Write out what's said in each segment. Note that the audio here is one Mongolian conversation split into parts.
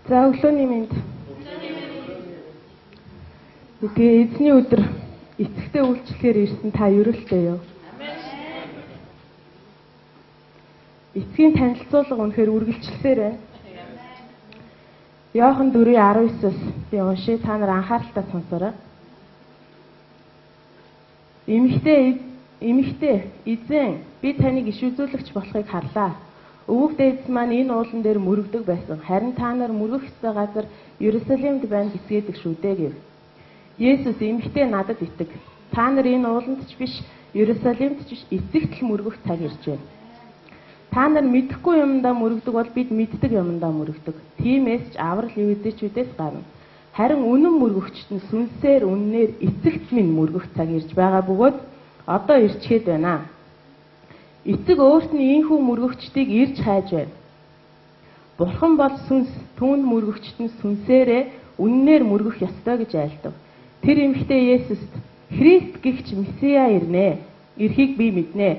За өглөөний мэнд. Тэгээ эзний өдөр эцэгтэй үйлчлэхээр ирсэн та ерөөлтэй юу? Эцгийн танилцуулга үнэхээр үргэлжлэхээр байна. Иохан 4:19-с би уншия, та нар анхааралтай сонсоорой. Эмэгтэй, эзэн, би таныг иш үзүүлэгч болохыг харлаа. Өвөг дээдс маань энэ уулан дээр мөрөгдөг байсан. Харин та нар мөргөх ёстой газар Иерусалимд байна гэсгээд шүү дээ гэв. Есүс эмэгтэй надад итэг. Та нар энэ ууланд ч биш, Иерусалимд ч биш эцэгт л мөргөх цаг ирж байна. Та нар мэдэхгүй юмдаа мөрөгдөг бол бид мэддэг юмдаа мөрөгдөг. Тиймээс ч аврал евдээчүүдээс гарна. Харин үнэн мөргөгчт нь сүнсээр үннээр эцэгт минь мөргөх цаг ирж байгаа бөгөөд одоо ирчгээд байна. Эцэг өөрт нь ийхүү мөргөгчдийг ирж хайж байна. Бурхан бол сүнс, түүнд мөргөгчт нь сүнсээрээ үннээр мөргөх ёстой гэж айлдав. Тэр эмэгтэй Есүст Христ гэгч Месиа ирнэ. Ирхийг би мэднэ.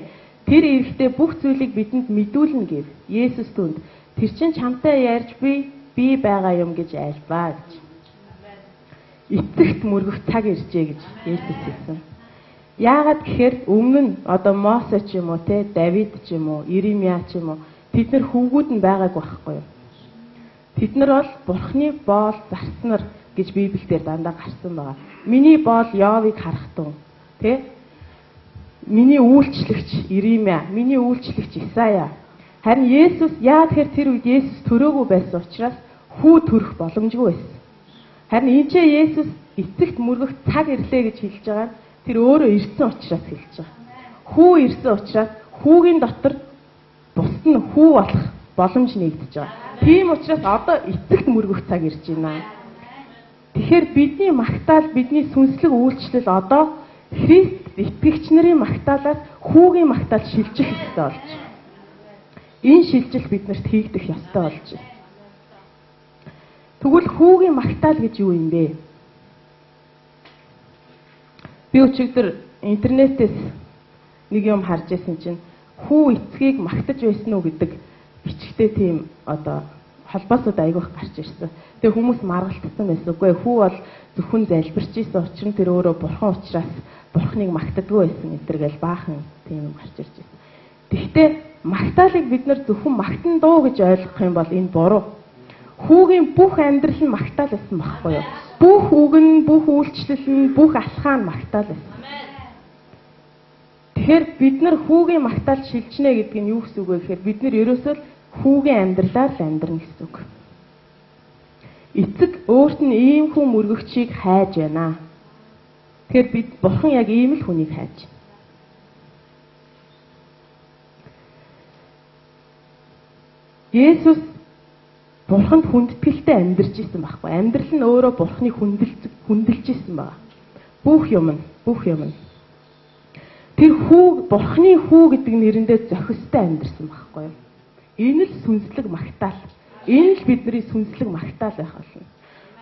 Тэр ирэхдээ бүх зүйлийг бидэнд мэдүүлнэ гэв. Есүс түнд тэр чинь чамтай ярьж би байгаа юм гэж айлбаа гэж. Эцэгт мөргөх цаг иржээ гэж Есүс хэлсэн. Яагаад гэхээр өмнө нь одоо Мосе ч юм уу те Давид ч юм уу Иремья ч юм уу тэд нар хүүгүүд нь байгаагүй байхгүй юу? Тэд нар бол Бурхны боол зарснаар гэж Библиэлд дандаа гарсан байгаа. Миний боол Йовыг харахтун те миний үйлчлэгч Иремья, миний үйлчлэгч Исая. Харин Есүс яагаад тэр үед Есүс төрөөгүй байсан учраас хүү төрөх боломжгүй байсан. Харин энэ ч Есүс эцэгт мөргөх цаг ирлээ гэж хэлж байгаа. Тэр өөрөө ирсэн учраас хэлж байгаа. Хүү ирсэн учраас хүүгийн дотор бусд нь хүү болох боломж нэгдэж байгаа. Тийм учраас одоо эцэгт мөргөх цаг ирж байна. Тэгэхээр бидний магтаал, бидний сүнслэг үйлчлэл одоо Христ итгэгч нарын магтаалаас хүүгийн магтаал шилжих ёстой болж байна. Энэ шилжил биднэрт хийгдэх ёстой болж байна. Тэгвэл хүүгийн магтаал гэж юу юм бэ? Би өчигдөр интернетээс нэг юм харж байсан чинь хүү эцгийг магтаж байсан уу гэдэг бичгтэй тийм одоо холбоосууд аягүйх гарч ирсэн. Тэгээ хүмүүс маргалтсан байсан. Үгүй хүү бол зөвхөн залбирч ийсэн учир нь тэр өөрөө бурхан учраас бурханыг магтадгүй байсан энэ төр гэж баахан тийм юм гарч ирж байсан. Гэхдээ магтаалыг бид нар зөвхөн магтан дуу гэж ойлгох юм бол энэ буруу. Хүүгийн бүх амьдрал нь магтаал байсан байхгүй юу? Бүх үг нь, бүх үйлчлэл нь, бүх алхаа нь магтаал байсан. Тэгэхээр бид нар хүүгийн магтаал шилжнэ гэдэг нь юу гэсэн үг вэ гэхээр бид нар ерөөсөө хүүгийн амьдралаар л амьдрна гэсэн үг. Эцэг өөрт нь ийм хүн мөргөгчийг хайж байна. Тэгэхээр бид бурхан яг ийм л хүнийг хайж байна. Есүс бурханд хүндэтгэлтэй амьдарч исэн байхгүй. Амьдрал нь өөрөө бурханыг хүндэлж исэн байна. Бүх юм. Тэр хүү бурханы хүү гэдэг нэрэндээ зохистой амьдарсан байхгүй юу? Энэ л сүнслэг магтаал. Энэ л бидний сүнслэг магтаал байх болно.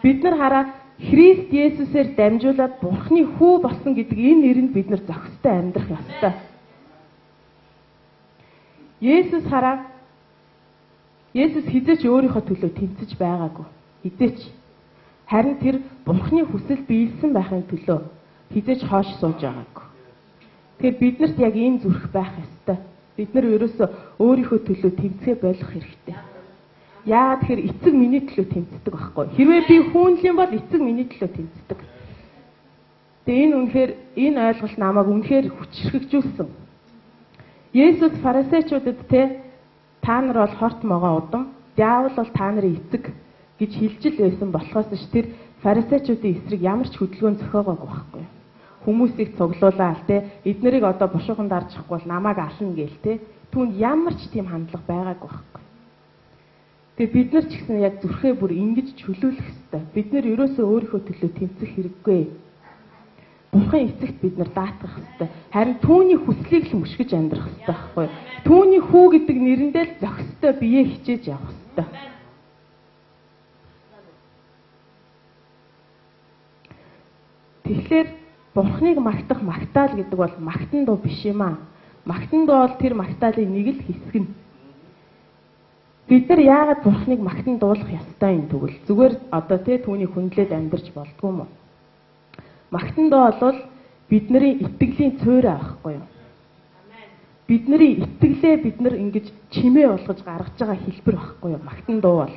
Бид нар хараа Христ Есүсээр дамжуулаад бурханы хүү болсон гэдэг энэ нэрэнд бид нар зохистой амьдрах ёстой. Есүс хараа Есүс хизээч өөрийнхөө төлөө тэмцэж байгаагүй. Хизээч. Харин тэр бурханы хүсэл биелсэн байхын төлөө хизээч хоош сууж байгаагүй. Тэгэхээр биднэрт яг ийм зүрх байх ёстой. Бид нар ерөөсөө өөрийнхөө төлөө тэмцэхэ болох хэрэгтэй. Яагаад тэгэхээр эцэг миний төлөө тэмцдэг байхгүй. Хэрвээ би хүнлэн бол эцэг миний төлөө тэмцдэг. Тэгээ энэ үнэхээр энэ ойлголт намайг үнэхээр хүчрхэгжүүлсэн. Есүс фарисеучудад та нар бол хорт могоо удам, диавол бол та нарын эцэг гэж хэлжил байсан болохоос ч тэр фарисеучуудын эсрэг ямар ч хөдөлгөөн зохиогоогүй байхгүй. Хүмүүсийг цуглуулаад эднэрийг одоо бушуухан дарж ахгүй бол намайг ална гээл түүнд ямар ч тийм хандлага байгаагүй байхгүй. Тэгээ бид нар ч гэсэн яг зүрхээ бүр ингэж чөлөөлөх ёстой. Бид нар ерөөсөө өөрийнхөө төлөө тэмцэх хэрэггүй. Бурхан эцэгт бид нар даатгах ёстой. Харин түүний хүслийг л мөшгөж амьдрах ёстой байхгүй. Түүний хүү гэдэг нэрэндээ л зохистой биеэ хичээж явах ёстой. Тэгэхээр Бурханыг магтах магтаал гэдэг бол магтан дуу биш юм аа. Магтан дуу бол тэр магтаалын нэг л хэсэг нь. Бид нар яагаад Бурхныг магтан дуулах ёстой юм тэгвэл зүгээр одоо түүний хүндлээд амьдарч болдгоо юм уу? Магтан дуу бол бидний итгэлийн цөөрэ авахгүй юу? Бидний итгэлээ бид нар ингэж чимээ болгож гаргаж байгаа хэлбэр байхгүй юу? Магтан дуу бол.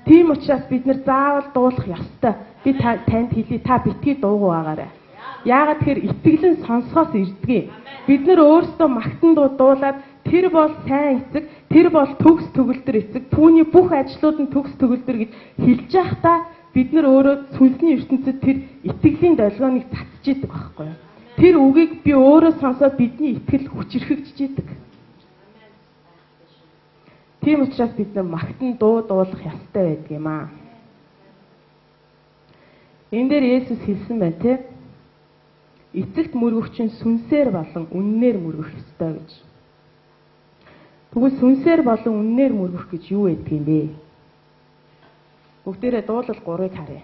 Тийм учраас бид нар заавал дуулах ёстой. Би танд хэлье, та битгий дуугүй байгаарай. Яагаад тэгэхээр итгэл нь сонсгоос ирдгийг. Бид нар өөрсдөө магтан дуу дуулаад тэр бол сайн эцэг, тэр бол төгс төгөлдөр эцэг, түүний бүх ажлууд нь төгс төгөлдөр гэж хэлж байхдаа бид нар өөрөө сүнсний ертөнцид тэр итгэлийн долгионыг цацж идэг байхгүй юу? Тэр үгийг би өөрөө сонсоод бидний итгэл хүчрхэгдэж идэг. Тийм учраас бид нар магтан дуу дуулах ёстой байдаг юм аа. Энэ дээр Есүс хэлсэн байна те. Эцэгт мөргөгч нь сүнсээр болон үннээр мөргөх ёстой гэж. Тэгвэл сүнсээр болон үннээр мөргөх гэж юу байдаг юм бэ? Бүгдээрээ дуулал 3-ыг харъя.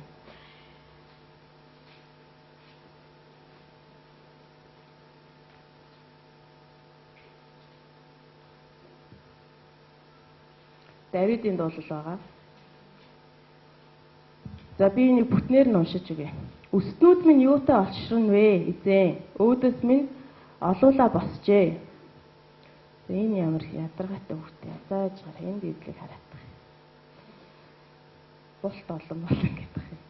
Давидын дуулал байгаа. За би энийг бүтнээр нь уншиж өгье. Өстнүүд минь юутай олширна вэ? Эзэн. Өөдөөс минь олуула босжээ. Энэ ямар ядаргаатай үгтэй. Зааж гараа энэ библийг хараад байгаа. Булт олон болно гэдэг юм.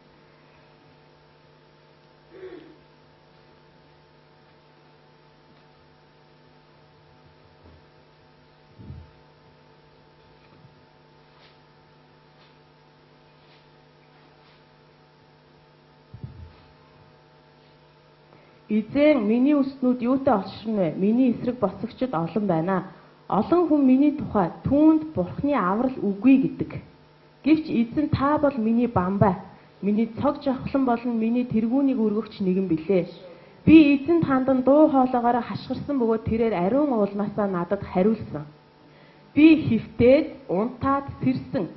Эзэн миний өснүүд юутай олширна вэ? Миний эсрэг босгочд олон байна. Олон хүн миний тухай түүнд Бурхны аврал үгүй гэдэг. Гэвч эзэн та бол миний бамбай. Миний цог жавхлан болон миний тэргүүнийг өргөгч нэгэн билээ. Би эзэнд хандан дуу хоолоогоор хашгирсан бөгөөд тэрээр ариун уулнаасаа надад хариулсан. Би хөвтөөд унтаад сэрсэн.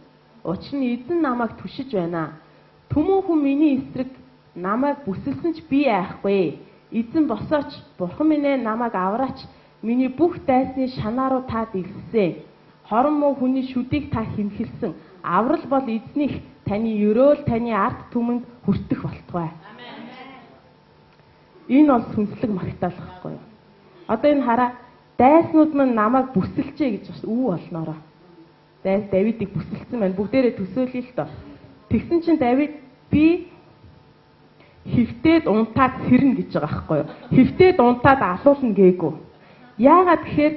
Учир нь эзэн намайг түшиж байна. Түмэн хүн миний эсрэг намайг бүсэлсэн ч би айхгүй. Эзэн босооч, Бурхан минь ээ намайг авраач. Миний бүх дайсны шанаа руу та дэлгэсэн. Хорон муу хүний шүдийг та хэмхэлсэн. Аврал бол эзнийх, таны өрөөл таны ард түмэнд хүртэх болтугай. Энэ бол сүнслэг магтаал гэхгүй юу? Одоо энэ хараа, дайснууд маань намайг бүсэлжээ гэж бас үү болноороо. Давидыг бүсэлсэн байна. Бүгдээрээ төсөөлъё л доо. Тэгсэн чинь Давид би хөвтөөд унтаад сэрнэ гэж байгаа байхгүй юу? Хөвтөөд унтаад алуулна гээгүй. Яагаад тэгэхээр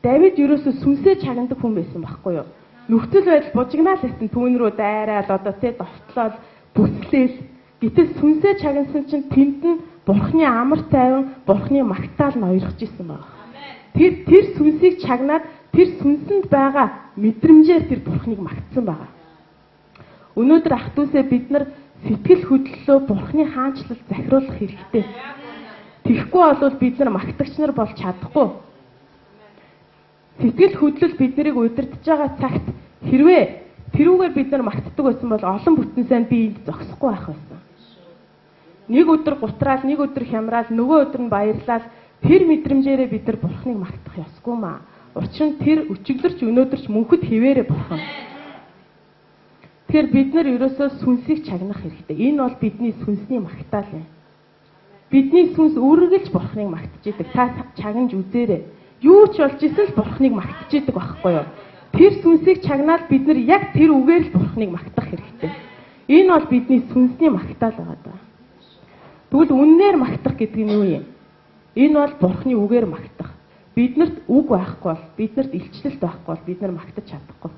Давид ерөөсөө сүнсээ чагнадаг хүн байсан байхгүй юу? Нөхцөл байдал бужигнаал байсан түүн рүү дайраал одоо довтлол бүслээл. Гэтэл сүнсээ чагнасан чинь тэнд нь Бурхны амар тайван, Бурхны магтаал нь ойрхож исэн байна. Тэр сүнсийг чагнаад тэр сүнсэнд байгаа мэдрэмжээр тэр Бурхныг магтсан байна. Өнөөдөр ах дүүсээ бид нар сэтгэл хөдлөлөө Бурхны хаанчлалд захируулах хэрэгтэй. Тэгэхгүй бол бид нар магтагч нар болж чадахгүй. Сэтгэл хөдлөл биднийг удирдах байгаа цагт хэрвээ тэрүүгээр бид нар магтдаг байсан бол олон бүтэн сайн би энд зогсохгүй байх байсан. Нэг өдөр гутраал, нэг өдөр хямраал, нөгөө өдөр нь баярлал тэр мэдрэмжээрээ бид нар Бурхныг магтах ёсгүй маа. Учир нь тэр өчигдөрч өнөөдөрч мөнхөд хിവэрэ Бурхан. Тэгэхээр бид нар ерөөсөө сүнсийг чагнах хэрэгтэй. Энэ бол бидний сүнсний магтаал юм. Бидний сүнс үргэлж Бурхныг магтаж идэг. Та чагнаж үзээрэй. Юу ч болж исэн л Бурхныг магтаж идэг байхгүй юу? Тэр сүнсийг чагнаад бид нар яг тэр үгээр л Бурхныг магтах хэрэгтэй. Энэ бол бидний сүнсний магтаал байгаа даа. Тэгвэл үннээр магтах гэдэг нь юу юм? Энэ бол Бурхны үгээр магтах. Биднэрт үг байхгүй бол, биднэрт илчлэлт байхгүй бол бид нар магтаж чадахгүй.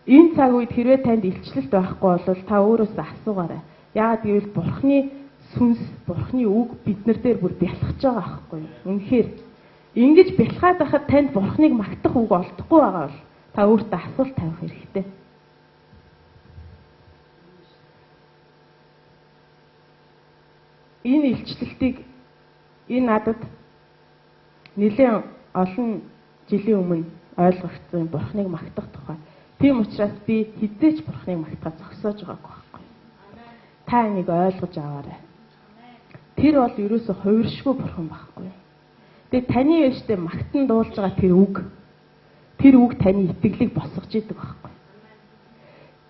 Энэ цаг үед хэрвээ танд илчлэлт байхгүй бол та өөрөөсөө асуугаарай. Яагаад гэвэл Бурхны сүнс, Бурхны үг биднэр дээр бүр бялхаж байгаа байхгүй юу? Үнэхээр ингэж бялхаад байхад танд Бурхныг магтах үг олдохгүй байгаа бол та өөртөө асуулт тавих хэрэгтэй. Энэ илчлэлтийг энэ надад нэлээд олон жилийн өмнө ойлгогдсон Бурхныг магтах тухай. Тийм учраас би хизээч Бурхныг магтахад зогсоож байгаагүй байхгүй. Та энийг ойлгож аваарай. Тэр бол ерөөсө хувиршгүй Бурхан байхгүй. Тэгээ таны ээжтэй магтан дуулж байгаа тэр үг. тэр үг таны итгэлийг босгож идэг байхгүй.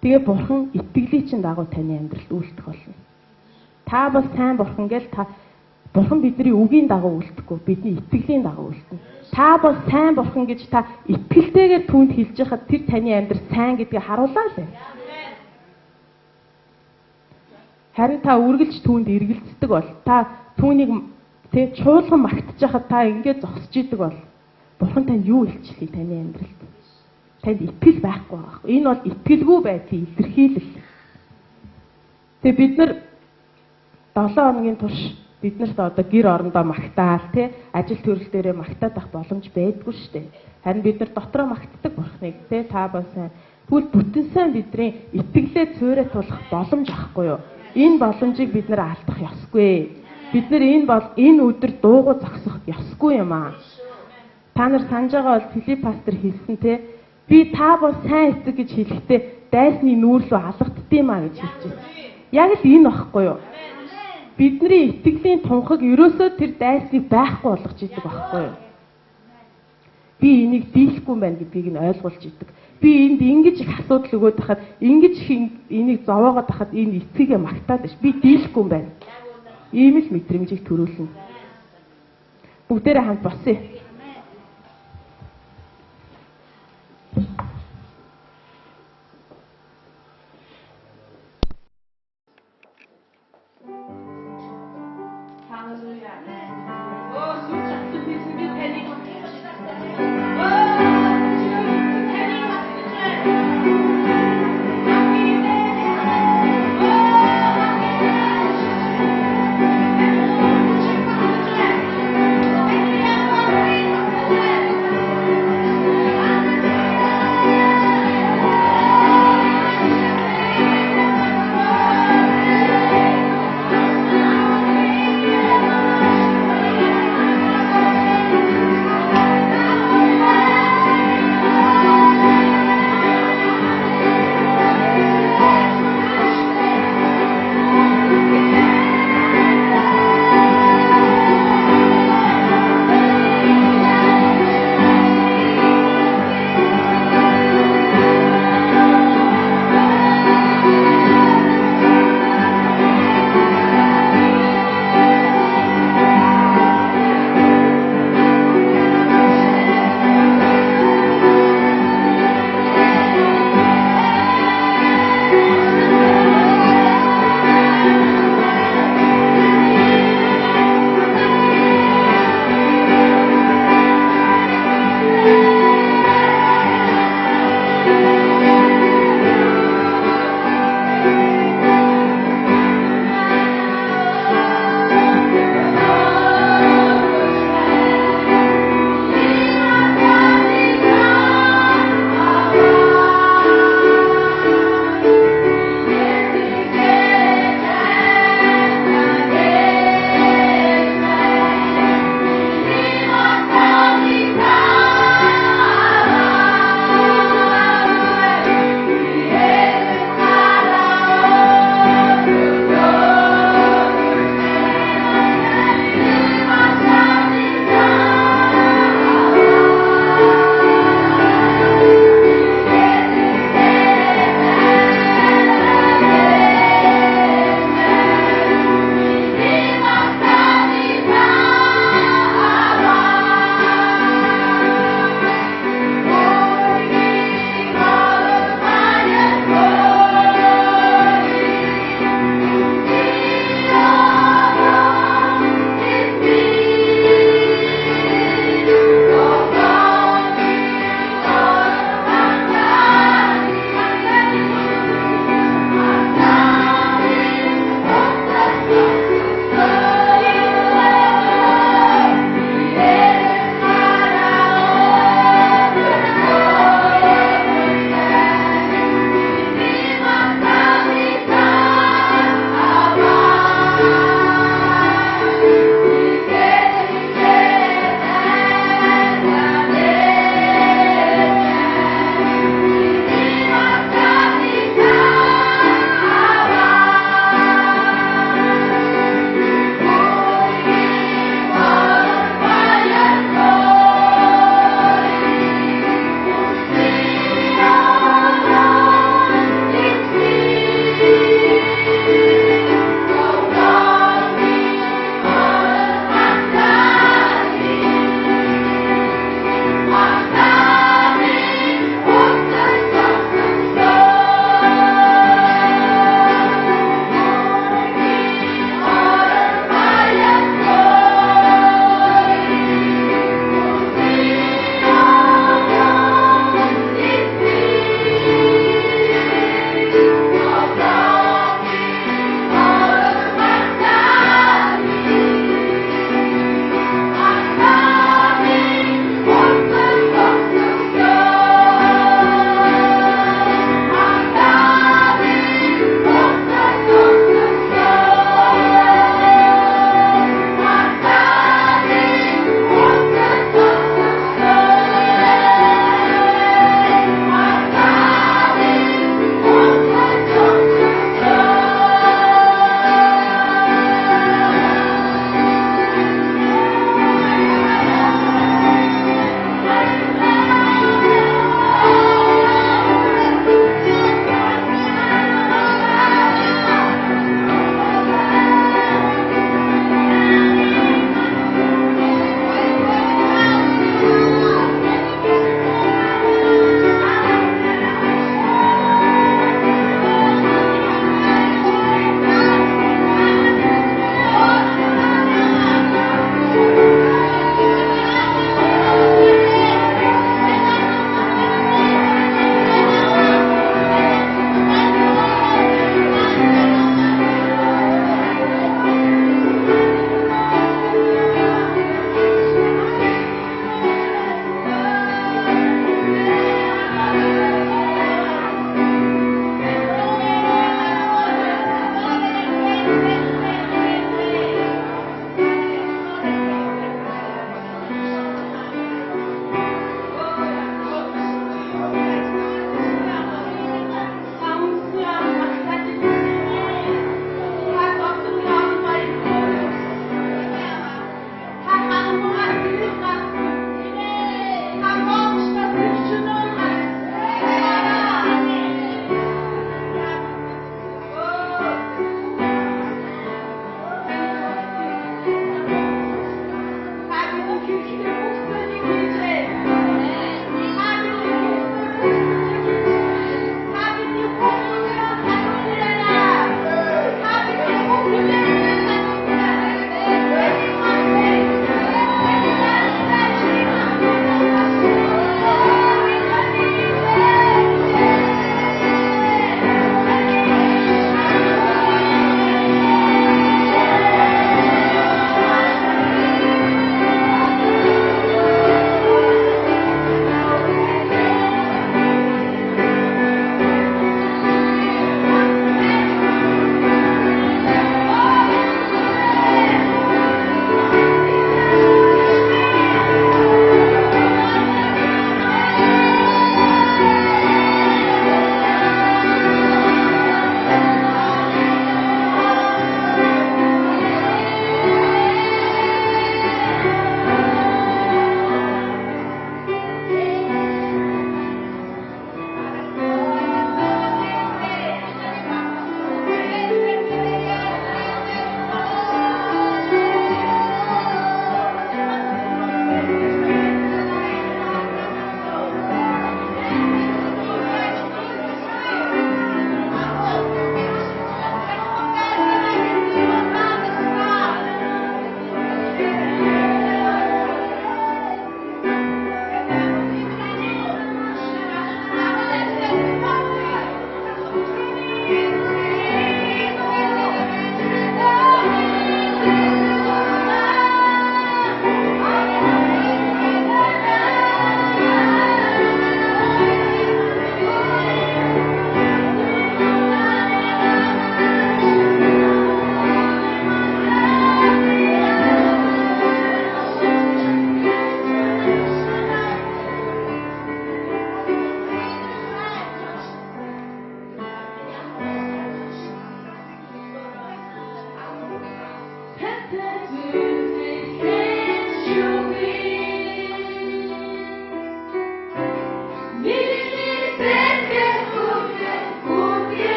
Тэгээ бурхан итгэлийн чинь дагуу таны амьдралд үйлдэх болно. Та бол сайн бурхан гэж бурхан бидний үгийн дагуу үйлдэхгүй, бидний итгэлийн дагуу үйлдэнэ. Та бол сайн бурхан гэж та итгэлтэйгээр түүнд хэлж яхад тэр таны амьдрал сайн гэдгийг харуулаа л. Харин та үргэлж түүнд эргэлздэг бол та түүнийг чуулган магтж яхад та ингэж зогсож идэг бол бурхан танд юу илчлэхийг таны амьдралд. Танд итгэл байхгүй байх. Энэ бол итгэлгүй байдлын илэрхийлэл. Тэгээ бид нар 7 хоногийн турш биднэрт одоо гэр орондоо магтаал ажил төрөл дээрээ магтаад ах боломж байдгүй шүү дээ. Харин бид нар дотроо магтдаг бурхныг та бол сайн. Тэгвэл бүтэн сайн бидний итгэлээ цөөрэ тулах боломж авахгүй юу? Энэ боломжийг бид нар алдах ёсгүй. Бид нар энэ өдөр дуугүй зогсох ёсгүй юм аа. Та нар санаж байгаа бол Филипп пастор хэлсэн би та бол сайн эцэг гэж хэлэхдээ дайсны нүүр рүү алгаддгиймаа гэж хэлж байна. Яг л энэ багхгүй юу? Бидний итгэлийн тунхаг ерөөсөө тэр дайсныг байхгүй болгож идэг багхгүй юу? Би энийг дийлэхгүй юм байна гэдгийг нь ойлгуулж идэг. Би энд ингэж их асуудал өгөөд тахад ингэж энийг зовоогоод тахад энэ эцгийг магтаад биш. Би дийлэхгүй юм байна. Ийм л мэдрэмжийг төрүүлнэ. Бүгдээрээ хамт босъё. Hallelujah.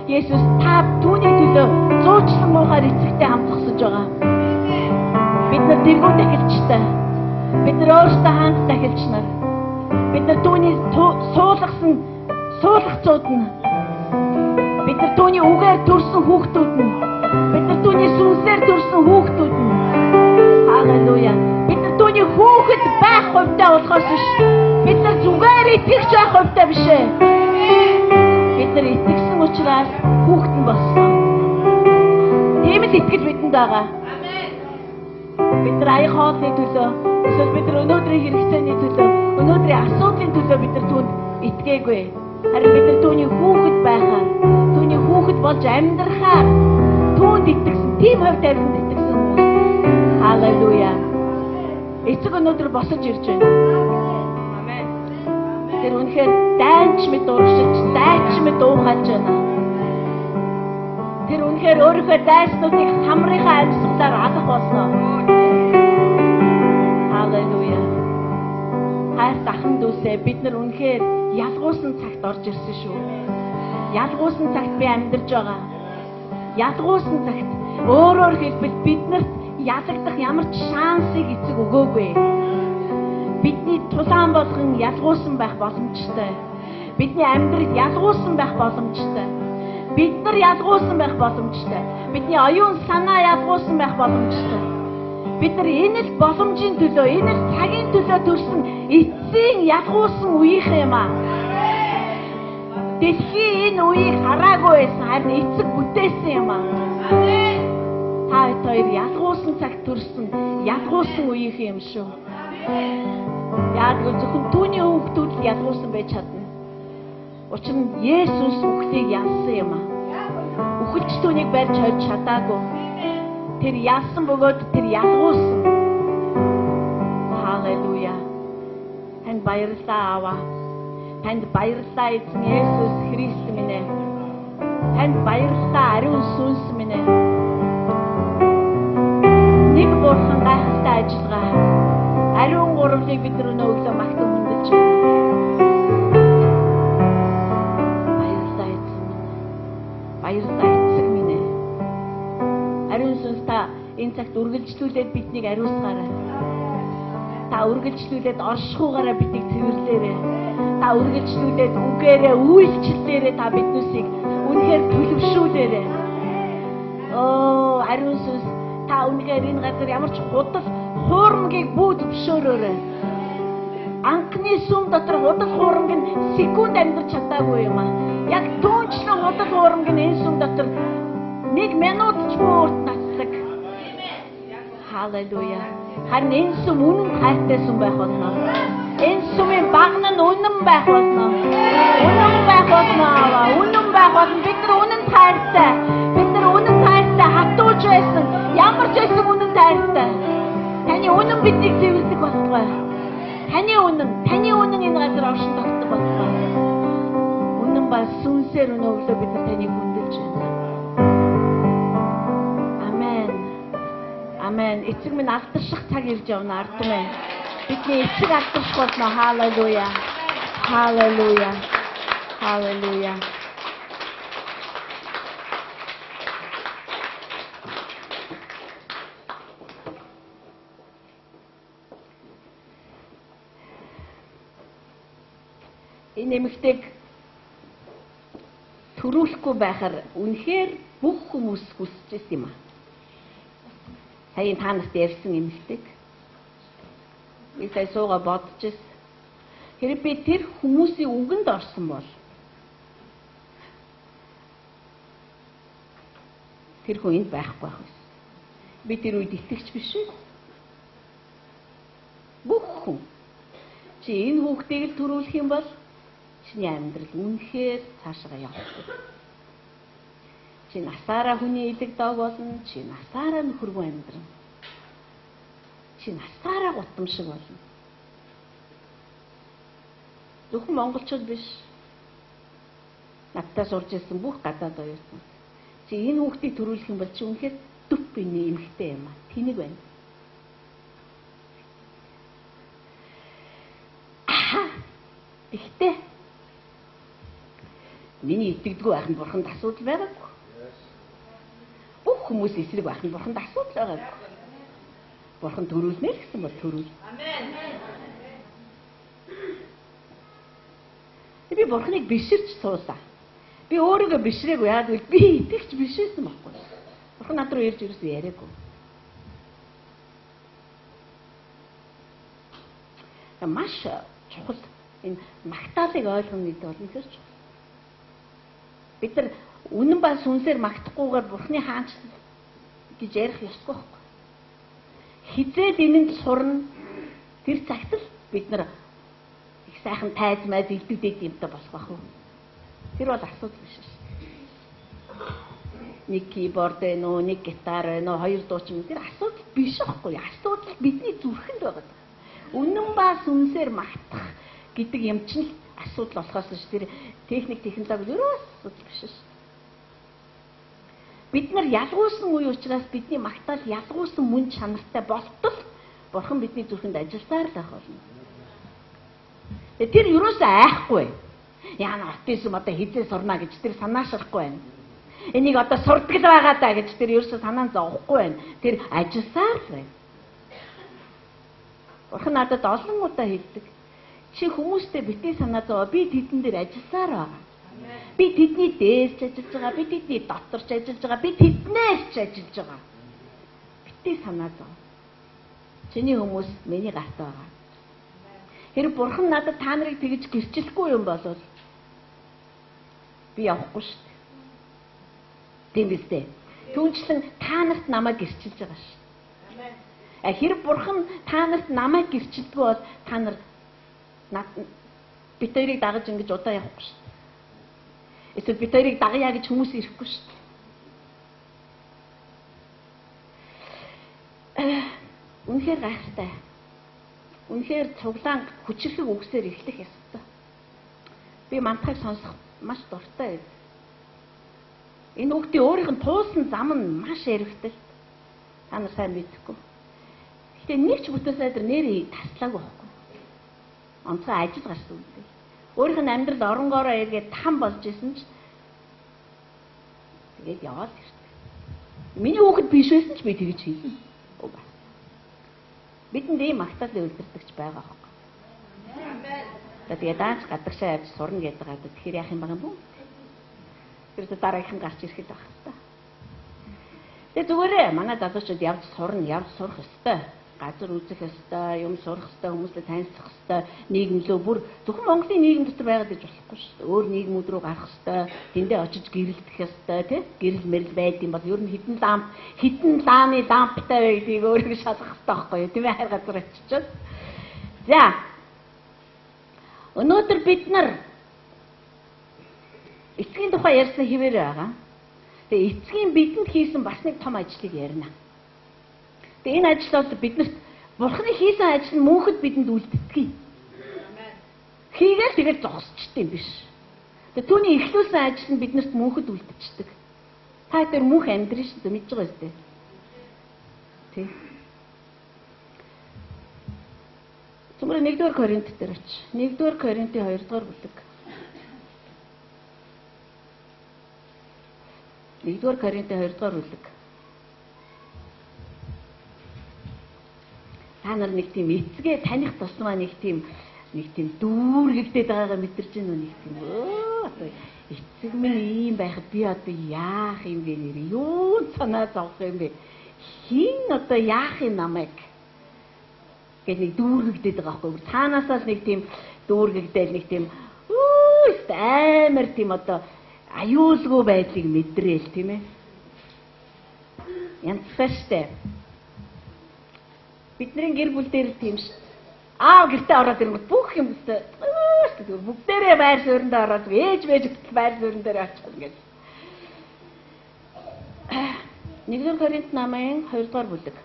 Есүс та түүний төлөө зуучлан муухай эцэгтэй хамт зогсож байгаа. Бид нар тэргүүн дахилчтай. Бид нар өөрсдөө хаант дахилч нар. Бид нар түүний суулгасан суулгацууд нь. Бид нар түүний үгээр төрсөн хүүхдүүд нь. Бид нар түүний сүнсээр төрсөн хүүхдүүд нь. Халелуя. Бид нар түүний хүүхэд байх хувьтай болохоос биш. Бид нар зүгээр итгэж байх хувьтай биш ээ. Бид нар итгэсэн учраас хүүхдэн болсон. Итгэл итгэл бидэнд байгаа. Бид нар аяг хоолны төлөө, эсвэл бид нар өнөөдрийн хэрэгцээний төлөө, өнөөдрийн асуудлын төлөө бид нар түүнд итгээгүй. Харин бид нар түүний хүүхэд байхаар, түүний хүүхэд болж амьдрахаар түүнд итгэсэн, тийм хувь тавиланд итгэсэн хүмүүс. Халелуя. Эцэг өнөөдөр босож ирж байна. Амен. Тэр үнэхээр дайнч мэд урагшилж, дайнч мэд уухалж байна. Тэр үнэхээр өөрийнхөө дайснуудыг хамрынхаа амьсгалаар алах болно. Халелуя. Хайрт ахын дүүсээ бид нар үнэхээр ялгуусан цагт орж ирсэн шүү. Ялгуусан цагт би амьдарч байгаа. Ялгуусан цагт өөрөөр хэлбэл биднэрт ялагдах ямар ч шансыг эцэг өгөөгүй. Бидний тулаан болгон ялгуусан байх боломжтой. Бидний амьдрал ялгуусан байх боломжтой. Бид нар ялгуусан байх боломжтой. Бидний оюун санаа ялгуусан байх боломжтой. Бид нар энэ л боломжийн төлөө, энэ л цагийн төлөө төрсөн эцсийн ялгуусан үеийнх юм аа. Дэлхийн энэ үеийг хараагүй байсан, харин эцэг бүтээсэн юм аа. Та хоёр ялгуусан цагт төрсөн, ялгуусан үеийнх юм шүү. Яг зөвхөн түүний хүүхдүүд л ялгуусан байж чадна. Учир нь Есүс хүүхдийг ялсан юм аа. Үхэлж түүнийг барьж хойж чадаагүй. Тэр ялсан бөгөөд тэр ялгуусан. Халелуя. Танд баярлалаа аваа. Танд баярлалаа эзэн Есүс Христ минь ээ. Танд баярлалаа ариун сүнс минь ээ. Нэг бурхан гайхалтай ажиллагаа. Ариун гурвлыг бид нар өнөөглөө магтан хүндэлж байна. Баярлалаа эзэн минь. Баярлалаа эцэг минь ээ. Ариун сүнс та энэ цагт үргэлжлүүлээд биднийг ариусгаарай. Та үргэлжлүүлээд оршихугаараа биднийг цэвэрлээрэй. Та үргэлжлүүлээд үгээрээ үйлчлэлээрээ та биднүүсийг үнэхээр төлөвшүүлээрэй. Ариун сүнс та үнэхээр энэ газар ямар ч худал хуурмгийг бүү зөвшөөрөөрэй. Анхны сүм дотор худал хуурмаг нь секунд амьдарч чадаагүй юм аа. Яг түүнчлэн худал хуурмаг нь энэ сүм дотор 1 минут ч бүр тацлаг. Халелуя. Харин энэ сүм үнэн хайртай сүм байх болно. Энэ сүмийн багна нь үнэн байх болно. Үнэн байх болно. Үнэн байх болно. Бид нар үнэн хайртай. Бид нар үнэн хайртай хатууж байсан. Ямар ч байсан үнэн хайртай. Таны үнэн биднийг цэвэрлэх болтугай. Таны үнэн энэ газар оршин тогтдог болтугай. Үнэн ба сүнсээр өнөглөө бид нар таныг хүндэлж байна. Амен. Эцэг минь алдарших цаг ирж явна ард түмэн. Бидний эцэг алдарших болно. Халелуя. Халелуя. Халелуя. Энэ эмэгтэйг төрүүлэхгүй байхаар үнэхээр бүх хүмүүс хүсэж юм аа. Сая та нарт ярьсан эмэгтэйг би сая суугаа бодож ирсэн. Хэрэг би тэр хүмүүсийн үгэнд орсон бол тэр хүн энд байхгүй байх байсан. Би тэр үед итгэж биш үү? Бүх хүн чи энэ хүүхдийг л төрүүлэх юм бол чиний амьдрал үнэхээр цаашаа явах. Чи насаараа хүний илэг дог болно, чи насаараа нөхөргүй амьдран. Чи насаараа гутамшиг болно. Зөвхөн монголчууд биш. Надтай сурж ирсэн бүх гадаад оюутнууд. Чи энэ хүүхдийг төрүүлэх юм бол чи үнэхээр дүп биний эмэгтэй юм аа. Тэнийг байна. Тэгтээ миний итгэдэггүй байх нь бурханд асуудал байгаагүй. Бүх хүмүүс эсрэг байх нь бурханд асуудал байгаагүй. Бурхан төрүүлнэ л гэсэн бол төрүүл. Амен. Би бурханыг биширч суусаа. Би өөрийгөө бишрээгүй. Яагаад гэвэл би итгэж бишээсэн байхгүй. Бурхан над руу ирж ирсэн яриаггүй. Маш чухал энэ магтаалыг ойлгоно гэдэг бол үнэхээр чухал. Бид нар үнэн ба сүнсээр магтахгүйгээр бурхны хаанчлал гэж ярих ёсгүй байхгүй. Хизээд энэнд сурна тэр цагт л бид нар их сайхан тайз майз илдвэдэд юмтай болох байх уу? Тэр бол асуудал биш шүү. Нэг keyboard ээ нөө, нэг гитар ээ нөө, хоёр дуучин тэр асуудал биш байхгүй. Асуудал бидний зүрхэнд байгаа. Үнэн ба сүнсээр магтах гэдэг юм чинь асуудал болохоос ш тэр техник технологи ерөөс асуудал биш шүү. Бид нар ялгуулсан үе учраас бидний магтаал ялгуулсан мөн чанартай болтол Бурхан бидний зүрхэнд ажилласаар л байх болно. Тэр ерөөсөө айхгүй. Яна атисм одоо хизээ сурна гэж тэр санаашрахгүй байна. Энийг одоо сурдаг л байгаа даа гэж тэр ерөөсөө санаан зовхгүй байна. Тэр ажилласаар л байна. Бурхан надад олон удаа хэлдэг. Чи хүмүүстэй битгий санаа зовоо би тэдэн дээр ажилласаар байгаа. Би тэдний дээрч ажиллаж байгаа, би тэдний доторч ажиллаж байгаа, би тэднээс ч ажиллаж байгаа. Битгий санаа зов. Чиний хүмүүс миний гарт байгаа. Хэрэг Бурхан надад та нарыг тэгж гэрчлэхгүй юм бол би явахгүй шүү дээ. Тийм биз дээ. Түүнчлэн та нарт намайг гэрчилж байгаа шүү. Хэрэг Бурхан та нарт намайг гэрчилдэггүй бол та нар бид хоёрыг дагаж ингэж удаа явахгүй шүү. Эсвэл бид хоёрыг дагая гэж хүмүүс ирэхгүй шүү. Үнэхээр гайхалтай. Үнэхээр цуглаан хүчрхэг үгсээр эхлэх ёстой. Би мантахыг сонсох маш дуртай. Энэ үгтийн өөрийнх нь туулсан зам нь маш эргэтэл. Та нар сайн мэдхгүй. Гэтэ нэг ч бүтэн сайдар нэрээ таслаагүй байхгүй. Онцгой ажил гарсан үгүй. Өөрийнх нь амьдрал оронгоороо эргээд там болж исэн ч тэгээд яваад ирсэн. Миний хүүхэд биш байсан ч би тэгж хэлнэ. Бидэнд ийм магтаалын үлдэрдэгч байгаа байхгүй. Тэгээд даанч гадагшаа явж сурна гэдэг байгаа. Тэгэхээр яах юм байгаа юм бэ? Тэр дараагийн гарч ирэхэд байх хэрэгтэй. Тэгээд зүгээрээ манай залуучууд явж сурна, явж сурах ёстой. Газар үзэх ёстой, юм сурах ёстой, хүмүүстэй танилцах ёстой, нийгэмлөө бүр зөвхөн Монголын нийгэм дотор байгаад иж болохгүй шүү дээ. Өөр нийгмүүд рүү гарах ёстой, тэндээ очиж гэрэлдэх ёстой, тий? Гэрэл мэрэл байд юм бол ер нь хитэн лааны ламптай бай гэдгийг өөрөөр шалгах ёстой байхгүй юу? Тийм ээ, хайр газар очичоод. За. Өнөөдөр бид нар эцгийн тухай ярьсан хэвээр байгаа. Тэгээ эцгийн бидэнд хийсэн бас нэг том ажлыг ярина. Тэгээ энэ ажил бол биднэрт Бурханы хийсэн ажил нь мөнхөд бидэнд үлддэг. Хийгээл тэгээд зогсчтой юм биш. Тэгээ түүний эхлүүлсэн ажил нь биднэрт мөнхөд үлдчихдэг. Та тэр мөнх амьдрын шүү дээ, мэдж байгаа үстэй. Тий. Цөмөр 1-р Коринт дээр оч. 1-р Коринтын 2-р бүлэг. 1-р Коринтын 2-р бүлэг. Та нар нэг тийм эцгээ таних тусмаа нэг тийм дүүргэгдээд байгаагаа мэдэрч байна уу нэг тийм одоо эцэг минь ийм байхад би одоо яах юм бэ нэр юу санаа зовх юм бэ хин одоо яах юм намайг гэж нэг дүүргэгдээд байгаа байхгүй цаанаасаа нэг тийм дүүргэгдээл нэг тийм амар тийм одоо аюулгүй байдлыг мэдрээл тийм ээ янзтай штэ бидний гэр бүл дээр тийм шүү. Гэртээ ороод ирэнгүүт бүх юм өстэй. Бүгдээрээ байр суурьндаа ороод ээж байр суурин дээр очих ингэж. 1-р Коринт намын 2-р бүлэг.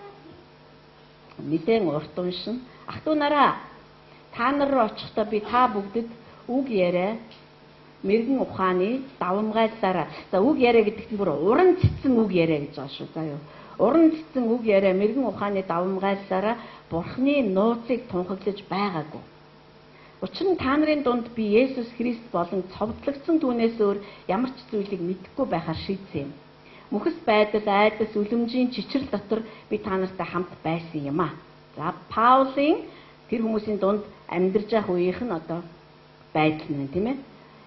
Мэдэн урт уншин. Ах トゥ нараа та нар руу очихдоо би та бүгдэд үг яриа мэрэгэн ухааны давамгайлалаараа. За үг яриа гэдэгт нь бүр уран цэцэн үг яриа гэж байгаа шүү. За юу. Уран цэцэн үг яриа мэрэгэн ухааны давамгайлалаараа Бурханы нууцыг тунхаглаж байгаагүй. Учир нь та нарын дунд би Есүс Христ болон цовдлогдсон түүнээс өөр ямар ч зүйлийг мэдэхгүй байхаар шийдсэн юм. Мөхс байдал, айдас, үлэмжийн чичрэл дотор би та нартай хамт байсан юм аа. За Паулийн тэр хүмүүсийн дунд амьдарч явах үеийнх нь одоо байдал нь тийм ээ.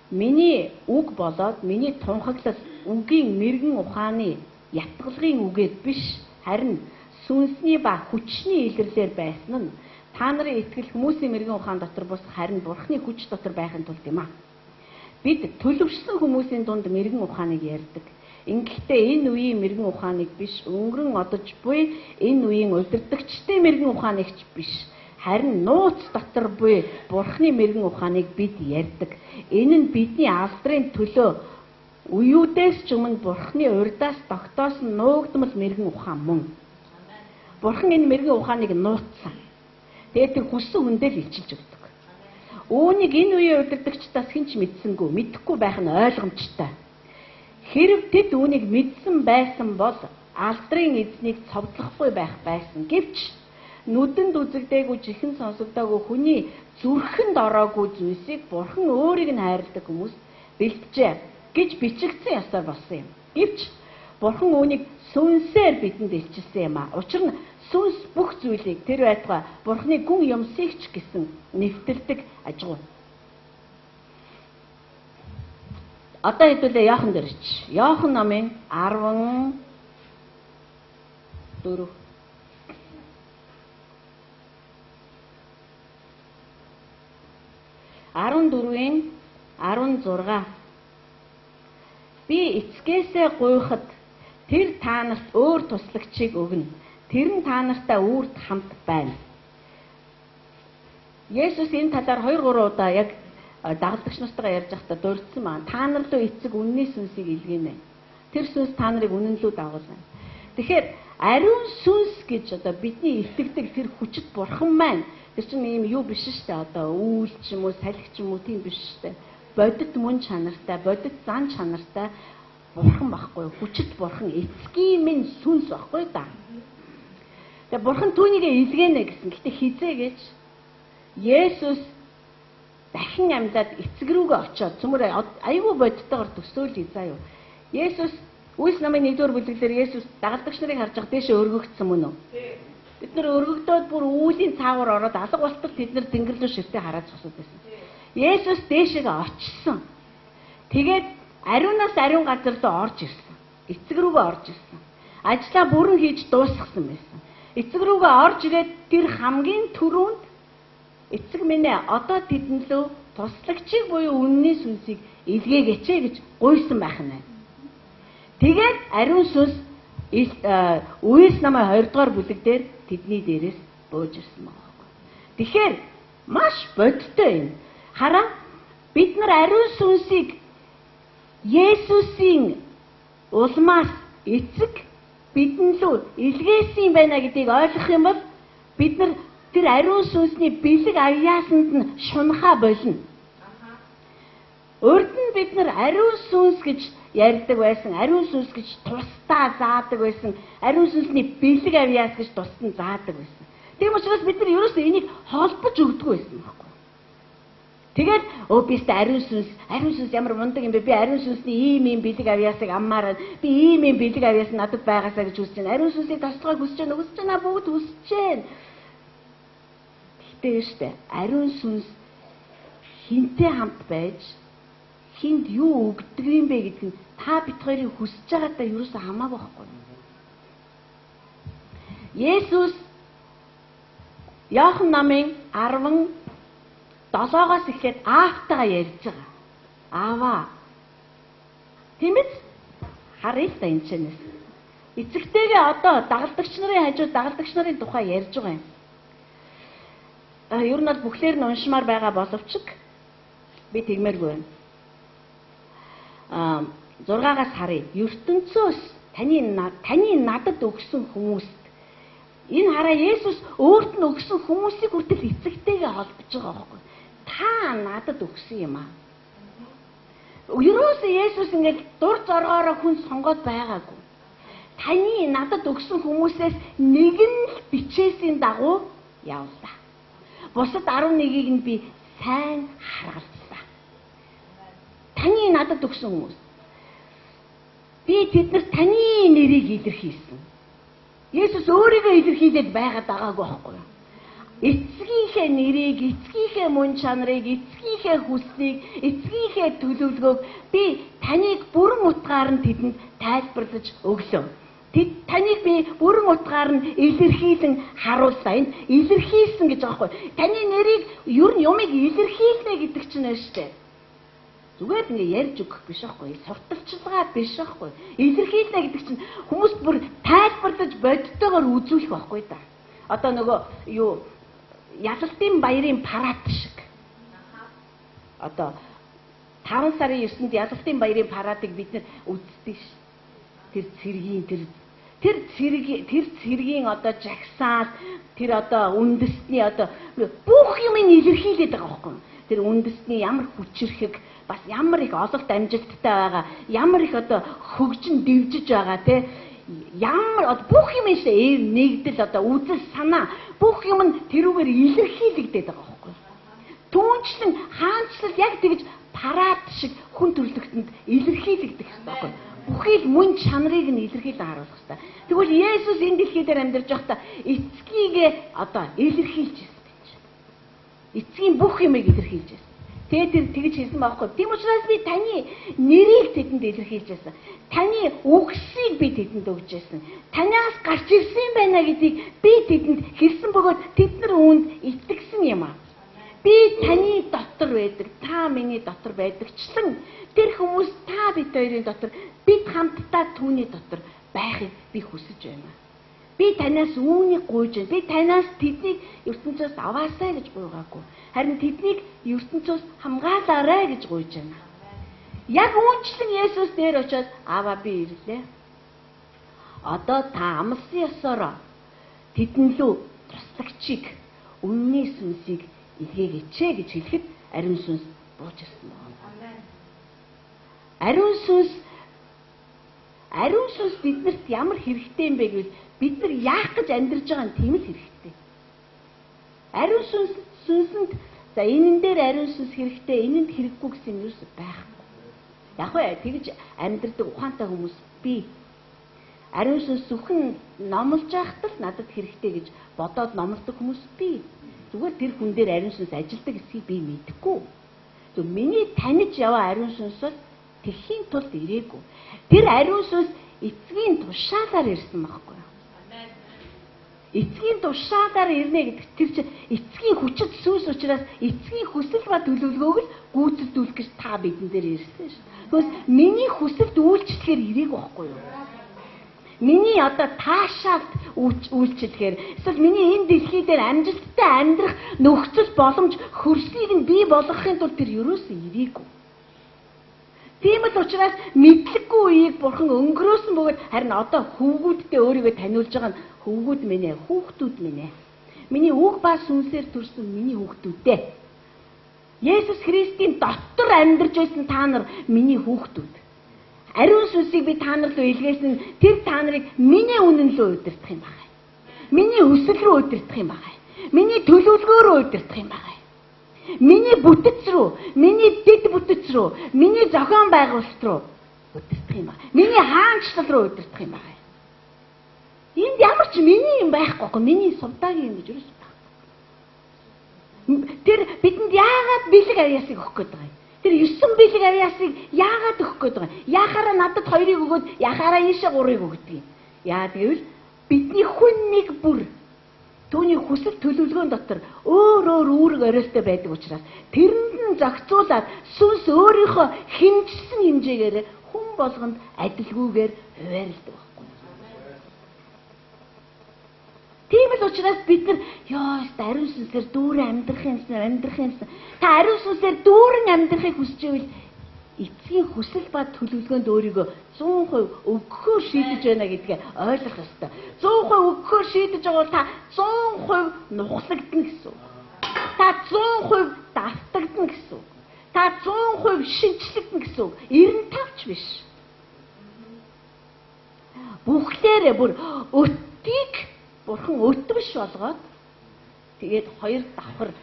Миний үг болоод миний тунхаглал үгийн мэрэгэн ухааны ятгалгын үгээд биш харин сүнсний ба хүчний илэрлэлээр байсан нь та нарын итгэл хүмүүсийн мэрэгэн ухаан дотор бус харин Бурхны хүч дотор байхын тулд юм аа. Бид төлөвшсөн хүмүүсийн дунд мэрэгэн ухааныг ярьдаг. Ингэхдээ энэ үеийн мэрэгэн ухааныг биш, өнгөрөн одож буй энэ үеийн удирдагчдын мэрэгэн ухааныг биш, харин нууц дотор буй Бурхны мэрэгэн ухааныг бид ярьдаг. Энэ нь бидний алдрын төлөө үеүүдээс ч өмнө Бурхны урдаас тогтоосон нуугдмал мэрэгэн ухаан мөн. Бурхан энэ мэрэгэн ухааныг нууцсан. Тэгээд тэр хүссэн хүндээ л илчилж өгдөг. Үүнийг энэ үеийн удирдагчдаас хэн ч мэдсэнгүй, мэдэхгүй байх нь ойлгомжтой. Хэрв тэд үүнийг мэдсэн байсан бол алдрын эзнийг цовдлохгүй байх байсан. Гэвч нүдэнд үзэгдээгүй, чихэн сонсогдоогүй, хүний зүрхэнд ороогүй зүйлсийг Бурхан өөрийг нь хайрладаг хүмүүс бэлтжээ гэж бичигдсэн ёсоор болсон юм. Гэвч Бурхан үүнийг сүнсээр бидэнд илчилсэн юм а. Учир нь сүнс бүх зүйлийг тэр байтугай Бурханы гүн юмсыг ч гэсэн нэвтэрдэг ажгүй. Одоо хэдүүлээ Иохан дээр ич. Иохан номын 14. 14-ийн 16. Би эцгээсээ гуйхад тэр та нарт өөр туслагчийг өгнө. Тэр нь та нартай үүрт хамт байна. Есүс энэ талаар 2-3 удаа яг дагалдагч нартайгаа ярьж байхдаа дурдсан маань та нар руу эцэг үнний сүнсийг илгээнэ. Тэр сүнс та нарыг үнэн лүү дагуулна. Тэгэхээр ариун сүнс гэж одоо бидний итгэдэг тэр хүчит Бурхан маань тэр чинь ийм юу биш шүү дээ. Одоо үүл ч юм уу, салхи ч юм уу тийм биш шүү дээ. Бодит мөн чанартай, бодит зан чанартай Бурхан байхгүй. Хүчит Бурхан, эцгийн минь сүнс байхгүй да. Тэгээ Бурхан түүнийг илгээнэ гэсэн. Гэтэ хизээ гэж Есүс дахин амьдаад эцэг рүүгээ очиод цөмөр айгүй бодтойгоор төсөөлье заа юу. Есүс Үйлс намын 1-р бүлэглэлээр Есүс дагалдагч нарыг харж байгаа дэше өргөгдсөн мөн үү? Бид нар өргөгдөөд бүр үүлийн цаавар ороод алга болтол тэд нар тэнгэр рүү ширтээ хараад зогсоод байсан. Есүс дээшээ очсон. Тэгээд ариунаас ариун газар руу орж ирсэн. Эцэг рүүгээ орж ирсэн. Ажлаа бүрэн хийж дуусгасан байсан. Эцэг рүүгээ орж ирээд тэр хамгийн түрүүнд эцэг минь одоо тэдэн лөө туслагчийг буюу үнний сүнсийг илгээгээч гэж гуйсан байх нь. Тэгээд ариун сүнс Үйлс намын 2-р бүлэг дээр тэдний дээрээс бууж ирсэн байгаа. Тэгэхээр маш бодиттой юм. Хараа бид нар ариун сүнсийг Есүсийн улмаас эцэг бидэн лөө илгээсэн байна гэдгийг ойлгох юм бол бид нар тэр ариун сүнсний бэлэг аяасанд нь шунхаа болно. Урд нь бид нар ариун сүнс гэж ярьдаг байсан, ариун сүнс гэж тусдаа заадаг байсан, ариун сүнсний бэлэг авьяас гэж тусдан заадаг байсан. Тийм учраас бид нар ерөөсөө энийг холбож өгдөг байсан байхгүй. Тэгээд бист ариун сүнс ямар мундаг юм бэ? Би ариун сүнсний ийм бэлэг авьяасыг аммаараад би ийм бэлэг авьяас надад байгаасаа гэж хүсэж байна. Ариун сүнсийг тослохыг хүсэж байна, бүгд хүсэж байна. Тэгтээ штэ ариун сүнс хинтээ хамт байж хинд юу өгдөг юм бэ гэдг нь та бид хоёрын хүсэж байгаатай ерөөсөө хамаагүй байхгүй. Есүс Иохан номын 17-оос эхлээд аавтайгаа ярьж байгаа. Ааваа. Тийм биз? Харъя л да энэ чэнэс. Эцэгтэйгээ одоо дагалдагч нарын хажууд дагалдагч нарын тухай ярьж байгаа юм. Ер нь бол бүхлээр нь уншмаар байгаа боловч би тэгмээргүй байна. 6-аас харъя. ертөнцөөс таны надад өгсөн хүмүүст энэ хараа Есүс өөрт нь өгсөн хүмүүсийг хүртэл эцэгтэйгээ холбож байгаа байхгүй. Та надад өгсөн юм аа. Ерөөсөө Есүс ингээд дур зоргоороо хүн сонгоод байгаагүй. Таны надад өгсөн хүмүүсээс нэг нь бичээсийн дагуу явлаа. Бусад 11-ийг нь би сайн харгалзлаа. Таны надад өгсөн хүмүүс. Би тэднэрт таны нэрийг илэрхийлсэн. Есүс өөрийгөө илэрхийлээд байгаад байгаагүй байхгүй юу? Эцгийнхээ нэрийг, эцгийнхээ мөн чанарыг, эцгийнхээ хүслийг, эцгийнхээ төлөвлөгөөг би таныг бүрэн утгаар нь тэдэнд тайлбарлаж өглөө. Таныг би бүрэн утгаар нь илэрхийлэн харууллаа. Энд илэрхийлсэн гэж байгаа байхгүй юу? Таны нэрийг ер нь юмыг илэрхийлнэ гэдэг чинь шүү дээ. Зүгээр ингээ ярьж өгөх биш аахгүй. Сурталчилгаа биш аахгүй. Илэрхийлнэ гэдэг чинь хүмүүс бүр тайлбарлаж бодтойгоор үзүүлэх байхгүй да. Одоо нөгөө юу ялалтын баярын парад шиг. Одоо 5 сарын 9-нд ялалтын баярын парадыг бид нэр үздэг ш. Тэр цэргийн одоо жагсаал тэр одоо үндэсний одоо бүх юм илэрхийлээд байгаа байхгүй. Тэр үндэсний ямар хүчрхэг бас ямар их ололт амжилттай байгаа, ямар их одоо хөгжин дэвжиж байгаа те ямар бүх юм нэгдэл одоо үзэл санаа бүх юм нь тэрүүгээр илэрхийлэгдээд байгаа байхгүй. Түүнчлэн хаанчлал яг тэгж парад шиг хүн төрлөختөнд илэрхийлэгдэх хэрэгтэй байхгүй. Бүхий л мөн чанарыг нь илэрхийлэн харуулах хэрэгтэй. Тэгвэл Есүс энэ дэлхий дээр амьдарч байхдаа эцгийгээ одоо илэрхийлж байсан. Эцгийн бүх юмыг илэрхийлж байсан. Тэгээд тэр тэгж хэлсэн байхгүй. Тийм учраас би таны нэрийг тэдэнд илэрхийлж байсан. Таны үгсийг би тэдэнд өгж байсан. Танаас гарч ирсэн байна гэдгийг би тэдэнд хэлсэн бөгөөд тэд нар үүнд итгэсэн юм аа. Би таны дотор байдаг, та миний дотор байдагчлан тэр хүмүүс та бид хоёрын дотор бид хамтдаа түүний дотор байхыг би хүсэж байна. Би танаас үүнийг гуйж байна. Би танаас тэднийг ертөнцөөс аваасай гэж гуйгаагүй. Харин тэднийг ертөнцөөс хамгаалаарай гэж гуйж байна. Яг үүнчлэн Есүс дээр очиод аваа би ирлээ. Одоо та амлсан ёсоор тэдэн лүү туслагчийг үнний сүнсийг илгээгээч гэж хэлэхэд ариун сүнс бууж ирсэн байна. Ариун сүнс биднэрт ямар хэрэгтэй юм бэ гэвэл бид нар яах гэж амьдарч байгаа нь тийм л хэрэгтэй. Ариун сүнсэнд за энэ дээр ариун сүнс хэрэгтэй, энэнд хэрэггүй гэсэн юм юус байхгүй. Яг вэ тэгж амьдардаг ухаантай хүмүүс би. Ариун сүнс зөвхөн номлож байхад л надад хэрэгтэй гэж бодоод номлодог хүмүүс би. Зүгээр тэр хүн дээр ариун сүнс ажилдаг эсхийг би мэдэхгүй. Зөв миний таних яваа ариун сүнс бол тэхийн тулд ирээгүй. Тэр ариун сүнс эцгийн тушаалаар ирсэн байхгүй. Эцгийн тушаалаар ирнэ гэдэг тэр чинь эцгийн хүчит сүнс учраас эцгийн хүсэл ба төлөвлөгөөг л гүйцэтгүүлэх гэж та бидэн дээр ирсэн шүү. Тэгвэл миний хүсэлд үйлчлэхээр ирээгүй байхгүй юу? Миний одоо таашаалт үйлчлэхээр эсвэл миний энэ дэлхий дээр амжилттай амьдрах нөхцөл боломж хөрсийг нь бий болгохын тулд тэр ерөөсөө ирээгүй. Тийм л учраас мэдлэггүй үеийг бурхан өнгөрөөсөн бөгөөд харин одоо хүүгүүдтэй өөрийгөө таниулж байгаа нь хүүгүүд минь ээ, хүүхдүүд минь ээ. Миний үг ба сүнсээр төрсөн миний хүүхдүүдээ. Есүс Христийн дотор амьдарч байсан та нар миний хүүхдүүд. Ариун сүнсийг би та нар руу илгээсэн тэр та нарыг миний үнэн рүү удирдах юм байна. Миний хүсэл рүү удирдах юм байна. Миний төлөвлөгөө рүү удирдах юм байна. Миний бүтэц рүү, миний дэд бүтэц рүү, миний зохион байгуулалт руу удирдах юм байна. Миний хаанчлал руу удирдах юм байна. Энд ямар ч миний юм байхгүй, миний сувдаагийн юм гэж юус байна. Тэр бидэнд яагаад бэлэг аяасыг өгөх гээд байгаа юм? Тэр 9 бэлэг аяасыг яагаад өгөх гээд байгаа юм? Яхаараа надад 2-ыг өгөөд яхаараа ийшээ 3-ыг өгдөг юм. Яа гэвэл бидний хүн нэг бүр түүний хүсэл төлөвлөгөөнд дотор өөр үүрэг оройтой байдаг учраас тэрэнд нь зохицуулаад сүнс өөрийнхөө хэмжсэн хэмжээгээр хүн болгонд адилгүйгээр хуваарлдаг байхгүй. Тийм л учраас бид нар ариун сүнсээр дүүрэн амьдрах юмсан. Та ариун сүнсээр дүүрэн амьдрахыг хүсэж байвал эцгийн хүсэл ба төлөвлөгөөнд өөрийгөө 100% өгөхөөр шийдэж байна гэдгээ ойлгох ёстой. 100% өгөхөөр шийдэж байгаа бол та 100% нухлагдана гэсэн үг. Та 100% давтагдана гэсэн үг. Та 100% шинчлэгдэнэ гэсэн үг. 95ч биш. Бүхлээрээ бүр өтгийг бурхан өтвөш болгоод тэгээд 2 давхар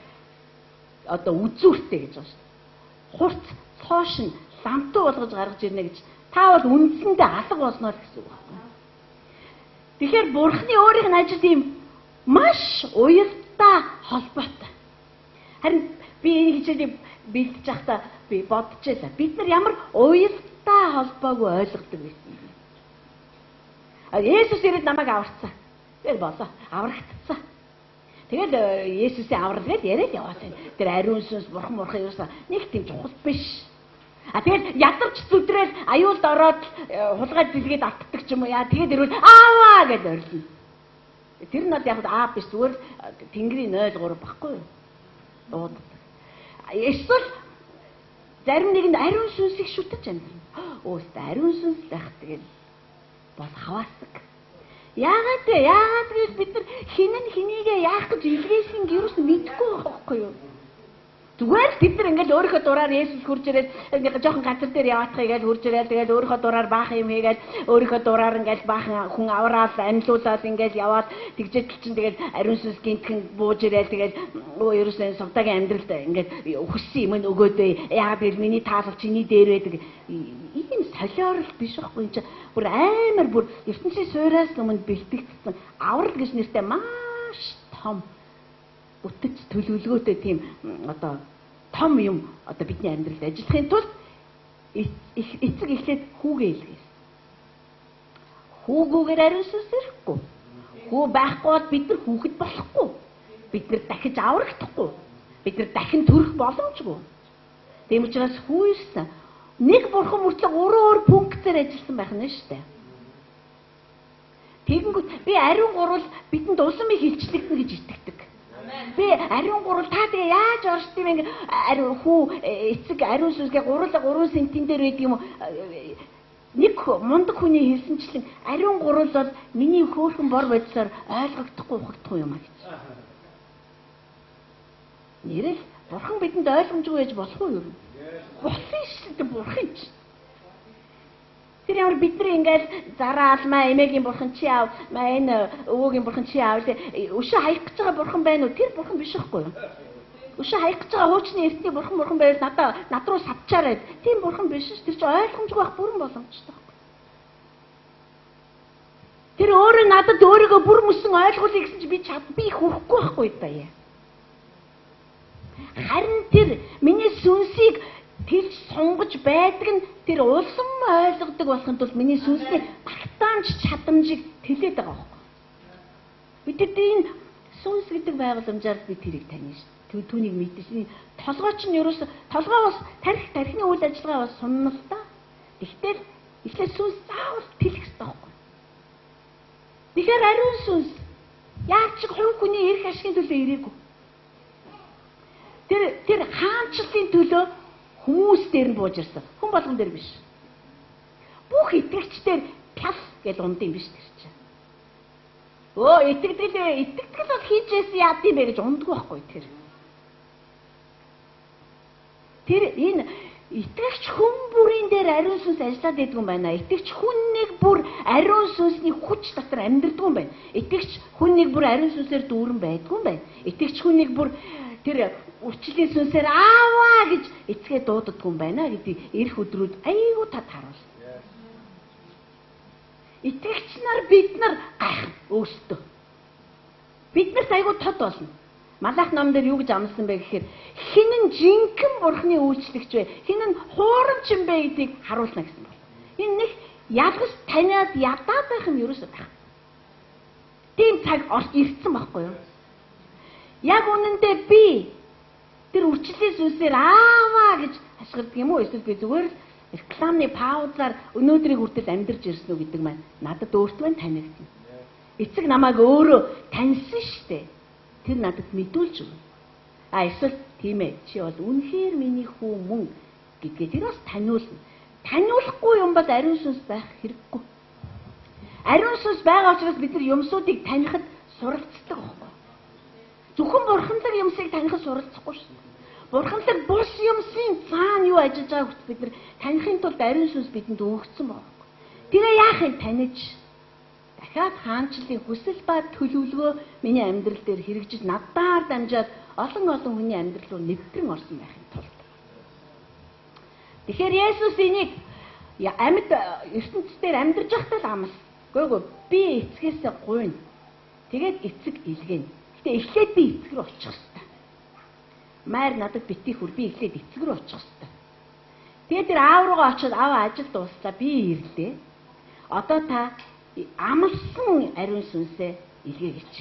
одоо үзүүртэй гэж байна шүү дээ. Хурц цоош нь ламтуу болгож гаргаж ирнэ гэж та бол үндсэндээ алга болно л гэсэн үг байна. Тэгэхээр бурхны өөрийнх нь ажил ийм маш уялдаа холбоотой. Харин би энэ хичээлийг бэлдэж байхдаа би бодчихлаа. Бид нар ямар уялдаа холбоогүй ойлгодог байсан юм. Есүс ирээд намайг аварцсан. Тэр болоо аврагдсан. Тэгэл Есүсийн аврал гэж яриад яваад байна. Тэр ариун сүнс бурхан юусан нэг тийм чухал биш. Тэгээд ядарч зүдрэл аюулд ороод хулгай дэлгээд автдаг ч юм уу яа. Тэгээд ирвэл ааваа гэж орилно. Тэр нь бол яг биш зүгээр Тэнгэрийн 0-3 баггүй юу? Дууд. Эсвэл зарим нэгэнд ариун сүнсийг шүтэж амьдрна. Өөстө ариун сүнс байх тэгэл бол хаваасаг. Яагаад гэж бид нар хинэн хинийгээ яах гэж илгээсийн гэрүүс мэдэхгүй байгаа байхгүй юу? Зүгээр л бид нар ингээл өөрийнхөө дураар Есүс хурж ирээд нэг жоохон газар дээр яваадахыг ингээл хурж ирээд тэгээд өөрийнхөө дураар баахан юм хийгээд өөрийнхөө дураар ингээл баахан хүн аваад амьлуулаад ингээл яваад тэгжээд чинь тэгээд ариун сүнс гинтхэн бууж ирээд тэгээд ерөөсөө сувдагийн амьдралд ингээд хүссэн юм өгөөдөө яагаад гэвэл миний таалал чиний дээр байдаг ийм солиорол биш байхгүй чинь бүр амар бүр ертөнцийн суйраас өмнө бэлтгэгдсэн аврал гэж нэртэй маш том бүтэц төлөвлөгөөтэй тийм одоо том юм одоо бидний амьдралд ажиллахын тулд эцэг эхлээд хүүгээ илгээс. Хүүгүүгээр ариун сүнс ирэхгүй. Хүү байхгүй бол бид нар хүүхэд болохгүй. Бид нар дахиж аврагдахгүй. Бид нар дахин төрөх боломжгүй. Тийм учраас хүү ирсэн. Нэг бурхан мөртлөө өөр пунктээр ажилласан байх нь шүү дээ. Тэгэнгүүт би ариун гурвал бидэнд улам их хилчлэгдэнэ гэж итгэдэг. Би ариун гурвал та тэгээ яаж оршд юм ингээ ариун хүү эцэг ариун сүнсгээ 3 сентин дээр байдаг юм уу? Нэг мундаг хүний хэлсэнчлэн ариун гурвал бол миний хөөрхөн бор бодисоор ойлгогдохгүй ухагдахгүй юм а гэж. Нэрэл бурхан бидэнд ойлгомжгүй байж болох уу юу? Болсон шүү дээ бурхан ч. Тэр ямар бидний ингээл зараа алмаа эмээгийн бурхан чи аав энэ өвөөгийн бурхан чи аав өшөө хаях гэж байгаа бурхан байна уу? Тэр бурхан биш байхгүй юу? Өшөө хаях гэж байгаа хуучны эртний бурхан байвал над руу савчаарай. Тийм бурхан биш ш. Тэр чи ойлгомжгүй байх бүрэн боломжтой байхгүй. Тэр өөрөө надад өөрийгөө бүр мөсөн ойлгуулъя гэсэн чи би хүрэхгүй байхгүй даа. Харин тэр миний сүнсийг тэр сонгож байдаг нь тэр улам ойлгодог болохын тулд миний сүнсний багтаамж чадамжийг тэлээд байгаа байхгүй. Бид энэ сүнс гэдэг байгууламжаар бид тэрийг таних шүү. Түүнийг мэдсэн. Толгой чинь ерөөсө толгой бас тархины үйл ажиллагаа бас сунна л та. Тэгтэл эхлээд сүнс заавал тэлэх хэрэгтэй байхгүй. Тэгэхээр ариун сүнс яг ч хувь хүний эрх ашигын төлөө ирээгүй. Тэр хаанчлалын төлөө хүмүүс дээр нь бууж ирсэн. Хүн болгон дээр биш. Бүх итгэгчдээр пяс гэж ундын биш тэр чинь. Итгэдэг бол хийжээс яад юм бэ гэж ундгүй байхгүй тэр. Тэр энэ итгэгч хүн бүрийн дээр ариун сүнс ажиллаад байдаг юм байна. Итгэгч хүн нэг бүр ариун сүнсний хүч дотор амьдардаг юм байна. Итгэгч хүн нэг бүр ариун сүнсээр дүүрэн байдгүй юм байна. Итгэгч хүн нэг бүр тэр үрчлэлийн сүнсээр ааваа гэж эцгээ дууддаг юм байна гэдэг эрх өдрүүд айгүй тад харуулна. Итгэгч нар бид нар гайх өөрсдөө. Бид нарт айгүй тод болно. Малах ном дээр юу гэж амласан бэ гэхээр хинэн жинхэнэ бурхны үйлчлэгч вэ? Хинэн хуурамч юм бэ гэдгийг харуулна гэсэн байна. Энэ нэг ялгаж таниад ядаад байх юм ерөөсөө байх. Тийм цаг ирсэн байхгүй юу? Яг үнэндээ би тэр үрчлэлийн сүнсээр ааваа гэж ашигладаг юм уу? Эсвэл би зүгээр л рекламны паузаар өнөөдрийг хүртэл амьдарч ирсэн үү гэдэг маань надад өөртөө танигдана. Эцэг намайг өөрөө таньсан штэ. Тэр надад мэдүүлж өгнө. Эсвэл тийм ээ чи бол үнэхээр миний хүү мөн гэдгээ тэр бас таниулна. Таниулахгүй юм бол ариун сүнс байх хэрэггүй. Ариун сүнс байгаа учраас бид нар юмсуудыг танихад суралцдаг байхгүй. Зөвхөн бурханлаг юмсыг танихад суралцахгүй шүү. Бурханлаг бус юмсын цаана юу ажиллаж байгааг бид нар танихын тулд ариун сүнс бидэнд өгөгдсөн байна. Тэгээ яах юм таниж дахиад хаанчлалын хүсэл ба төлөвлөгөө миний амьдрал дээр хэрэгжиж надаар дамжаад олон хүний амьдрал руу нэвтрэн орсон байхын тулд. Тэгэхээр Есүс энийг амьд ертөнцийн амьдарч байхдаа л амласан. Гүйгүй би эцгээсээ гуйна. Тэгээд эцэг илгээнэ. Гэтэ эхлээд би эцэг рүү очих хэрэгтэй. Майр надад битгий хүр би эхлээд эцэг рүү очих хэрэгтэй. Тэгээд тэр аав руугаа очиод аав ажил дууслаа би ирлээ. Одоо та амлсан ариун сүнсээ илгээгч.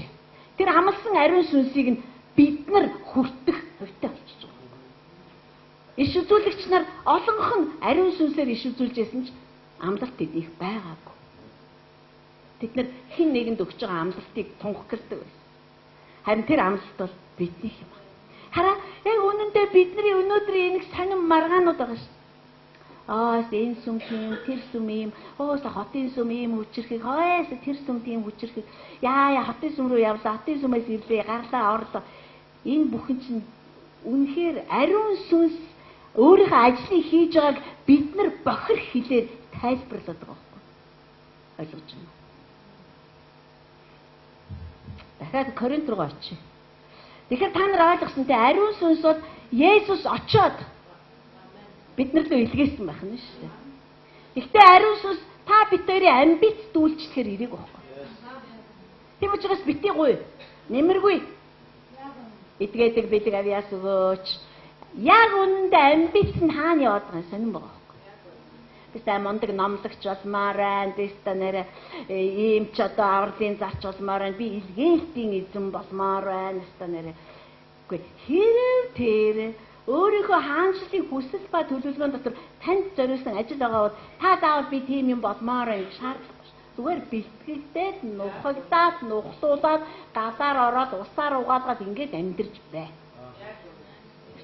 Тэр амлсан ариун сүнсийг нь бид нар хүртэх хувьтай болчихж байгаа. Иш үзүүлэгч нар олонх нь ариун сүнсээр иш үзүүлжсэн ч амлалт тэднийх байгаагүй. Тэд нар хэн нэгэнд өгч байгаа амлалтыг тунхагладаг байсан. Харин тэр амлалт бол биднийх юм. Хараа яг үнэндээ бидний өнөөдрийн нэг сонин маргаанууд байгаа шүү. Энэ сүм тийм, тэр сүм ийм, хотын сүм ийм хүчрхийг, тэр сүм тийм хүчрхийг. Яа, хотын сүм рүү явлаа, хотын сүмээс ирлээ, гарлаа, орлоо. Энэ бүхэн чинь үнэхээр ариун сүнс өөрийнхөө ажлыг хийж байгааг бид нар бохир хэлээр тайлбарлаад байгаа байхгүй. Ойлгож байна уу? Дахиад Коринт руу очие. Тэгэхээр та нар ойлгосон те ариун сүнс бол Есүс очоод биднэр лөө илгээсэн байх нь шүү дээ. Гэхдээ ариун сүнс та бид хоёрын амбиц дүүлчлэхээр ирэх байхгүй. Тийм учраас бити гуй, нэмэргүй. Идгээдэг бидэг авьяас өгөөч. Яг үнэндээ амбиц нь хаана яваад байгаа юм сонирн байгаа байхгүй. Тэстэй мондөг номлогч болмоор байна. Тэстэй нэрэ ийм ч одоо авралын зарч болмоор байна. Би илгээлтийн эзэн болмоор байна. Тэстэй нэрэ. Үгүй хэрэг тэр өөрийнхөө хаанчлалын хүсэл ба төлөвлөгөөний дотор танд зориулсан ажил байгаа бол та заавал би тийм юм болмоор юм шаардлагагүй. Зүгээр бэлтгэлдээд нухагдаад нухлуулаад гадаар ороод усаар угаалгаад ингэж амьдэрч бай.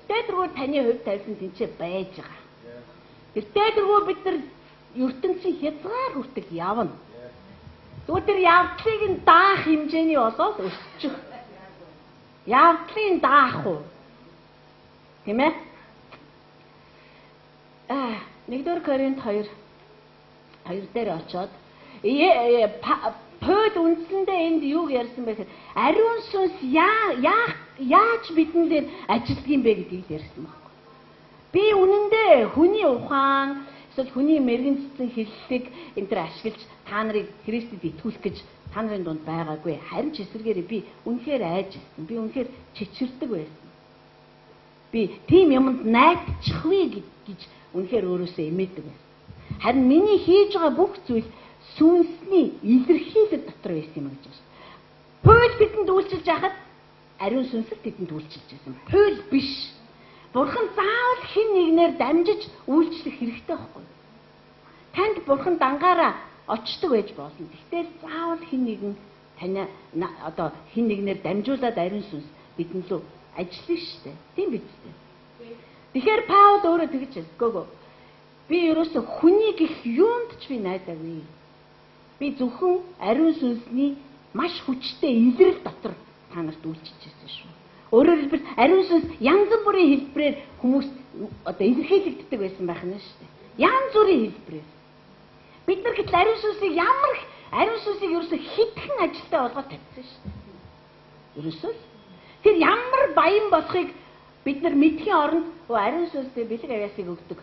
Тэртээ таны хувь тавьсан тэнцээ байж байгаа. Тэртээ бид нар ертөнцийн хязгаар хүртэл явна. Зүгээр тэр явдлыг нь даах хэмжээний болоод өсчих. Явдлын даах уу? Тийм ээ? 1-р Коринт 2 дээр очоод Пол үндсэндээ энд юу ярьсан бэ гэхээр ариун сүнс яаж бидэн дээр ажилладаг юм бэ гэдгийг ярьсан байхгүй. Би үнэндээ хүний ухаан эсвэл хүний мэрэгэн цэцэн хэллэг энэ төр ашиглаж та нарыг Христэд итгүүлэх гэж та нарын дунд байгаагүй. Харин ч эсвэргээрээ би үнэхээр айжсэн. Би үнэхээр чичирдэг байсан. Би тийм юмд найдчихвээ гэж үнэхээр өөрөөсөө эмээдэг байсан. Харин миний хийж байгаа бүх зүйл сүнсний илэрхийлэл дотор байсан юм гэж байна. Пол бидэнд үйлчилж яхад ариун сүнс бидэнд үйлчилж байсан. Пол биш. Бурхан заавал хэн нэгнээр дамжиж үйлчлэх хэрэгтэй байхгүй. Танд бурхан дангаараа очдог байж болно. Гэхдээ заавал хэн нэгэн тань одоо хэн нэгнээр дамжуулаад ариун сүнс бидэнд лөө ажиллана шүү дээ. Тийм биз дээ. Тэгэхээр Паул өөрөө тэгж хэлэхгүй. Би ерөөсө хүний гих юунд ч би найдаагүй. Би зөвхөн ариун сүнсний маш хүчтэй илрэл дотор та нарт үйлчилж байсан шүү. Өөрөөр хэлбэл ариун сүнс янз бүрийн хэлбэрээр хүмүүст одоо илэрхийлэгддэг байсан байх нь шүү дээ. Янз бүрийн хэлбэрээр. Бид нар гэтэл ариун сүнсийг ерөөсө хитгэн ажилтаа болгоод тавьсан шүү дээ. Ерөөсөө тэр ямар баян болохыг бид нар мэдхийн оронд ариун сүнстэй бэлэг авьяасыг өгдөг.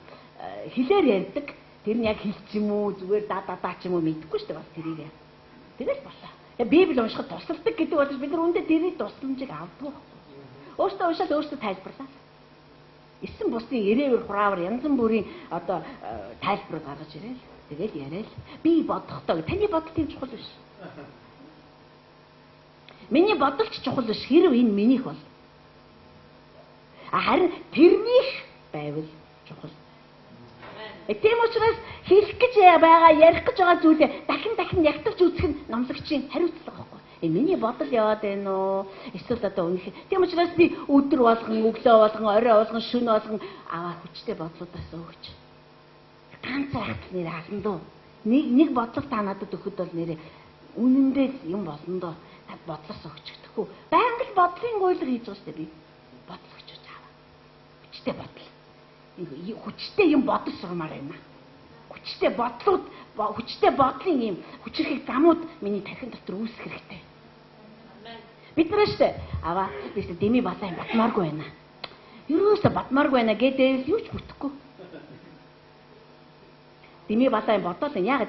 Хэлээр ярьдаг. Тэр нь яг хэлч юм уу зүгээр даа ч юм уу мэдэхгүй шүү дээ бас тэрийг. Тэгэл болоо. Библи уншихад тусалдаг гэдэг бол бид нар үүндээ тэрний тусламжийг авдаг. Өөртөө уншаад өөртөө тайлбарлаа. Эсэн бусдын ирээвэр хураавар янз бүрийн одоо тайлбар гаргаж ирээл. Тэгэл яриад би бодохдоо таны бодол тийм чухал биш. Миний бодол ч чухал биш. Хэрв энэ минийх бол. Харин тэрнийх байвал чухал. Тийм учраас хэлэх гэж байгаа, ярих гэж байгаа зүйлээ дахин ягтарч үзэх нь номлогчийн хариуцлага байхгүй. Миний бодол яваад байна уу? Эсвэл одоо үнэх. Тийм учраас би өдөр болгон, өглөө болгон, орой болгон, шөнө болгон хүчтэй бодлуудаас өгч. Ганцхан нэр халан дөө. Нэг бодлого та надад өгөхөд бол нэрээ үнэндээ юм болно доо. Та бодлоос өгч гэхгүй. Байнга л бодлын гуйлга хийж байгаа шүү дээ би. Бодол өгч аваа. Хүчтэй бодол. Хүчтэй юм бодож сурмаар байна. Хүчтэй бодлын юм хүчрхэг замууд миний тархин дотор үүсэх хэрэгтэй. Бид нар штэ аваа биш дими балаа юм батмааргүй байна. Юусаа батмааргүй байна гэдэг юу ч бүтэхгүй. Дими балаа юм бодоод яг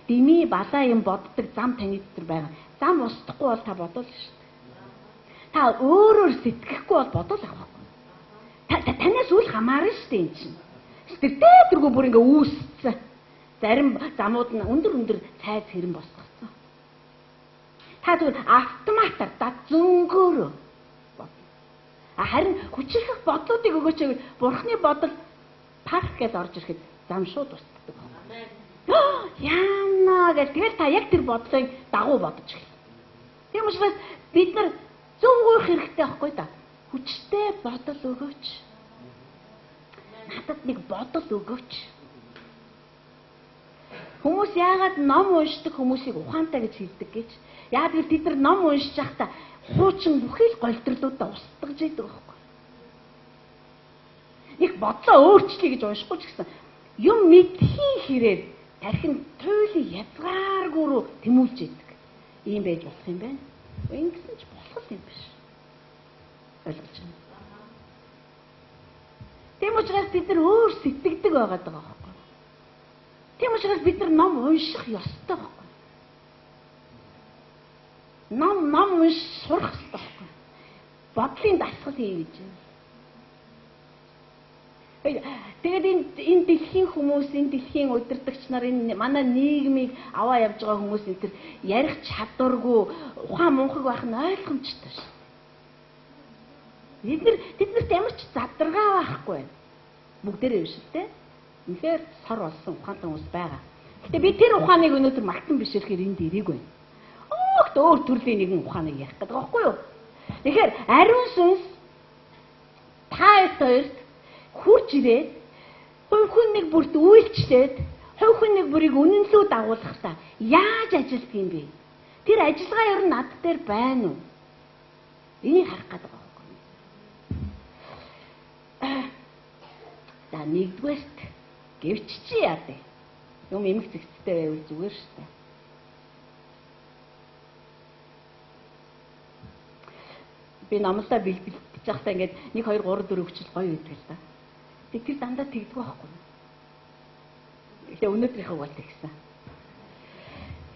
дими балаа юм боддог зам таны дотор байгаа. Зам устдахгүй бол та бодвол штэ. Та өөрөөр сэтгэхгүй бол бодвол авахгүй. Танаас үл хамаарна шүү дээ энэ чинь. Тэргүй бүр ингээ үүсцэн. Зарим замууд нь өндөр цайз хэрэн босгоцсон. Та зүгээр автоматар зөнгөөр бодно. Харин хүчрэх бодлуудыг өгөөч гэвэл Бурхны бодол тарах гэж орж ирэхэд зам шууд устдаг. Яана гэж тэгэл та яг тэр бодлыг дагуу бодож эхэлнэ. Тийм учраас бид нар зөв уух хэрэгтэй байхгүй да. Хүчтэй бодол өгөөч. Надад нэг бодол өгөөч. Хүмүүс яагаад ном уншдаг хүмүүсийг ухаантай гэж хэлдэг гэж? Яг л бид нар ном уншиж байхдаа хуучин бүхий л голдрлуудаа устгаж идэг байхгүй. Их бодлоо өөрчлөе гэж уншихгүй ч гэсэн юм мэдхийн хэрээр тархин туйлын язгааргүй руу тэмүүлж идэг. Ийм байж болох юм байна. Ингэсэн ч болох юм биш. Ойлгож байна. Тийм учраас бид нар өөр сэтгэдэг байгаад байгаа байхгүй. Тийм учраас бид нар ном унших ёстой байхгүй. Ном унш сурах ёстой байхгүй. Бодлын дасгал хий гэж байна. Тэгээд энэ дэлхийн хүмүүс, энэ дэлхийн удирдагч нар, энэ манай нийгмийг аваа явж байгаа хүмүүс энэ төр ярих чадваргүй, ухаан мунхаг байх нь ойлгомжтой шүү. Тэднэрт ямар ч задаргаа байхгүй. Бүгдээрээ биш үү? Үнэхээр сар болсон ухаантай хүмүүс байгаа. Гэтэ би тэр ухааныг өнөөдөр магтан бишрэхээр энд ирээгүй. Өөхт өөр төрлийн нэгэн ухааныг ярих гэдэг байгаа байхгүй юу? Тэгэхээр ариун сүнс та хоёрт хурж ирээд хувь хүн нэг бүрт үйлчлээд хувь хүн нэг бүрийг үнэнлүү дагуулгахдаа яаж ажилтг юм бэ? Тэр ажиллагаа ер нь над дээр байна уу? Энийг харах гэдэг байгаа байхгүй. За нэгдүгээрт гэвч чи яа дээ? Юм эмх зэгцтэй байвал зүгээр шүү дээ. Би номлоо бэлбэлдэж байхдаа ингээд 1 2 3 4 хүчил гоё байдаг л да. Тэр дандаа тэгдэг байхгүй. Тэгээ өнөөдрийнхөө бол тэгсэн.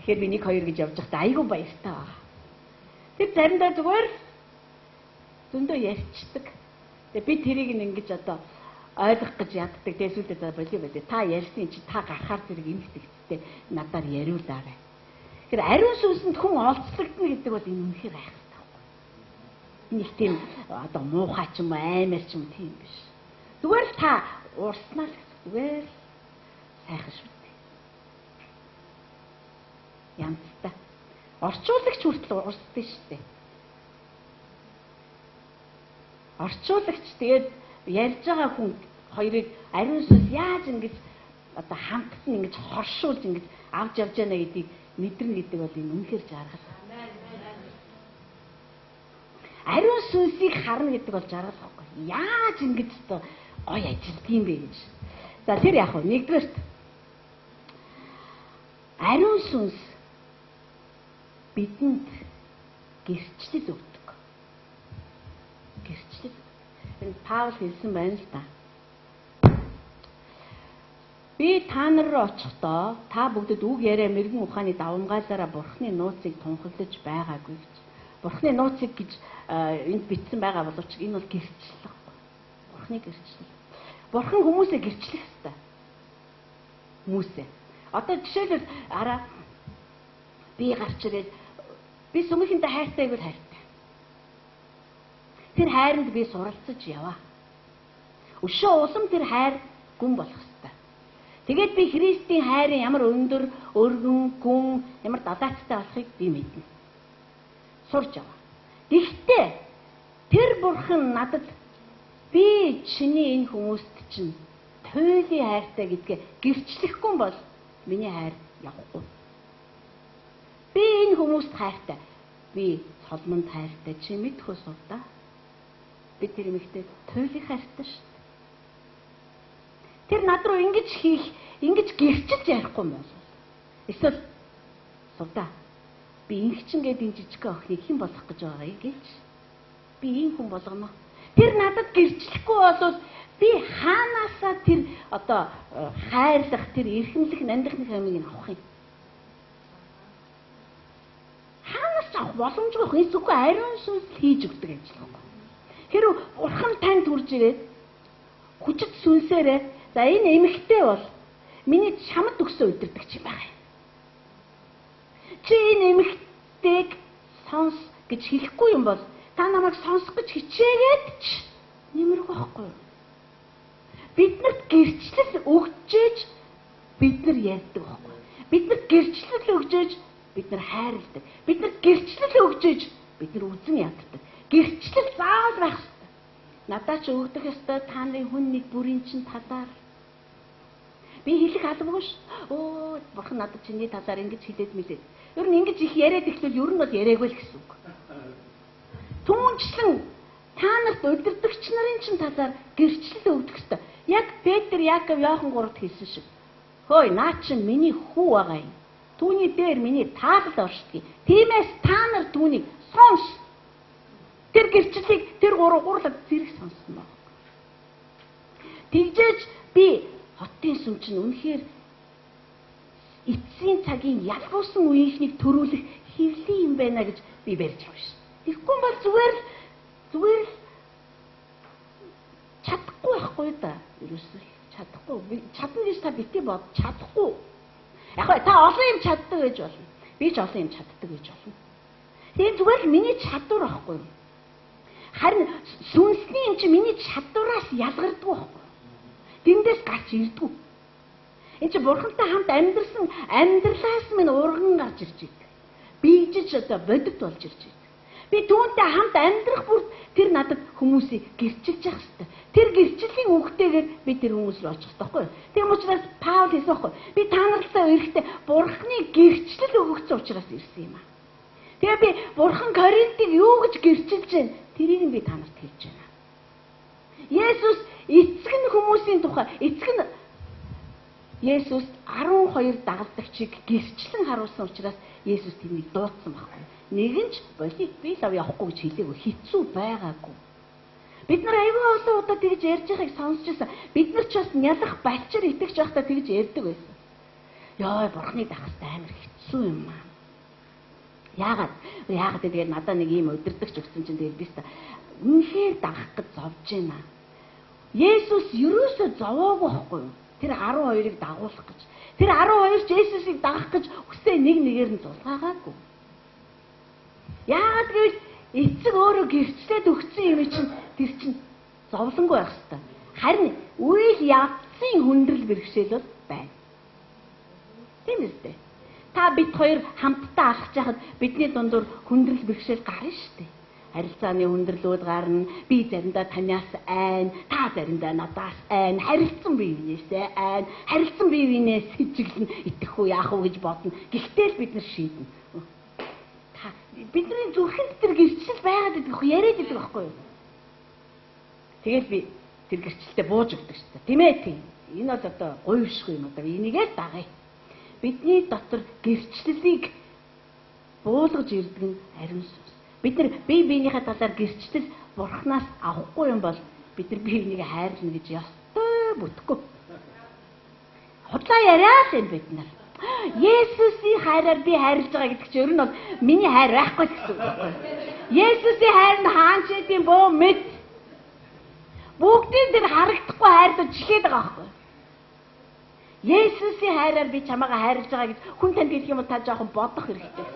Тэгэхээр би 1 2 гэж явж байхдаа айгүй баяртай байгаа. Тэр заримдаа зүгээр зөндөө ярьцдаг. Тэгээ би тэрийг ингэж одоо ойлгох гэж яддаг. Тэгээ сүлдээ за болио. Та ярьсан чи та гарахаар зэрэг эмхтэгцтэй надаар яриулаарай. Тэгэхээр ариун сүнсэнд хүн олцлогдно гэдэг бол энэ үнэхээр айхалтай байхгүй. Энэ их тийм одоо муухай ч юм уу аймаар ч юм тийм биш. Зүгээр л та урснаа л зүгээр сайхан шүү дээ. Янзтай. Орчуулагч хүртэл урсдаг шүү дээ. Орчуулагч тэгээд ярьж байгаа хүн хоёрыг ариун сүнс яаж ингэж одоо хамтсан ингэж хоршуулж ингэж авч явж яана гэдгийг мэдэрнэ гэдэг бол энэ үнэхээр жаргал. Ариун сүнсийг харна гэдэг бол жаргал байхгүй. Яаж ингэж одоо гой ажилт юм бэ гэж. За тэр яг нь нэгдүгээрт ариун сүнс бидэнд гэрчлэл өгдөг. Гэрчлэл. Энэ Паул хэлсэн байна л да. Би та нар руу очихдоо та бүгдэд үг яриа мэрэгэн ухааны давамгаалаараа Бурхны нууцыг тунхаглаж байгаагүй гэж. Бурхны нууцыг гэж энд бичсэн байгаа боловч энэ бол гэрчлэл байхгүй. Бурхны гэрчлэл. Бурхан хүмүүсээ гэрчлэх ёстой. Хүмүүсээ. Одоо жишээлбэл араа би гарч ирээд би сүмийнхэнтэй хайртай гэвэл хайртай. Тэр хайранд би суралцаж яваа. Өшөө улам тэр хайр гүн болох ёстой. Тэгээд би Христийн хайрын ямар өндөр, өргөн, гүн, ямар далаацтай болохыг би мэднэ. Сурч яваа. Гэхдээ тэр бурхан надад би чиний энэ хүмүүст чинь туйлын хайртай гэдгээ гэрчлэхгүй бол миний хайр явахгүй. Би энэ хүмүүст хайртай. Би солмонд хайртай чи мэдэх үсв да. Би тэр эмэгтэй туйлын хайртай шүү дээ. Тэр над руу ингэж хийх, ингэж гэрчилж ярихгүй юм бол. Эсвэл сувда. Би ингэчин гээд энэ жижиг охиныг хэн болох гэж байгаа юм гэж. Би ийм хүн болгоно. Тэр надад гэрчлэхгүй бол би хаанаасаа тэр одоо хайрлах, тэр эрхэмлэх, нандихны хамиг авах юм. Хаанаас авах боломжгүй. Энэ зөвхөн ариун сүнс хийж өгдөг ажиллагаа. Хэрвээ бурхан танд хүрж ирээд хүчит сүнсээрээ за энэ эмэгтэй бол миний чамд өгсөн удирдагч юм байна. Чи энэ эмэгтэйг сонс гэж хэлэхгүй юм бол та намайг сонсох гэж хичээгээд ч нэмэрх байхгүй. биднэрт гэрчлэл өгчээж бид нар ярьдаг байхгүй. Биднэрт гэрчлэл өгчээж бид нар хайрладаг. Биднэрт гэрчлэл өгчээж бид нар үзэн яддаг. Гэрчлэл заавал байх ёстой. Надад ч өгдөх ёстой та нарын хүн нэг бүрийн чинь талаар. Би хэлэх албагүй ш. Оо, бурхан надад чиний талаар ингэж хэлээд мэлээд. Ер нь ингэж их яриад ихлүүл ер нь бол яриаггүй л гэсэн үг. Түүнчлэн та нарт өдөрдөгч нарын чинь талаар гэрчлэл өгдөх ёстой. Яг Петр, Яаков, Иохан гуравт хэлсэн шиг. Хөөе, наа чинь миний хүү байгаа юм. Түүний дээр миний таалал оршдгийг. Тиймээс та нар түүнийг сонс. Тэр гэрчлэлийг тэр гурлаад зэрэг сонсон баг. Тэгжээж би хотын сүм чинь үнэхээр эцсийн цагийн ялгуусан үеийнхнийг төрүүлэх хэвлэн юм байна гэж би барьж байгаа ш. Тэгэхгүй бол зүгээр л чадахгүй байхгүй да. Ерөөсөө чадахгүй. Чадна гэж та бити бод чадахгүй. Яг та олон юм чаддаг гэж болно. Би ч олон юм чаддаг гэж болно. Тэгээд зүгээр л миний чадвар байхгүй. Харин сүнсний юм чи миний чадвараас ялгардаг байхгүй. Тэндээс гарч ирдэг. Энд чи бурхантай хамт амьдрсан амьдралаас минь урган гарч ирж байдаг. Бийжиж одоо бодит болж ирж байдаг. Би түүнтэй хамт амьдрах бүр тэр надад хүмүүсийг гэрчилж явах хэрэгтэй. Тэр гэрчлийн үгтэйгээр би тэр хүмүүс рүү очих хэрэгтэй байхгүй юу? Тийм учраас Паул хэлсэн байхгүй юу? Би та нартай ирэхдээ бурхны гэрчлэл өгөгдсөн учраас ирсэн юм аа. Тэгээ би бурхан Коринтыг юу гэж гэрчилж байна? Тэрийг нь би та нарт хэлж байна. Есүс эцэг нь хүмүүсийн тухай Есүс 12 дагалдагчийг гэрчлэн харуулсан учраас Есүс тэрнийг дуудсан байхгүй. Нэгэн ч болит би лав явахгүй гэж хэлээгүй, хэцүү байгаагүй. Бид нар аюул олон удаа тэгж ярьж байгааг сонсч байсан. Бид нар ч бас нялах балчир итгэж байхдаа тэгж ярьдаг байсан. Яа, бурхны дагахтай амар хэцүү юм аа. Яагаад тэгээд надад нэг ийм өдөрдөгч өгсөн чинь тэгээд би үнэхээр дагах гэж зовж байна. Есүс ерөөсөө зовоогүй байхгүй юу? Тэр 12-ыг дагуулах гэж. Тэр 12 ч Есүсийг дагах гэж хүсээ нэг нэгээр нь зулгаагаагүй. Яагаад гэвэл эцэг өөрөө гэрчлээд өгсөн юм чинь тэр чинь зовлонгүй байх хэвээр. Харин үйл явцын хүндрэл бэрхшээл бол байна. Тийм үстэй. Та бид хоёр хамтдаа алхаж байхад бидний дундуур хүндрэл бэрхшээл гарна шүү дээ. Харилцааны хүндрэлүүд гарна. Би заримдаа танаас айн, та заримдаа надаас айн, харилцсан бие биенээсээ айн, харилцсан бие биенээс сэжиглэн итгэх үү яах вэ гэж бодно. Гэхдээ л бид нар шийднэ. Бидний зүрхэнд тэр гэрчлэл байгаад идэх яриад идэх байхгүй юу? Тэгэл би тэр гэрчлэлтэй бууж өгдөг шүү дээ. Тийм ээ тийм. Энэ бол одоо гуйвшгүй юм одоо энийгээ дагая. Бидний дотор гэрчлэлийг буулгаж ирдэг нь ариун сүнс. Бид нар бие биенийхээ талаар гэрчлэл бурхнаас авахгүй юм бол бид нар бие бинийгээ хайрлна гэж ёстой бүтэхгүй. Худлаа яриа л энэ бид нар. Есүсийн хайраар би хайрлаж байгаа гэдэг чинь ер нь бол миний хайр байхгүй гэсэн үг байхгүй. Есүсийн хайр нь хаан ч гэдэм бөө мэд. Бүгдийн тэр харагдахгүй хайрд жихэд байгаа байхгүй. Есүсийн хайраар би чамайгаа хайрлаж байгаа гэж хүн танд хэлэх юм бол та жоохон бодох хэрэгтэй.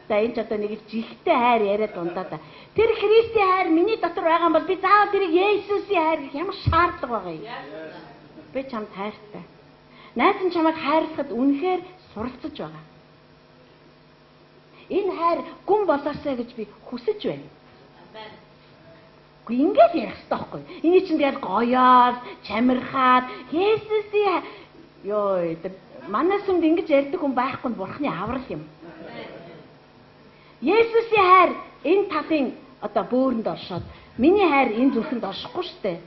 За энэ ч одоо нэг л жигтэй хайр яриад дундаа та. Тэр Христийн хайр миний дотор байгаа юм бол би заавал тэрийг Есүсийн хайр гэх ямар шаардлага байгаа юм. Би чамд хайртай. Найз нь чамайг хайрлахад үнэхээр суралцж байгаа. Энэ хайр гүн болоосаа гэж би хүсэж байна. Гэхдээ ингэж ярих хэрэгтэй байхгүй. Эний чинь тэгэл гоёор, чамирхаад, Есүсийн ёо манай сүмд ингэж ярьдаг хүн байхгүй нь бурхны аврал юм. Есүсийн хайр энэ талын одоо бөөрөнд оршоод миний хайр энэ зүрхэнд оршихгүй шүү дээ.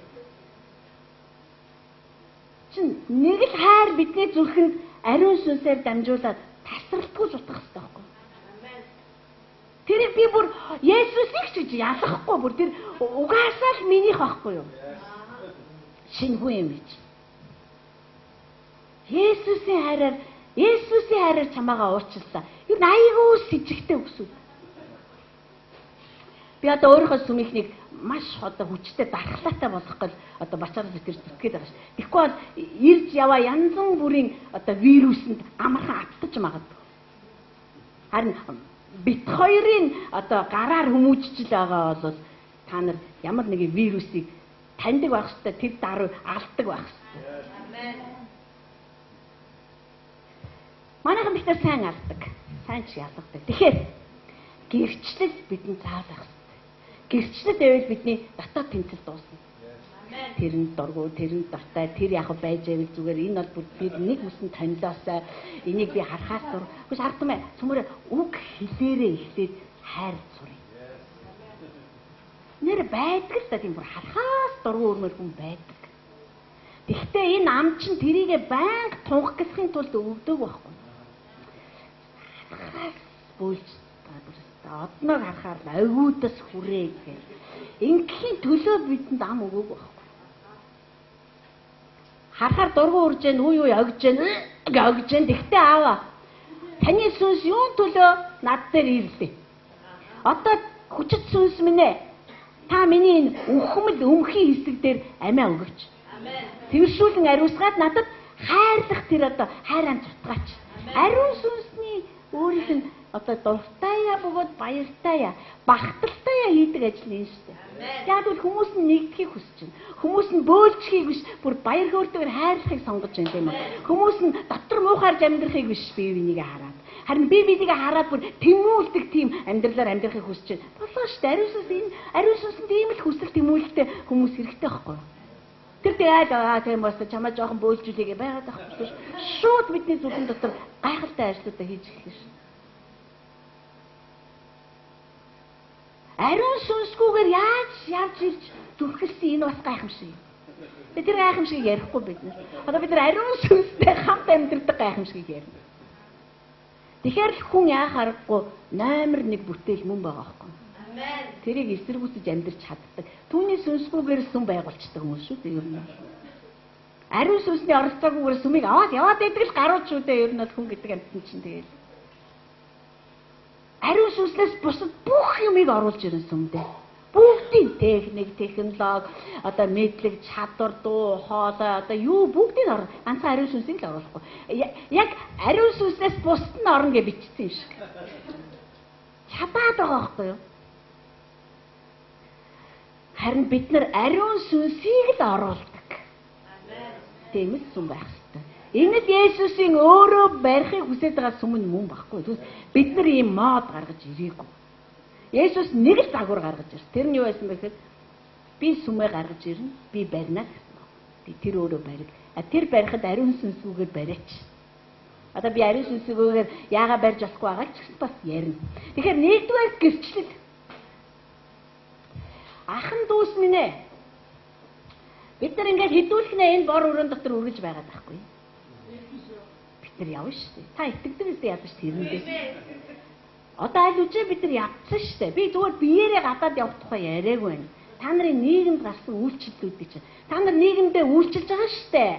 Нэг л хайр бидний зүрхэнд ариун сүнсээр дамжуулаад тасралтгүй зутгах хэрэгтэй байхгүй. Тэрийг би бүр Есүсийг ч гэж ялахгүй бүр тэр угаасаа л минийх байхгүй юу? Шинэгүй юм гэж. Есүсийн хайраар чамаагаа уучлаа. Юу айгүй сэжигтэй өксөв. Би одоо өөрийнхөө сүмийнхнийг маш одоо хүчтэй дархлаатай болгох гэл одоо бачаараас тэр зүтгээд байгаа ш. Тэгэхгүй бол ирж яваа янз бүрийн одоо вирусэнд амархан аттаж магадгүй. Харин бит хоёрын одоо гараар хүмүүжчил байгаа бол та нар ямар нэгэн вирусыг таньдаг байх хэрэгтэй. Тэр даруй алддаг байх хэрэгтэй. Манайхан битэр сайн алдаг. Сайн ч ялгадаг. Тэгэхээр гэрчлэл бидэнд заалах хэрэгтэй. Гэрчлэл байвал бидний дотоод тэмцэл дуусна. Тэр нь дургу, тэр нь дуртай, тэр яг байж байвал зүгээр энэ бол бид нэг үсэн танилаасаа энийг би харахаас дур. Хүч хардмаа цөмөр үг хэлээрээ эхлээд хайр сурыг. Нэр байдаг л та тийм бүр харахаас дургу өрмөр хүн байдаг. Гэхдээ энэ ам чинь тэрийгэ байнга тунх гэсхийн тулд өвдөг байхгүй. Харахаас бүлж одноор харахаар агуудас хүрээ гэх. Ингийн төлөө бидэнд ам өгөөг байхгүй. Харахаар дургу урж जैन уу огж जैन тэгтээ аава таны сүнс юун төлөө над дээр ирлээ. Одоо хүчит сүнс минь ээ. Та миний энэ үхмэл өмхийн хэсэг дээр амиа өгөөч. Тэршүүлэн ариусгаад надад хайрлах тэр одоо хайран цутгаач. Ариун сүнсний өөрийнх нь одоо дуртайя бөгөөд баяртайя, багталтайя хийдэг ажил нь шүү дээ. Яг л хүмүүс нь нэгдэхийг хүсэж байна. Хүмүүс нь бөөлжхийг биш, бүр баяр хөөртэйгээр хайрлахыг сонгож байна тийм үү? Хүмүүс нь дотор муухаарж амьдрахыг биш, бие бинийгээ хараад. Харин бие бинийгээ хараад бүр тэмүүлдэг тийм амьдралаар амьдрахыг хүсэж байна. Болоо шүү дээ. Ариун сүнсэнд ийм л хүсэл тэмүүлэлтэй хүмүүс хэрэгтэй байхгүй юу? Тэр тэгээд тийм бас чамаа жоохон бөөлжүүлээгээ байгаад байхгүй шүү. Шууд бидний зүрхэн дотор гайхалтай ажлуудаа хийж эхэлнэ шүү. Ариун сүнсгүйгээр яаж ирж зүрхэлсэн энэ бас гайхамшиг. Тэр гайхамшиг ярихгүй бид. Одоо бид нар ариун сүнстэй хамт амьдрдаг гайхамшиг ярина. Тэгэхээр л хүн яа харахгүй номер 1 бүтээл мөн байгаа байхгүй. Амен. Тэрийг эсэргүүцэж амьдарч чаддаг. Түүний сүнсгүйгээр сүм байгуулцдаг хүмүүс шүү дээ ер нь. Ариун сүнсний оролцоогүйгээр сүмийг аваад яваад байдаг л гарууд шүү дээ ер нь хүн гэдэг амьтан чинь тэгэл. Ариун сүнслээс бусад бүх юмыг оруулж ирэн сүмдээ. Бүгдийн техник, технологи, одоо мэдлэг, чадвар, дуу, хоолой, одоо юу бүгдийг ганцхан ариун сүнсийг л оруулахгүй. Яг ариун сүнслээс бусад нь орно гэж бичсэн юм шиг. Чадаад байгаа байхгүй юу? Харин бид нар ариун сүнсийг л оруулдаг. Тийм л сүм байх хэрэгтэй. Энэ л Есүсийн өөрөө барихыг хүсэж байгаа сүм нь мөн баггүй. Тэгвэл бид нар ийм мод гаргаж ирээгүй. Есүс нэг л загвар гаргаж ирсэн. Тэр нь юу байсан бэ гэхээр би сүмээ гаргаж ирнэ, би барина гэсэн. Би тэр өөрөө барих. Тэр барихад ариун сүнсгүйгээр бариач. Одоо би ариун сүнсгүйгээр яагаад барьж болохгүй байгаа ч гэсэн бас ярина. Тэгэхээр нэгдүгээр гэрчлэл. Ахан дүүс минь ээ. Бид нар ингээд хідүүлхнээ энэ бор өрөөнд дотор үргэж байгаад байхгүй. Бид нар явна шүү дээ. Та итгэдэг үстэй ядаж тэрэндээ. Одоо аль үжээ бид нар явцсан шүү дээ. Би зүгээр биеэрээ гадаад явах тухай яриаг байна. Та нарын нийгэмд гарсан үйлчлэлүүдийг чинь. Та нар нийгэмдээ үйлчилж байгаа шүү дээ.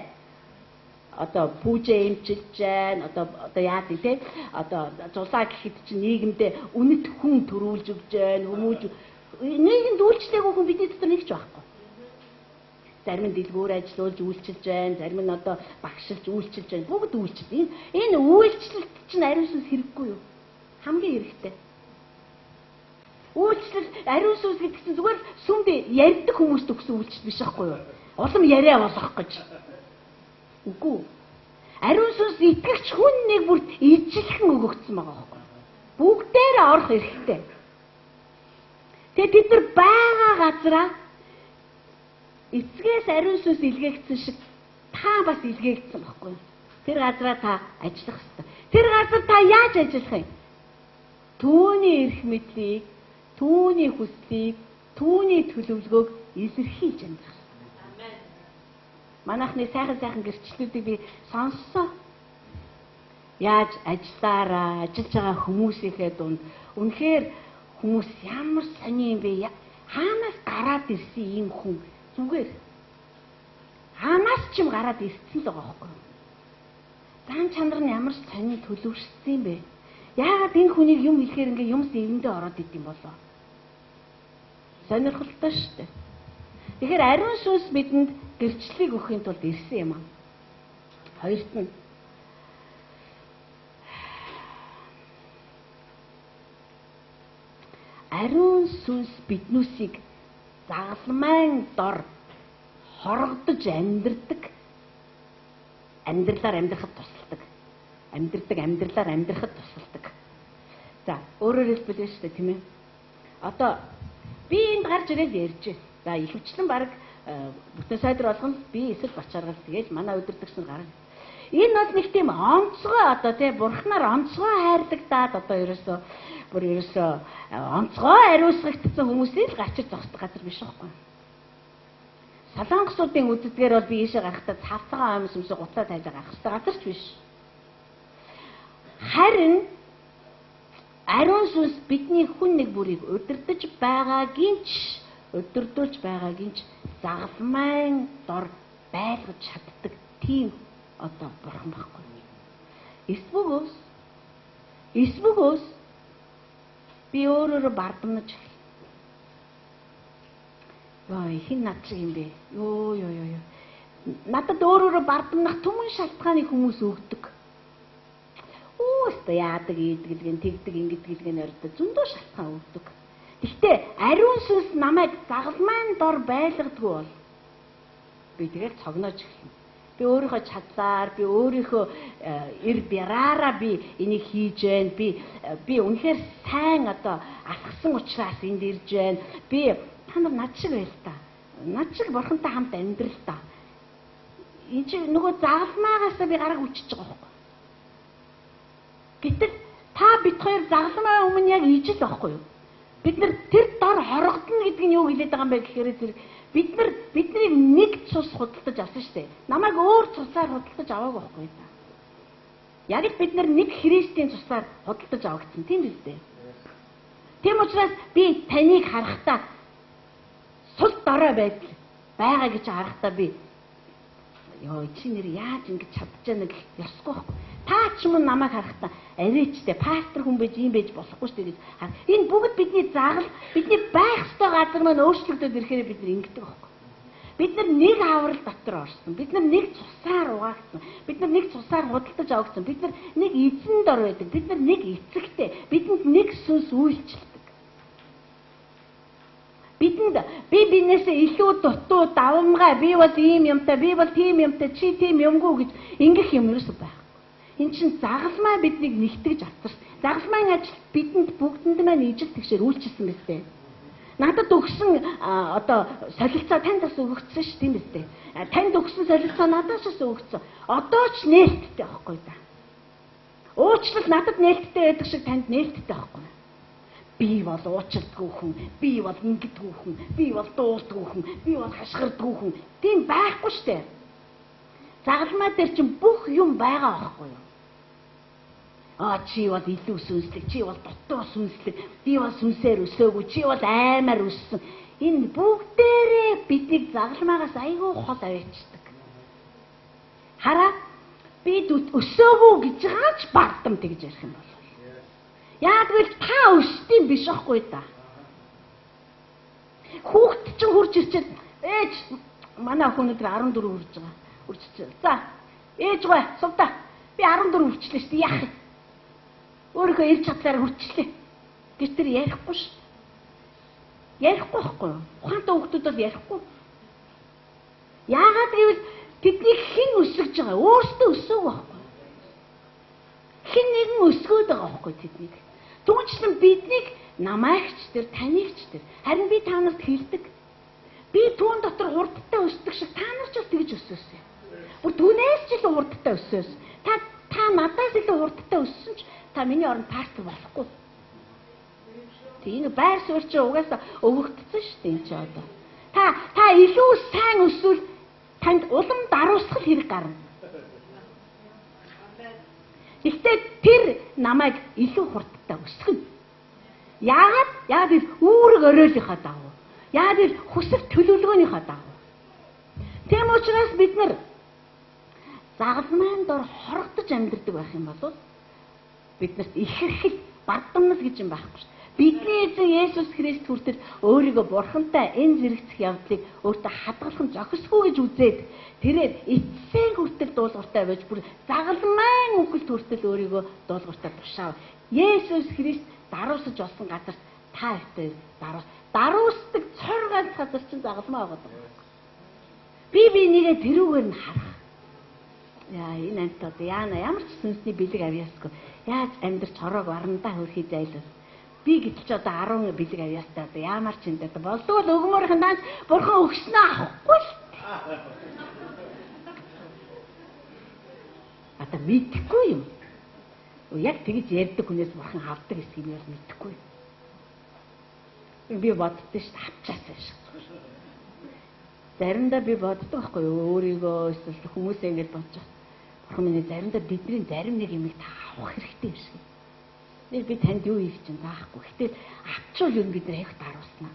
Одоо пүүжээ эмчилж байна. Одоо яа гэдэг те. Одоо зулаа гэхэд чинь нийгэмдээ үнэт хүн төрүүлж өгж байна. Хүмүүж нийгэмд үйлчлээгүй хүн бидний дотор нэг ч байхгүй. Зарим нь дэлгүүр ажиллуулж үйлчилж байна, зарим нь одоо багшилж үйлчилж байна. Бүгд үйлчил. Энэ үйлчлэлт чинь ариун сүнс хэрэггүй юу? Хамгийн хэрэгтэй. Үйлчлэл ариун сүнс гэдэг чинь зүгээр сүмд ярьдаг хүмүүст өгсөн үйлчлэл биш байхгүй юу? Улам яриа болох гэж. Үгүй. Ариун сүнс итгэгч хүн нэг бүр ижилхэн өгөгдсөн байгаа байхгүй юу? Бүгдээрээ орох хэрэгтэй. Тэгээд бид нар байгаа газараа эцгээс ариун сүнс илгээгдсэн шиг та бас илгээгдсэн баггүй. Тэр газараа та ажиллах хэрэгтэй. Тэр газар та яаж ажиллах юм? Түүний эрх мэдлийг, түүний хүслийг, түүний төлөвлөгөөг илэрхийлж амьдрах. Амен. Манайхны сайхан гэрчлэлүүдийг би сонссоо. Яаж ажиллаараа, ажиллаж байгаа хүмүүсийнхээ дунд үнэхээр хүмүүс ямар сони юм бэ? Хаанаас гараад ирсэн ийм хүн? Зүгээр. Хаанаас ч юм гараад ирсэн л байгаа байхгүй юу? Зан чанар нь ямар сони төлөвшсөн юм бэ? Яагаад энэ хүнийг юм хэлэхээр ингээ юм зэвэндээ ороод идэм болоо? Сонирхолтой шүү дээ. Тэгэхээр ариун сүнс бидэнд гэрчлэлийг өгөхийн тулд ирсэн юм аа. Хоёрт нь ариун сүнс биднүүсийг загалмайн дор хорогдож амьдрдаг. Амьдралаар амьдрахад тусалдаг. Амьдралаар амьдрахад тусалдаг. За, өөрөөр хэлбэл шүү дээ, тийм ээ. Одоо би энд гарч ирээд ярьж байна. За, ихэвчлэн баг бүтэн сайдар болгоно би эсвэл бачааргал тэгээд манай өдөртөгчнөр гарна. Энэ бол нэг тийм онцгой одоо тий бурхнаар онцгой хайрлагдаад одоо ерөөсөө онцгой ариусгагдсан хүмүүсийн л гачир зогсдог газар биш байхгүй. Солонгосуудын үддгээр бол би ийшээ гарахдаа цавцгаа аймс өмсө гуцаа тайж гарах хэрэгтэй газар ч биш. Харин ариун сүнс бидний хүн нэг бүрийг удирдах удирдуулж байгаагийн ч загалмайн дор байлгаж чаддаг тийм одоо бурхан байхгүй. Эсвүгөөс би өөрөөрөө бардамнаж эхэллээ. Яа, хин над шиг юм бэ? Йоо. Надад өөрөөрөө бардамнах түмэн шалтгааныг хүмүүс өгдөг. Өөстө яадаг, ийдгэлгэн, тэгдэг, ингэдгэлгэн ордог зөндөө шалтгаан өгдөг. Гэхдээ ариун сүнс намайг загалмайн дор байлгадгүй бол би тэгээд цогнож эхэлнэ. Би өөрийнхөө чадлаар, би өөрийнхөө эр бяраараа би энийг хийж байна. Би үнэхээр сайн одоо алхсан учраас энд ирж байна. Би та нар над шиг байл та. Над шиг бурхантай хамт амьдрал та. Энд чи нөгөө загалмаагаасаа би гараг үчиж байгаа байхгүй. Гэтэл та бид хоёр загалмаа өмнө яг ижил байхгүй юу? Бид нар тэр дор хорогдно гэдэг нь юу хэлээд байгаа юм бэ гэхээр тэр бидний нэг цус худалдаж авсан шүү дээ. Намайг өөр цусаар худалдаж аваагүй байхгүй та. Яг л бид нар нэг Христийн цусаар худалдаж авагдсан тийм биз дээ. Тийм учраас би таныг харахтаа сул дорой байгаа гэж харахтаа би ёо чи нэр яаж ингэж чадчихна гэх ёсгүй байхгүй. Та ч юм намайг харахтаа авээчтэй пастор хүн байж юм байж болохгүй шүү дээ гэж. Энэ бүгд бидний бидний байх ёстой газар маань өөрчлөгдөд ирэхээр бид нар ингэдэг байхгүй. Бид нар нэг аврал дотор орсон. Бид нар нэг цусаар угаагдсан. Бид нар нэг цусаар худалдаж авагдсан. Бид нар нэг эзэн дор байдаг. Бид нар нэг эцэгтэй. Бидэнд нэг сүнс үйлчлдэг. Биднээсээ илүү дутуу давмгай би бол ийм юмтай, би бол тийм юмтай, чи тийм юмгүй гэж ингэх юм юус байх. Энд чинь загалмай биднийг нэгтгэж авчирсан. Загалмайн ажил бидэнд бүгдэнд маань ижил тэгшээр үйлчилсэн биз дээ. Надад өгсөн одоо солилцоо танд бас өгөгдсөн ш тийм биз дээ. Танд өгсөн солилцоо надаас бас өгөгдсөн. Одоо ч нээлттэй байхгүй да. Уучлал надад нээлттэй байдаг шиг танд нээлттэй байхгүй. Би бол уучлдаггүй хүн, би бол ингэдэггүй хүн, би бол дуулдаггүй хүн, би бол хашгирдаггүй хүн. Тийм байхгүй штэ. Загалмай дээр чинь бүх юм байгаа байхгүй юу? Чи бол илүү сүнслэг, чи бол дутуу сүнслэг, би бол сүнсээр өсөөгүй, чи бол аймаар өссөн. Энэ бүгдээрээ биднийг загалмайгаас айгүй хол аваачдаг. Хараа, бид өсөөгүй гэж байгаа ч бардам тэгж ярих юм бол. Яг л та өсдөм биш байхгүй да. Хүүхд чинь хурж ирчээд ээж манай хүн өдөр 14 хүрж байгаа. Үрччихээ. За, ээж гой, сувда. Би 14 хүрчлээ шүү дээ. Яах вэ? Өөрийнхөө эр чадлаар хүрчлээ. Гэвч тэр ярихгүй ш. Ярихгүй байхгүй юу? Ухаантай хүүхдүүд бол ярихгүй. Яагаад гэвэл тэдний хэн өсөж байгаа? Өөртөө өсөөг байхгүй. Хэн нэгэн өсгөөд байгаа байхгүй тэднийг. Түүнчлэн биднийг намайгч тэр танигч тэр. Харин би та нарт хэлдэг. Би түүн дотор хурдтай өсдөг шиг та нар ч тэгж өсөөсөн. Бүр түүнээс ч илүү хурдтай өсөөс. Та надаас илүү хурдтай өссөн ч та миний оронд пастор болохгүй. Тийм байр суурь чи угаасаа өвөгдсөн шүү дээ энэ ч одоо. Та илүү сайн өсвөл танд улам даруусгал хэрэг гарна. Гэхдээ тэр намайг илүү хурдтай өсгөн. Яагаад үүрэг оройлынхаа дагуу. Яагаад хүсэл төлөвлөгөөнийхөө дагуу. Тийм учраас бид нар загалмайн дор хорогдож амьдардаг байх юм бол биднэрт ихэрхэл бардамнал гэж юм байхгүй шүү. Бидний эзэн Есүс Христ хүртэл өөрийгөө бурхантай энэ зэрэгцэх явдлыг өөртөө хадгалах нь зохисгүй гэж үзээд тэрээр эцсийн хүртэл дуулууртай байж бүр загалмайн үхэлд хүртэл өөрийгөө дуулууртай тушаав. Есүс Христ даруусаж болсон газар та ихтэй даруусдаг цор ганц газар чинь загалмай байгаа. Би нэгээ тэрүүгээр нь харах. Яа энэ амт одоо яана ямар ч сүнсний бэлэг авьяасгүй. Яаж амьдрч хорог барандаа хөрхий зайлвал. Би гэтэл ч одоо 10 бэлэг авьяастай одоо ямар ч энэ одоо болдгоо л өгмөрийн данс бурхан өгснөө авахгүй л. Одоо мэдхгүй юм. Яг тэгж ярьдаг хүнээс бурхан авдаг эсгийг нь мэдхгүй. Би боддоо шүү дээ авчаасаа шүү. Заримдаа би боддог байхгүй юу өөрийгөө эсвэл хүмүүсээ ингэж бодож байна. Бурхан минь заримдаа бидний зарим нэг юмыг та авах хэрэгтэй юм шиг. Би танд юу хийж чинь заахгүй. Гэтэл авчвал юу бид нар их дарууснаа.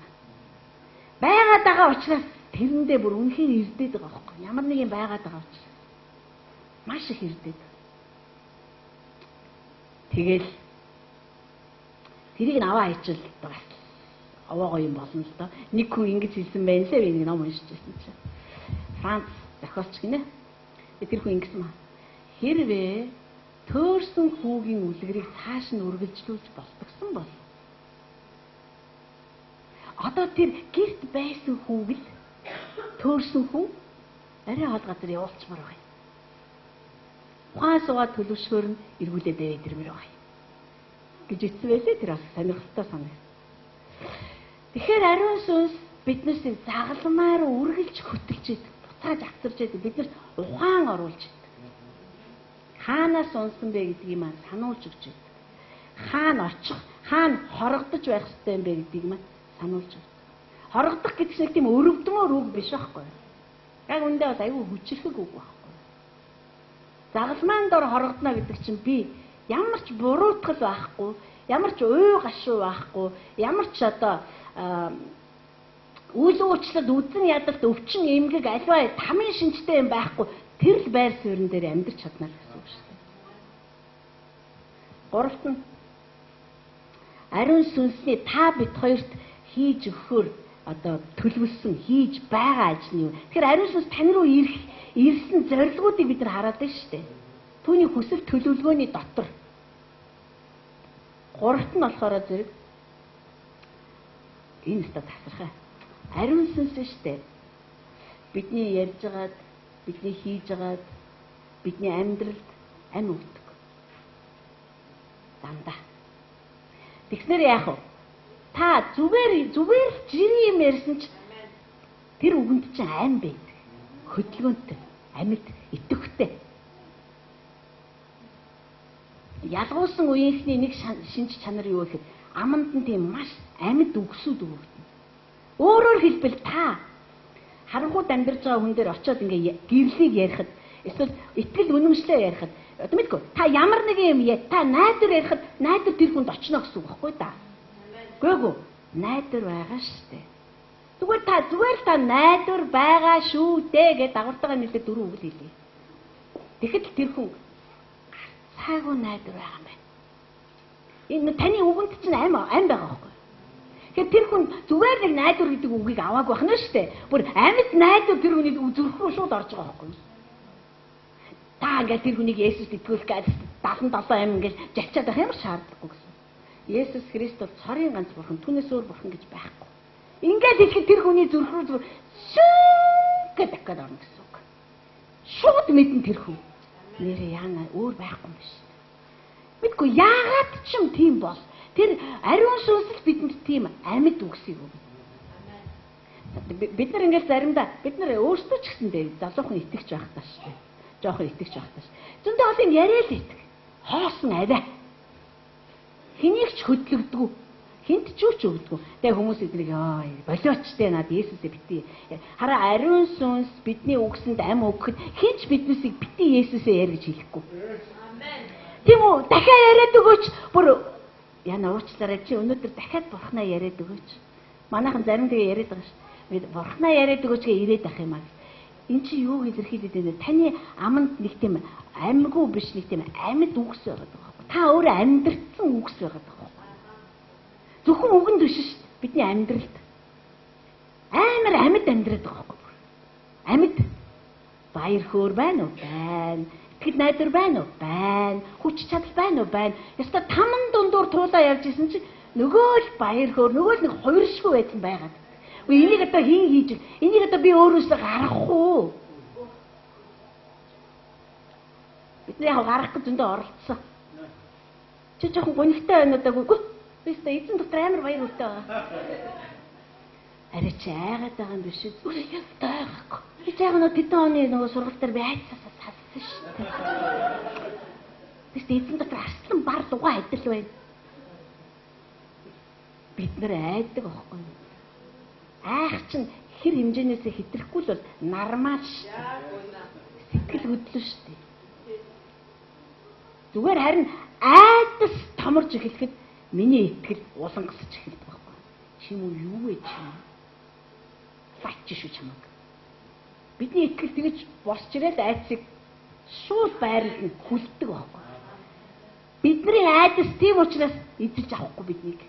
Байгаад байгаа учраас тэрэндээ бүр үнэхээр ирдээд байгаа байхгүй. Ямар нэг юм байгаад байгаа учраас маш их ирдээд. Тэгэл тэрийг аваа хийчихэл бас аваагаа юм болно л доо. Нэг хүн ингэж хэлсэн байна лээ би нэг ном уншиж байсан чинь. Франц зохиолч гинэ. Тэр хүн ингэсэн маа. Хэрвээ төөрсөн хүүгийн үлгэрийг цааш нь үргэлжлүүлж болтгсон бол одоо тэр гэрт байсан хүүг л төөрсөн хүү арай хол газар явуулчмаар байна. Ухаан суугаад төлөвшгөр нь эргүүлээд аваад ирмээр байна. Гэж ütсэн байлээ тэр бас сонирхолтой санагд. Тэгэхээр ариун сүнс биднээс загалмаар үргэлж хөтөлж идэг, буцааж авчирж идэг, биднэрт ухаан оруулж идэг. Хаанаас унсан бэ гэдгийг маань сануулж өгч идэг. Хаана очих, хаана хорогдож байх ёстой юм бэ гэдгийг маань сануулж өгч. Хорогдох гэдэг чинь тийм өрөвдмөр үг биш байхгүй. Яг үндэ бас аюу хүчрхэг үг байхгүй. Загалмаан дор хорогдно гэдэг чинь би ямар ч буруутгал байхгүй, ямар ч үй гашуу байхгүй, ямар ч одоо үйл уучлалд үдэн ядалт өвчин эмгэг альва тамийн шинжтэй юм байхгүй тэр л байр суурин дээр амьдарч чадна гэсэн үг шүү дээ. Гуравт нь ариун сүнсний та бид хоёрт хийж өгөхөөр одоо төлөвлөсөн хийж байгаа ажил нь юу. Тэгэхээр ариун сүнс тань руу ирсэн зорилгоодыг бид нар хараад байна шүү дээ. Түүний хүсэл төлөвлөгөөний дотор. Гуравт нь болохоор зэрэг энэ өстө тасархаа. Ариун сүнс шүү дээ. Бидний ярьж байгаад, бидний хийж байгаад, бидний амьдралд амь өгдөг. Дандаа. Тэгснээр яах вэ? Та зүгээр жирийн юм ярьсан ч тэр үгэнд чинь ам байдаг. Хөдөлгөөнтэй, амьд, идэвхтэй. Ялгуулсан үеийнхний нэг шинж чанар юу гэхээр аманд нь тийм маш амьд үгсүүд өгөгдөн. Өөрөөр хэлбэл та харанхуйд амьдарч байгаа хүн дээр очиод ингээ гэрлийг ярихад эсвэл итгэл үнэмшлээ ярихад одоо мэдгүй та ямар нэг юм та найдар ярихад найдар тэр хүнд очно гэсэн үг байхгүй да. Гүйгүй найдар байгаа штэ. Зүгээр та найдар байгаа шүү дээ гэж дагвартайгаа нийлээ дөрөв үг хэлье. Тэгэхэд тэр хүн цаагүй найдар байгаа юм байна. Энэ таны үгэнд чинь ам байгаа байхгүй. Тэгэхээр тэр хүн зүгээр нэг найдар гэдэг үгийг аваагүй байх нь шүү дээ. Бүр амьд найдар тэр хүнийг зүрх рүү шууд орж байгаа байхгүй. Та ингээд тэр хүнийг Есүс итгүүлэх гэж 77 ам ингээд жавчаад байх ямар шаардлагагүй гэсэн. Есүс Христ бол цорын ганц бурхан, түүнээс өөр бурхан гэж байхгүй. Ингээд хэлэхэд тэр хүний зүрх рүү зүгээр шүүг гэдэг орно гэсэн үг. Шууд мэдэн тэр хүн. Нэрээ яана өөр байхгүй юм биш. Мэдгүй яагаад ч юм тийм бол тэр ариун сүнс бидэнд тийм амьд үгсийг өгнө. Бид нар ингээд заримдаа бид нар өөрсдөө ч гэсэндээ залуухан итгэж байх таа шүү дээ. Жохон итгэж байх таа. Зөндөө олон яриа л итг. Хоосон аваа. Хэнийг ч хөдлөгдгүү. Хинт ч юу ч өгдөггүй. Тэгээ хүмүүс эднийг болиочтэй над Есүсээ битгий. Хараа ариун сүнс бидний үгсэнд ам өгөхөд хинч биднээсийг битгий Есүсээ яар гэж хэлэхгүй. Амен. Тийм үү? Дахиад яриад өгөөч. Бүр яна уучлаарай чи өнөөдөр дахиад бурхнаа яриад өгөөч. Манайхан зарим тэгээ яриад байгаа ш. Бурхнаа яриад өгөөч гээ ирээд ах юм аа. Энд чи юу илэрхийлээд байна? Таны аманд нэг тийм амьгүй биш нэг тийм амьд үгс байгаа даа. Та өөрөө амьдрсан үгс байгаа даа. Зөвхөн үгэнд биш шүү дээ. Бидний амьдралд амар амьд амьдраад байгаа байхгүй. Амьд баяр хөөр байна уу? Байна. Итгэл найдар байна уу? Байна. Хүч чадал байна уу? Байна. Яста таман дундуур туулаа явж исэн чинь нөгөө л баяр хөөр, нөгөө л нэг хувиршгүй байсан байгаад. Энийг одоо хийн хийж, энийг одоо би өөрөөсөө гаргах уу? Бид яг гарах гэж зөндөө оролцсон. Чи жоохон гонигтай байна удаагүй. Би өөртөө эзэн дотор амар баяр хүртээ байгаа. Арай чи айгаад байгаа юм биш үү? Үгүй яах. Би яг тэдэн оны сургалт дээр би айцсаас салсан шүү дээ. Би эзэн дотор арслан бар дугаа адил байна. Бид нэр айдаг аахгүй. Айх чинь хэр хэмжээнээс хэтрэхгүй л бол нормал шүү дээ. Сэтгэл хөдлөн шүү дээ. Зүгээр харин айдас томорж эхлэхэд миний итгэл улангасч эхэлдэг байхгүй. Чи юу вэ чи? Фач шүү чамаг. Бидний итгэл тэгэж босч ирээд айцыг шууд байрлал нь хүлдэг байхгүй. Бидний айдас тийм учраас эзэж авахгүй биднийг.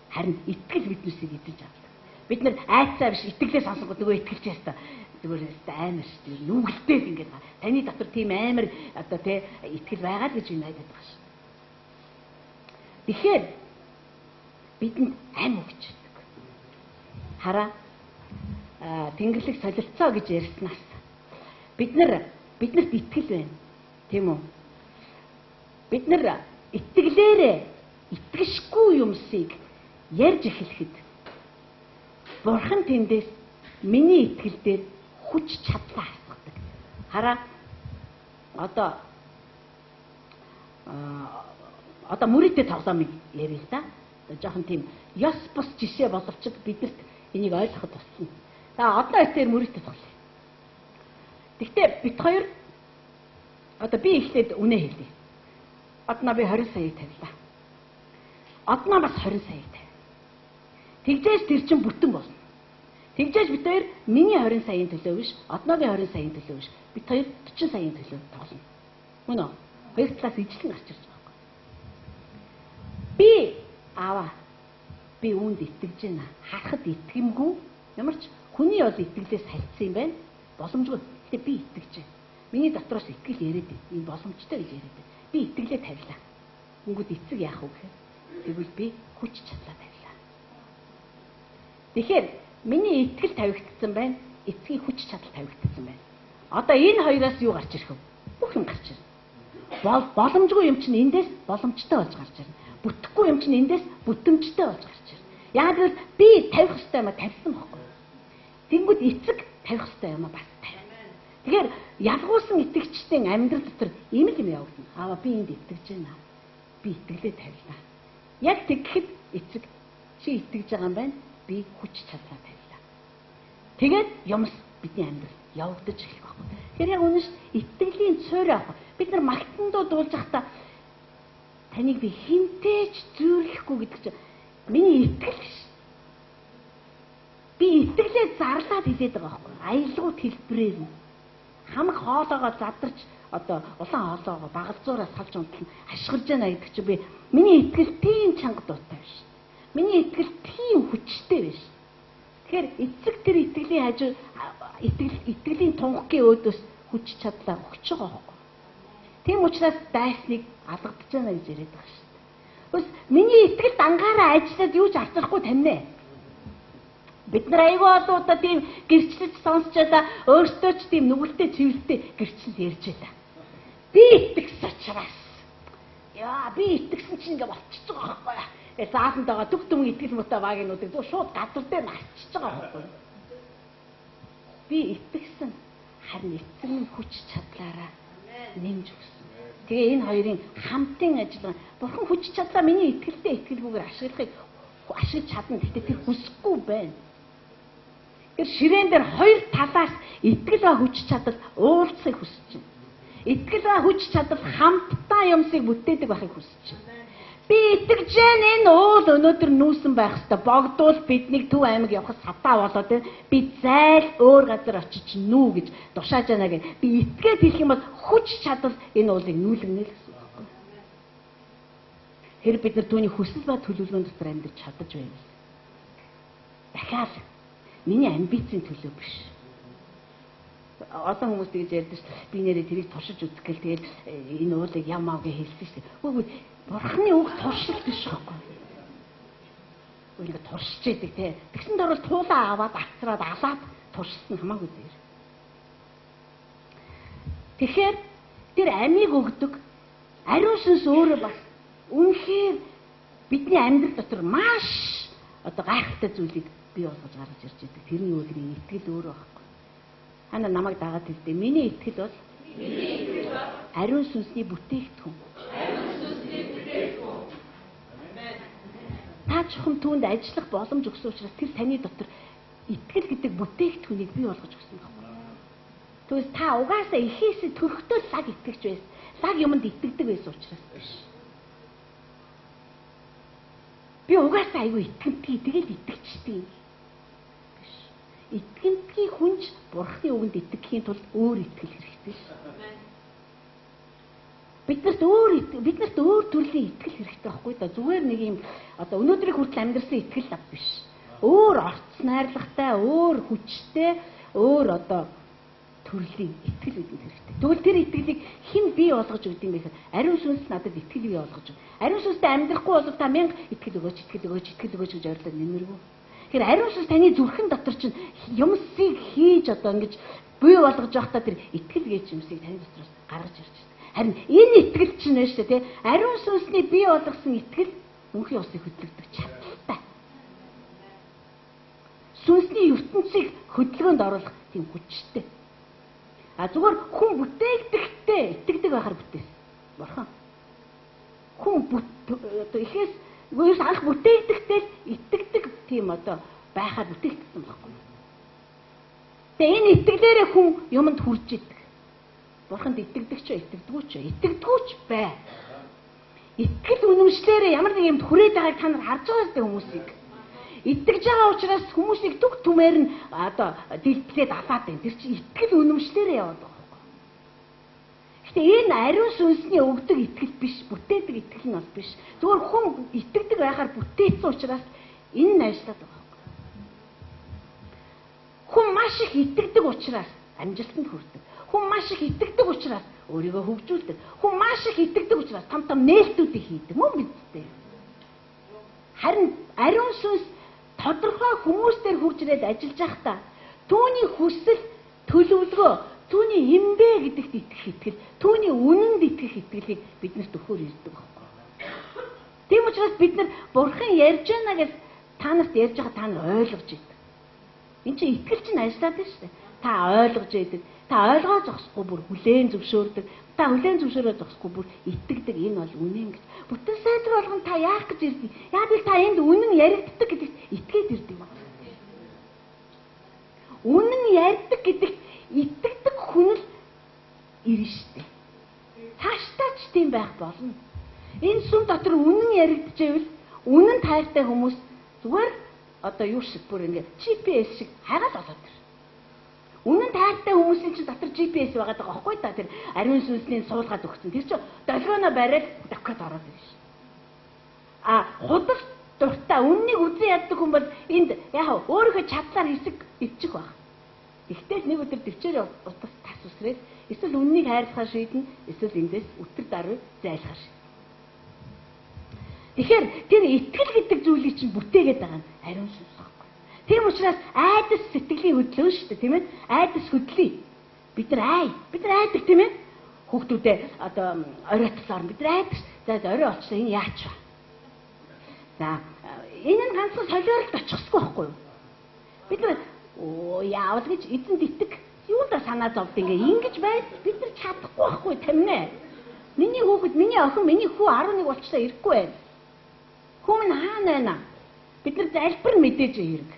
Харин итгэл биднээсээ эзэж авдаг. Бид нар айцаа биш итгэлээ сонсгоод нөгөө итгэлч ястаа зүгээр амар шүү дээ. Нүгэлтэй ингэж таны дотор тийм амар одоо тий итгэл байгаа л гэж найдаад байгаа шүү. Тэгэхээр бидэнд ам өгч байдаг. Хараа тэнгэрлэг солилцоо гэж ярьснаас биднэрт итгэл байна. Тийм үү? Бид нар итгэлээрээ итгэшгүй юмсыг ярьж эхлэхэд Бурхан тэндээс миний итгэл дээр хүч чадлаа асгадаг. Хараа одоо мөрөдөө тоглоомыг ярил л да. Жохон тийм ёс бус жишээ боловч биднэрт энийг ойлгоход тусна. За одоо эсээр мөрөдөө тоглоё. Гэхдээ бит хоёр одоо би эхлээд үнэ хэлье. Одноо би 20 саяыг тавилаа. Одноо бас 20 саяыг тавь. Тэгжээж тэр чин бүтэн болно. Тэгжээж бид хоёр миний 20 саяын төлөө биш, одноогийн 20 саяын төлөө биш. Бид хоёр 40 саяын төлөө тоглоно. Мөн үү? Хоёр талаас ижлэн гарч ирж байгаа. Би үүнд итгэж байна. Харахад итгэмгүй. Ямар ч хүний бол итгэлээс салцсан юм байна. Боломжгүй. Гэтэ би итгэж байна. Миний дотроос итгэл яриад байна. Энэ боломжтой гэж яриад байна. Би итгэлээ тавилаа. Үнгүүд эцэг яах вэ гэхээр тэгвэл би хүч чадлаа тавилаа. Тэгэхээр миний итгэл тавигдсан байна. Эцгийн хүч чадал тавигдсан байна. Одоо энэ хоёроос юу гарч ирэх вэ? Бүх юм гарч ирнэ. Боломжгүй юм чинь эндээс боломжтой болж гарч ирнэ. Бүтэхгүй юм чинь эндээс бүтэмжтэй болж гарч ирнэ. Яг л би тавих хэрэгтэй юм а тавьсан байхгүй. Тэнгүүд эцэг тавих хэрэгтэй юм а бас тавь. Тэгэхээр ялгуулсан итгэгчдийн амьдрал дотор ийм л юм явагдана. Би энд итгэж байна. Би итгэлээ тавилаа. Яг тэгэхэд эцэг чи итгэж байгаа юм байна. Би хүч чадлаа тавилаа. Тэгээд юмс бидний амьдрал явагдаж эхлэх байхгүй. Тэгэхээр яг үнэш итгэлийн цорь авах. Бид нар магтандуу дуулж байхдаа таныг би хинтээж зүйрлэхгүй гэдэг чинь миний итгэл ш. Би итгэлээ зарлаад хэлээд байгаа байхгүй. Аялгууд хэлбэрээр нь хамаг хоолоогоо задарч одоо улаан хоолоогоо багалзуураас салж унтал ашиглаж байна гэдэг чинь би миний итгэл тийм чанга дуутай биш. Миний итгэл тийм хүчтэй биш. Тэгэхээр эцэг тэр итгэлийн хажуу итгэлийн тунхагийн өөдөөс хүч чадлаа өгч байгаа байхгүй. Тийм учраас дайсныг алгадж байна гэж яриад байгаа шүү дээ. Бас миний итгэл дангаараа ажиллаад юу ч авчрахгүй таньнэ. Бид нар айгүй одоо тийм гэрчлэл сонсчоод өөртөө ч тийм нүгэлтэй цэвэрлтэй гэрчлэл ярьж байлаа. Би итгэсэн учраас. Би итгэсэн чинь ингээ болчихж байгаа байхгүй. Заасан дагаа түг түм итгэл муутай багийнуудыг шууд газар дээр марчиж байгаа байхгүй. Би итгэсэн харин эцэг минь хүч чадлаараа нэмж өгсөн. Тэгээ энэ хоёрын хамтын ажиллагаа Бурхан хүч чадлаа миний итгэлтэй итгэлгүйгээр ашиглаж чадна. Гэхдээ тэр хүсэхгүй байна. Тэр ширээн дээр хоёр талаас итгэл ба хүч чадал уулзахыг хүсэж байна. Итгэл ба хүч чадал хамтдаа юмсыг бүтээдэг байхыг хүсэж байна. Би итгэж байна энэ уул өнөөдөр нүүсэн байх хэвээр богдвол биднийг Төв аймаг явах сатаа болоод би зайл өөр газар очиж нүү гэж тушааж байна гэх. Би итгээд хэлэх юм бол хүч чадал энэ уулыг нүүлгэнэ л гэсэн үг. Хэрэг бид нар түүний хүсэл ба төлөвлөгөөнд дотор амьдарч чадаж байна. Дахиад миний амбицийн төлөө биш. Олон хүмүүс тэгж ярьдаг шүү дээ. Би нэрээ тэрийг туршиж үзэх гээл тэгээд энэ уулыг ямаа гэж хэлсэн шүү дээ. Үгүй Бурханы үг туршилт биш байхгүй. Ингээд туршиж идэг те. Тэгсэн дөрөв туулаа аваад авцраад алаад туршсан хамаагүй дээр. Тэгэхээр тэр амийг өгдөг ариун сүнс өөрөө бас үнэхээр бидний амьдрал дотор маш одоо гайхалтай зүйлийг бий болгож гаргаж ирж байгаа. Тэрний юу гэхээр итгэл өөрөө байхгүй. Хана намайг дагаад хэлдэг. Миний итгэл бол ариун сүнсний бүтээгдэхүүн. Та чухам түүнд ажиллах боломж өгсөн учраас тэр таны дотор итгэл гэдэг бүтээгдэхүүнийг бий болгож өгсөн байна. Тэгвэл та угаасаа ихээсээ төрөхдөө лаг итгэж байсан. Лаг юмд итгэдэг байсан учраас биш. Би угаасаа айгүй итгэмтгий тэгэл итгэжтэй. Биш. Итгэмтгий хүнж Бурхны үгэнд итгэхийн тулд өөр итгэл хэрэгтэй. Биднэрт өөр төрлийн итгэл хэрэгтэй байхгүй да. Зүгээр нэг юм одоо өнөөдрийг хүртэл амьдрсан итгэл ав биш. Өөр орц найрлагатай, өөр хүчтэй, өөр одоо төрлийн итгэл бидэнд хэрэгтэй. Тэгвэл тэр итгэлийг хэн бий болгож өгд юм бэ гэхээр ариун сүнс надад итгэл бий болгож өг. Ариун сүнстэй амьдрахгүй бол та 1000 итгэл өгөөч гэж ойрлоо нэмэргүй. Тэгэхээр ариун сүнс таны зүрхэн дотор чинь юмсыг хийж одоо ингэж бий болгож явахдаа тэр итгэл гэж юмсыг таны дотроос гаргаж ирж байна. Харин энэ итгэл чинь нэ шүү дээ, ариун сүнсний бий болгосон итгэл мөнхийн усыг хөдлөгдөх чадaltaй. Сүнсний ертөнцийг хөдөлгөөнд оруулах тийм хүчтэй. Зүгээр хүн бүтээгдэхтэй итгэдэг байхаар бүтээсэн. Бурхан. Хүн одоо ихээс ерөөс анх бүтээгдэхтэй итгэдэг тийм одоо байхаар бүтээгдсэн байхгүй. Тэгээ энэ итгэлээрээ хүн юмд хүрж идэг. Бурханд итгэдэг ч итгэдэггүй ч итгэдэггүй ч бай. Итгэл үнэмшлээрээ ямар нэг юмд хүрээд байгааг та нар харж байгаа сте хүмүүсийг. Итгэж байгаа учраас хүмүүсийг түг түмээр нь одоо дэлтлээд аваад байна. Тэр чинь итгэл үнэмшлээрээ яваад байгаа байхгүй. Гэтэ энэ ариун сүнсний өгдөг итгэл биш, бүтээдэг итгэл нь бол биш. Зүгээр хүн итгэдэг байхаар бүтээсэн учраас энэ нь ажиллаад байгаа байхгүй. Хүн маш их итгэдэг учраас амжилтанд хүрдэг. Хүн маш их итгэдэг учраас өөрийгөө хөгжүүлдэг. Хүн маш их итгэдэг учраас том нээлтүүдийг хийдэг. Мөн биз дээ. Харин ариун сүнс тодорхой хүмүүс дээр хурж ирээд ажиллаж байхдаа түүний хүсэл төлөвлөгөө, түүний эмбэ гэдэгт итгэх итгэл, түүний үнэнд итгэх итгэлийг биднэрт өгөхөөр ирдэг байхгүй. Тийм учраас бид нар Бурхан ярьж байна гэж та нарт ярьж байгаа та нар ойлгож идэг. Энд чинь итгэл чинь ажиллаад байна шүү дээ. Та ойлгож идэг. Та ойлгоо зогсохгүй бүр хүлээн зөвшөөрдөг. Та хүлээн зөвшөөрөө зогсохгүй бүр итгэдэг. Энэ бол үнэн гэж. Бүтэн сайдар болгон та яах гэж ирдэг? Яг л та энд үнэн яригддаг гэдэгт итгээд ирдэг юм. Үнэн ярьдаг гэдэгт итгэдэг хүн л ирнэ штэ. Цаашдаа ч тийм байх болно. Энэ сүм дотор үнэн яригдчихвэл үнэн тайртай хүмүүс зүгээр одоо юу шиг бүр ингэ GPS шиг хагаад болоод байна. Үнэн тайртай хүмүүсийн чинь дотор GPS байгаа даа байхгүй та тэр ариун сүнсний суулгаад өгсөн. Тэр чинь долгионо бариад давхад ороод ирж байна. Худал дуртай үннийг үзэн яддаг хүн бол энд яг өөрийнхөө чадлаар хэсэг ивчих баг. Ихтэл нэг өдөр төвчээр утас тас усрээд эсвэл үннийг хайрлахаар шийднэ, эсвэл эндээс өтөр даруй зайлахаар шийднэ. Тэгэхээр тэр итгэл гэдэг зүйлийг чинь бүтээгээд байгаа нь ариун сүнс байхгүй. Тийм учраас айдас сэтгэлийн хөдлөө шүү дээ, тийм ээ? Айдас хөдлөе. Бид нар айдаг тийм ээ? Хүүхдүүдээ одоо оройтолоор бид нар айдаг. За орой олчлаа энэ яач вэ? За энэ нь ганцхан солиоролд очихсгүй байхгүй юу? Бид нар яавал гэж эзэнд итэг юундаа санаа зовд ингэж байд бид нар чадахгүй байхгүй тамина. Миний хүүхэд, миний охин, миний хүү 11 болчлаа ирэхгүй байна. Хүн хаана байна? Бид нар залбир мэдээж ирэг.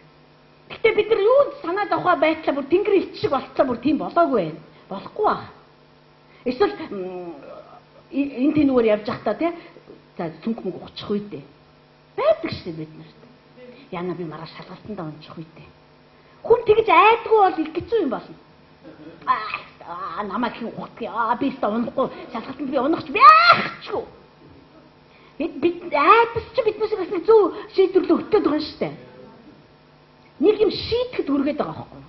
Гэтэ бид нар юунд санаа зовхоо байтлаа бүр тэнгэр илч шиг болцоо бүр тийм болоогүй байна. Болохгүй баг. Эсвэл энэ тэнүүгээр явж байхдаа тий за цүнх мөнгө учих үедээ байдаг шүү дээ бид нарт. Яна би маргааш шалгалтандаа унчих үедээ. Хүн тэгж айдгүй бол их хэцүү юм болно. Намайг хин ухтгийг би өстө унахгүй шалгалтанд би унахч яахчгүй. Бид айдас чи биднээс бас нэг зөв шийдвэрлэл өгтөд байгаа шүү дээ. Нэг юм шийдэхэд хүргээд байгаа байхгүй.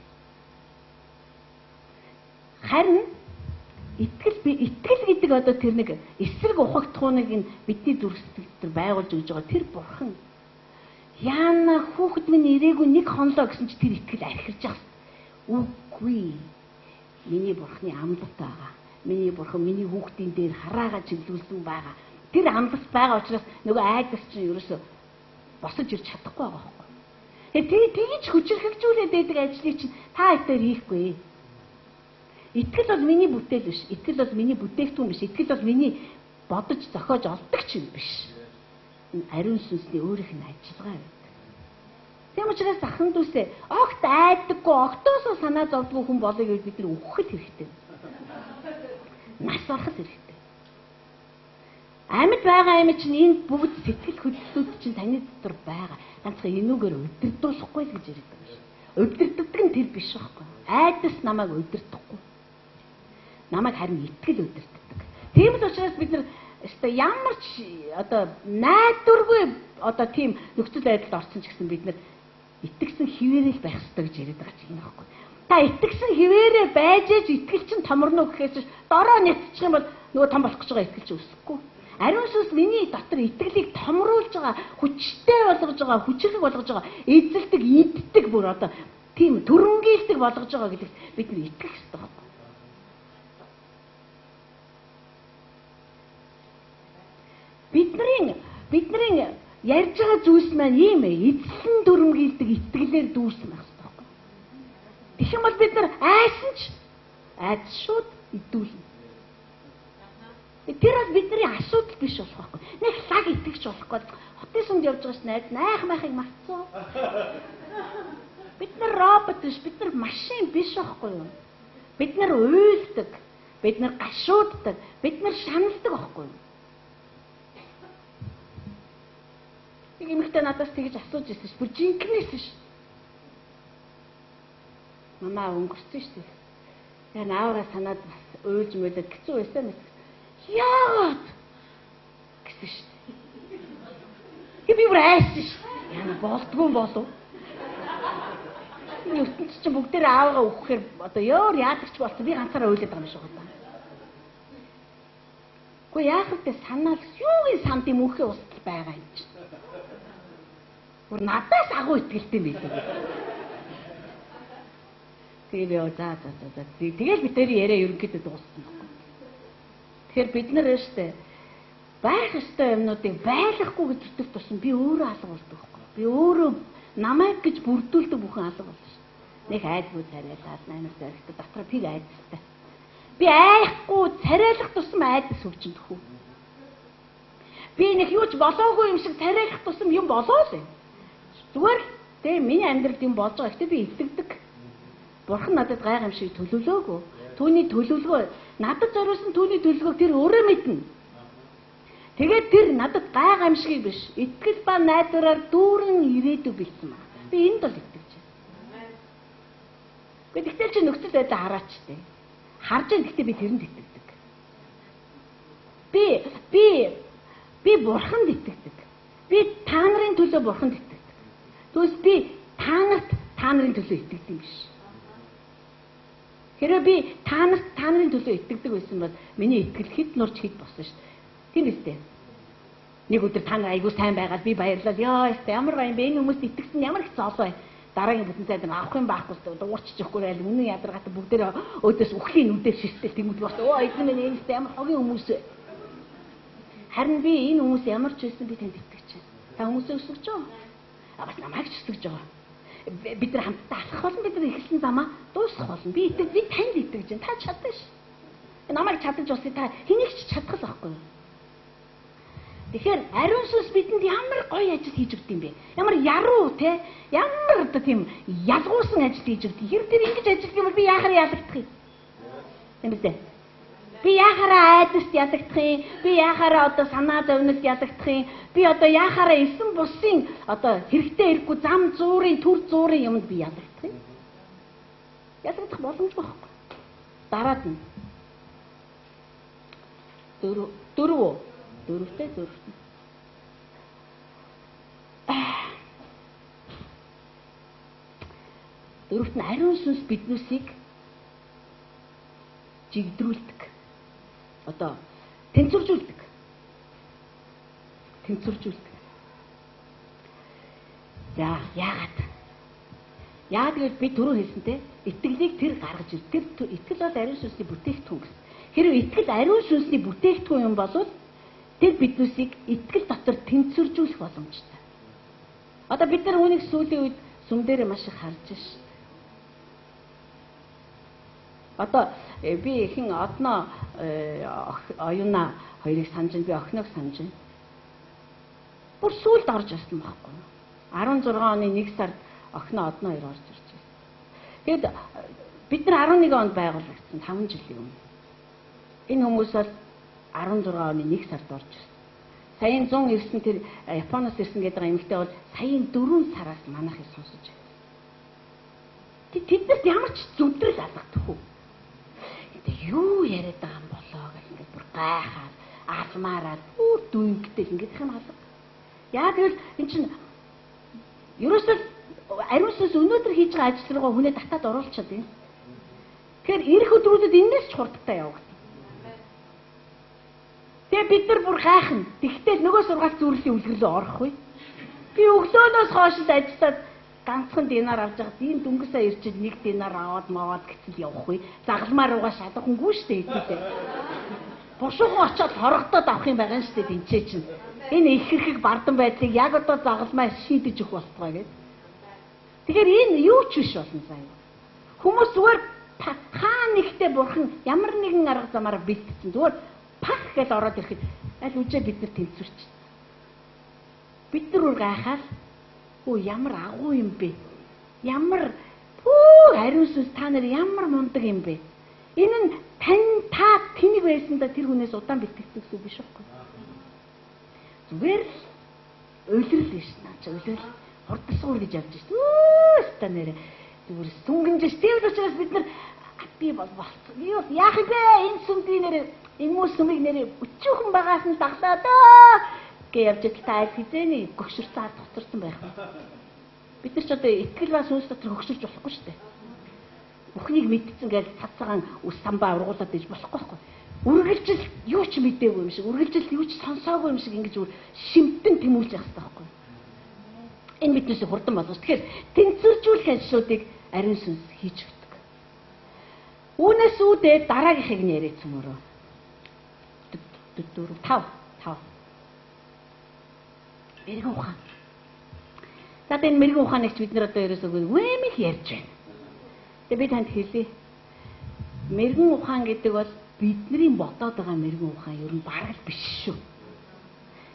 Харин итгэл гэдэг одоо тэр нэг эсрэг ухагтхууныг бидний зүрх сэтгэлд байгуулж өгж байгаа тэр бурхан Яана хүүхэд минь ирээгүй нэг хонлоо гэсэн чи тэр итгэл архирж байгаа. Үгүй. Миний бурхны амлалт байгаа. Миний бурхан миний хүүхдийн дээр хараагаа чиглүүлсэн байгаа. Тэр амлалт байгаа учраас нөгөө айдас чинь ерөөсө босож ирж чадахгүй байгаа байхгүй. Тэгж хүчрхэгжүүлээд байдаг ажлыг чинь та айтаар хийхгүй. Итгэл бол миний бүтээл биш. Итгэл бол миний бүтээгдэхүүн биш. Итгэл бол миний бодож зохиож олдог ч юм биш. Ариун сүнсний өөрийнх нь ажиллагаа байдаг. Тийм учраас ахын дүүсээ огт айдаггүй, огтоосоо санаа зовдгүй хүн болыг бид нар өгөхөд хэрэгтэй. Нас ороход хэрэгтэй. Амьд байгаа юм чинь энэ бүгд сэтгэл хөдлөлүүд чинь таны дотор байгаа. Ганцхан энүүгээр удирдуулахгүй л гэж яриад байгаа шүү. Удирддаг нь тэр биш байхгүй. Айдас намайг удирдахгүй. Намайг харин итгэл удирддаг. Тийм л учраас бид нар ямар ч найдваргүй тийм нөхцөл байдалд орсон ч гэсэн бид нар итгэсэн хിവэрэл байх ёстой гэж яриад байгаа чинь байхгүй. Та итгэсэн хിവэрээ байж ээж итгэл чинь томорно гэхээс дороо нэтчих юм бол нөгөө том болох гэж байгаа итгэл чинь өсөхгүй. Ариун сүнс миний дотор итгэлийг томруулж байгаа, хүчтэй болгож байгаа, хүчлэг болгож байгаа, эзэлдэг, иддэг бүр тийм төрөнгөйлдөг болгож байгаа гэдэгт бид нар итгэх ёстой байна. Бидний ярьж байгаа зүйлс маань ийм эзлэн дүрмгийлдэг итгэлээр дүүрсэн байх хэрэгтэй байхгүй. Тэгэх юм бол бид нар айсан ч айд шууд идүүлнэ. Тэр бол бидний асуудал биш болох байхгүй. Нэг лаг итгэж болохгүй. Хотын сүмд явж байгаа ш найх майхыг мартсан. Бид нар робот биш, бид нар машин биш байхгүй юу? Бид нар уйлдаг, бид нар гашууддаг, бид нар шаналдаг байхгүй юу? Нэг эмэгтэй надаас тэгж асууж ирсэн ш. Бүр жинкнээс ш. Мамаа өнгөрсөн ш. Тэгээ наавраа санаад бас уйлж мөлөд хэцүү байсан мэт. Яагаад? Гэсэн ш. Би бүр айсан ш. Яна болдгүй болов. Энэ ертөнц чинь бүгдээр аавгаа өгөхээр ёор яадагч болсон. Би ганцаараа уйлаад байгаа юм шиг байна. Гэхдээ яах вэ? Санаал юугийн санд юм өөхөө устал байгаа юм чинь. Бүр надаас агуу итгэлтэй юм билээ. Тэгээ за. Тэгэл бид тэр яриа ерөнхийдөө дууссан байхгүй. Тэгэхээр бид нар штэ байх ёстой юмнуудыг байлгахгүй гэж зүтгэх тусам би өөрөө алга болдог байхгүй. Би өөрөө намайг гэж бүрдүүлдэг бүхэн алга болно ш. Нэг айдгүй царайлаад 8 зэрэгт дотроо пиг айдстай. Би айхгүй царайлах тусам айдас хөвчөнд хөө. Би нэг юу ч болоогүй юм шиг царайлах тусам юм болоо л. Зүгээр л миний амьдралд юм болж байгаа. Гэтэ би итгэдэг. Бурхан надад гайхамшиг төлөвлөөгүй. Түүний төлөвлөгөө надад зориулсан түүний төлөвлөгөөг тэр өөрөө мэднэ. Тэгээд тэр надад гайхамшиг биш. Итгэл ба найдвараар дүүрэн ирээдүй бэлсэн ба. Би энд бол итгэж байна. Гэхдээ чи нөхцөл байдал хараач тээ. Харж байгаа гэхдээ би тэрэнд итгэдэг. Би бурханд итгэдэг. Би та нарын төлөө бурханд итгэдэг. Түүс би та нарын төлөө итгэдэг юм биш. Хэрэв би та нарын төлөө итгэдэг байсан бол миний итгэл хэд нурч хэд болсон шүү дээ. Тийм үстэй. Нэг өдөр та нар айгуу сайн байгаад би баярлал. Яа өстэй ямар баян бэ? Энэ хүмүүст итгэсэн ямар их зол бай. Дараагийн бүтэн цайд авах юм байхгүй шүү дээ. Уурч чихгүй айл үнэн ядаргатай бүгдээ өөдөөс үхлийн нүдээр шиштэл тэмүүд бас эзэн минь энэ ямар хогийн хүмүүс вэ? Харин би энэ хүмүүс ямар ч байсан би танд итгэж байна. Та хүмүүсээ өсгөж байгаа. Бас намайг ч өсгөж байгаа. Бид нар хамтдаа алхах болно, бид нар эхэлсэн замаа дуусгах болно. Би танд итгэж байна. Та чадна ш. Намайг чадаж усыг та хэнийг ч чадах л байхгүй юу? Тэгэхээр ариун сүнс бидэнд ямар гоё ажил хийж өгд юм бэ? Ямар яруу те? Ямар тийм ялгуусан ажил хийж өгд. Хэрэг тэр ингэж ажиллах юм бол би яахаар ялагдах юм? Тийм үү? Би яахаараа айдаст ялагдах юм? Би яахаараа санаа зовнилд ялагдах юм? Би яахаараа эсэн бусын хэрэгтэй хэрэггүй зам зуурын төр зуурын юмд би ялагдах юм? Ялагдах боломжгүй байхгүй. Дараад нь дөрөвтэй. Дөрөвт нь ариун сүнс биднүүсийг жигдрүүлдэг. Тэнцвэржүүлдэг. За яагаад? Яагаад гэвэл би түрүү хэлсэнтэй итгэлийг тэр гаргаж ир. Тэр итгэл бол ариун сүнсний бүтээгдэхүүн гэсэн. Хэрэв итгэл ариун сүнсний бүтээгдэхүүн юм бол тэр биднүүдийг итгэл дотор тэнцвэржүүлэх боломжтой. Одоо бид нар үүнийг сүүлийн үед сүм дээр маш их харж байна шүү дээ. Одоо би хэн одноо оюуна хоёрыг санаж байна. Би охиног санаж байна. Бүр сүүлд орж ирсэн байхгүй юу? 16 оны 1 сард охиноо одноо хоёр орж ирж байна. Тэгэд бид нар 11 онд байгуулагдсан 5 жилийн өмнө. Энэ хүмүүс бол 16 оны 1 сард орж ирсэн. Саяын 100 ирсэн тэр Японоос ирсэн гэдэг эмэгтэй бол саяын 4 сараас манайхыг сонсож байна. Тэднэрт ямар ч зүдрэл алгадахгүй. Юу яриад байгаа юм болоо гэх ингээд бүр гайхаад алмаараад дүүнгтэй ингээд их юм алга. Яа гэвэл эн чинь ерөөсөө ариун сүнс өнөөдөр хийж байгаа ажил руугаа хүнээ татаад оруулчихад байна. Тэгэхээр ирэх өдрүүдэд энэс ч хурдтай явагдана. Тэгээ бид нар бүр гайхна. Тэгтэл нөгөө сургаалт зүрлийн үлгэрлөө орохгүй. Би өглөөнөөс хойш л ажиллаад ганцхан динар авч байгаад ийм дүнгэсээ ирчихэд 1 динар аваад маваад гэцэл явахгүй. Загалмаар угаа шалгахынгүй шүү дээ хэдүүлээ. Бушуухан очиод хорогдоод авах юм байгаа шүү дээ тэнцээ чинь. Энэ их хэрэг бардан байдлыг яг одоо загалмаа шийдэж өгөх болтугай гэдэг. Тэгэхээр энэ юу ч биш болно заяа. Хүмүүс зүгээр хаа нэгтээ бурхан ямар нэгэн арга замаар бэлтцэн. Зүгээр пах гэж ороод ирэхэд аль үжээ бид нар тэнцвэрч. Бид нар үр гайхаад ямар агуу юм бэ? Ямар ариун сүнс та нар ямар мундаг юм бэ? Энэ нь та тэнэг байсандаа тэр хүнээс удаан бэлтгэдэг зүйл биш байхгүй. Зүгээр уйлрал биш наач уйлрал хурдсуур гэж явж шүү. Өөстө нэрэ зүгээр сүнгэнжш тийм учраас бид нар би бол болцсон. Юу яах вэ? Энэ сүмгийн нэрэ энэ мөс сүмийг нэрэ өчүүхэн багаас нь даглаа даа гэж явж та хизээний гөгшөрсөн ард хоцорсон байх. Бид нар ч одоо итгэл ба сүнс дотор хөгшөрч болохгүй шүү дээ. Бүхнийг мэдсэн гэж цацгаан ус самбаа ургуулад иж болохгүй байхгүй. Үргэлжил юу ч мэдээгүй юм шиг, үргэлжил юу ч сонсоогүй юм шиг ингэж шимтэн тэмүүлж явах хэрэгтэй байхгүй. Энэ биднээс хурдан болгож. Тэгэхээр тэнцвэржүүлэх ажлуудыг ариун сүнс хийж өгдөг. Үүнээс үүдээ дараагийнхыг нь яриад цөмөрөө. 5 мэрэгэн ухаан. За энэ мэрэгэн ухааныг бид нар одоо ерөөсөө вэмих ярьж байна. Тэгээ би танд хэлье. Мэрэгэн ухаан гэдэг бол бидний бодоод байгаа мэрэгэн ухаан ер нь бараг л биш шүү.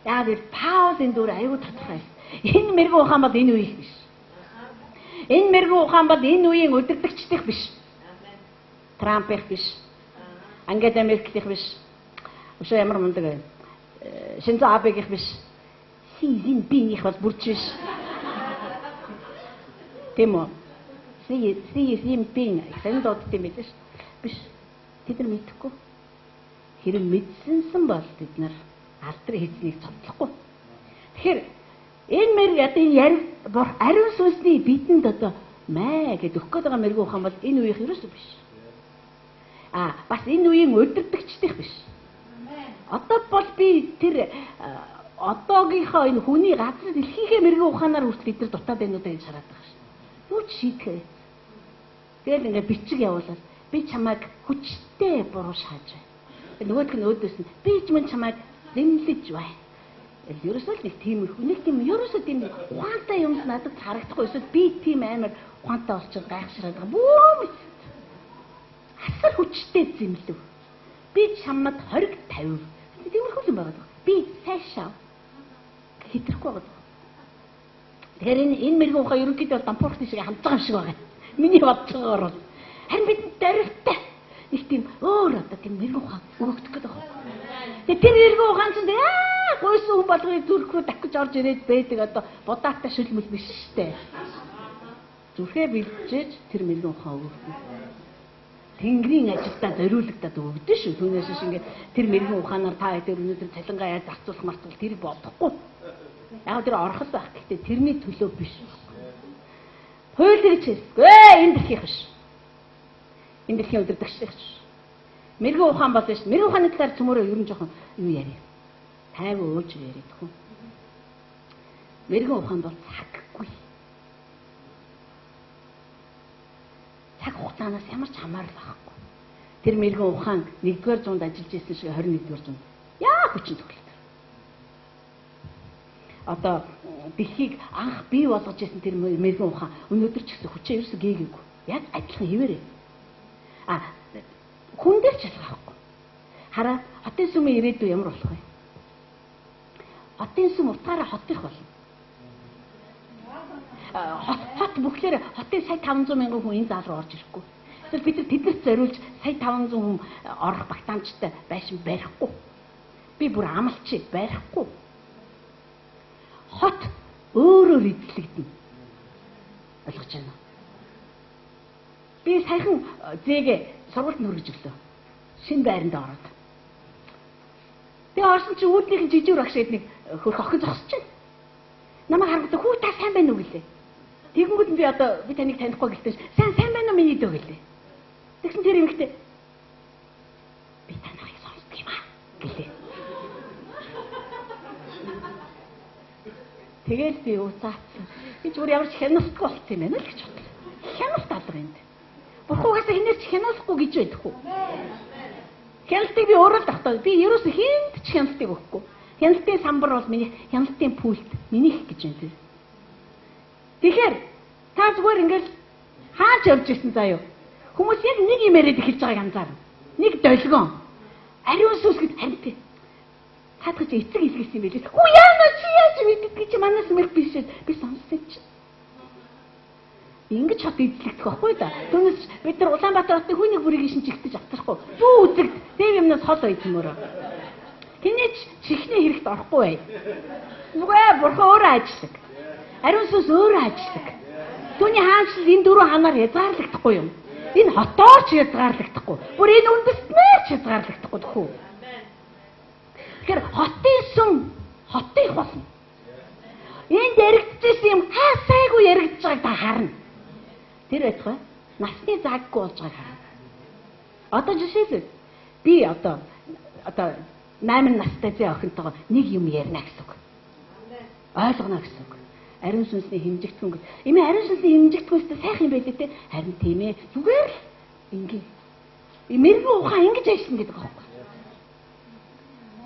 Яг л Паул энэ дүр аюул тодорхой. Энэ мэрэгэн ухаан бол энэ үеих биш. Энэ мэрэгэн ухаан бол энэ үеийн удирдагчдих биш. Трампих биш. Ангела Меркелих биш. Өшөө ямар мундаг вэ? Шинзо Абегийн биш. Сизин бинийх бол бүрч биш. Тийм үү? Сизин бин хэн дот тийм биш. Биш. Тэд нар мэдэхгүй. Хэрэг мэдсэнсэн бол бид нар алдрын хэзнийг цоцлохгүй. Тэгэхээр энэ мэрэг одоо энэ яриг ариун сүнсний бидэнд одоо маа гэдэг өгөх гээд байгаа мэрэгэн ухаан бол энэ үеийнх ерөөсөө биш. Бас энэ үеийн удирдагчдих биш. Одоо бол би тэр одоогийнхоо энэ хүний газар дэлхийхээ мэрэгэн ухаанаар хүртэл бид нар дутаад байна уу гэж хараад байгаа шээ. Юу ч шийдэхээ. Тэгэл ингээд бичиг явуулаад би чамайг хүчтэй буруу шааж байна. Нөгөөх нь өөдөөс нь би ч мөн чамайг зэмлэж байна. Ерөөсөө л нэг тиймэрхүү нэг тийм ерөөсөө тийм ухаантай юмс надад харагдахгүй эсвэл би тийм амар ухаантай болчиход гайхшраад байгаа. Бүү асар хүчтэй зэмлэв. Би чамд хориг тавив. Тиймэрхүү юм байгаа. Би сайшаа хитрэхгүй байгаа. Тэгэхээр энэ мэрэгэн ухаан ерөнхийдөө дампуурхны шиг хамт байгаа юм шиг байгаа. Миний бодож байгаагаар бол харин бид дөрөвтэй нэг тийм өөр одоо тийм мэрэгэн ухаан өгөгдөх гэдэг байна. Тэгээ тэр мэрэгэн ухаан ч гойсон хүн болгоны зүрх рүү дахиж орж ирээд байдаг одоо будаатай шүлмэл биш шүү дээ. Зүрхээ бэлжээж тэр мэрэгэн ухаан өгөгдөн. Тэнгэрийн ажилдаа зориулагдаад өгдөн шүү. Түүнээс шиг ингээд тэр мэрэгэн ухаанаар та хэдээр өнөөдөр цалингаа яаж зарцуулах мартвал тэр бодохгүй. Яг тэр орхол байх гэхдээ тэрний төлөө биш. Хууль гэж хэлсгүй. Энэ дэлхийх биш. Энэ дэлхийн удирдагчдах биш. Мэрэгэн ухаан бол биш. Мэрэгэн ухааны талаар цөмөрөө ер нь жоохон юу яриа. Тайван өөж яриад хөө. Мэрэгэн ухаан бол цаггүй. танаас ямар ч хамаарал байхгүй. Тэр мэрэгэн ухаан 1-р зуунд ажиллаж ирсэн шиг 21-р зуунд яа хүчин төгөлдөр. Одоо дэлхийг анх бий болгож ирсэн тэр мэрэгэн ухаан өнөөдөр ч гэсэн хүчээ ерөөсөө гээгээгүй. Яг адилхан хിവэрээ. Хүн дээр ч ялгаахгүй. Хараа хотын сүмийн ирээдүй ямар болох вэ? Хотын сүм утгаараа хот их болно. Хот бүхлээр хотын сая 500 мянган хүн энэ зал руу орж ирэхгүй. Эсвэл бид нар тэднэрт зориулж сая 500 хүн орох багтаамжтай байшин барихгүй. Би бүр амлчи барихгүй. Хот өөрөөр эзлэгдэнэ. Ойлгож байна уу? Би саяхан зээгээ сургуульд нүргэж өглөө. Шинэ байранд ороод. Тэгээ орсон чинь үүднийхэн жижиг багшид нэг хөрх охин зогсож байна. Намайг харагдаа хүү та сайн байна уу гэлээ. Тэгэнгүүт би одоо би таныг танихгүй гэлтэй сайн байна уу миний дөө гэлээ. Тэгсэн тэр эмэгтэй би таныг сонсдог юм аа гэлээ. Тэгэл би уцаацсан. Би зүгээр ямар ч хяналтгүй болт юм байна л гэж бодлоо. Хяналт алга энд. Бурхугаас хинээс ч хянуулахгүй гэж байдаггүй. Хяналтыг би өөрөө л тогтоо. Би ерөөсөө хинт ч хяналтыг өгөхгүй. Хяналтын самбар бол миний хяналтын пульт минийх гэж байна. Тэгэхээр та зүгээр ингээл хаач явж ирсэн заяа. Хүмүүс яг нэг юм яриад эхэлж байгааг анзаарна. Нэг долгион. Ариун сүсгэд харинт. Хатгаж эцэг илгээсэн юм билээ. Хүү яана чи яаж мэддэг чи манаас мэл биш би сонссон чи. Ингэж хот эзлэгдэх байхгүй да. Түүнээс бид нар Улаанбаатар хотын хүнийг бүрийг шин чигтэж авчихгүй. Зүү үзэгд дэв юмнаас хол ойцмөрөө. Тинэж чихний хэрэгт орохгүй бай. Нүгэ бурхан өөрөө ажилладаг. Ариун сүнс өөрөө ажилладаг. Түүний хаанчлал энэ дөрөв ханаар язгаарлагдахгүй юм. Энэ хотоор ч язгаарлагдахгүй. Бүр энэ үндэстнээр ч язгаарлагдахгүй тхүү. Тэгэхээр хотын сүм хотын болно. Энд яригдчихсэн юм хаасайгүй яригдж байгааг та харна. Тэр байтугай насны зааггүй болж байгааг харна. Одоо жишээлбэл би одоо 8 настай зэ охинтойгоо нэг юм ярина гэсэн үг. Ойлгоно гэсэн үг. Ариун сүнсний хэмжигдэхүүн гэж. Эмээ ариун сүнсний хэмжигдэхүүнтэй сайхан юм байлээ те. Харин тийм ээ. Зүгээр л ингээ. Мэрэгэн ухаан ингэж ажиллана гэдэг аахгүй.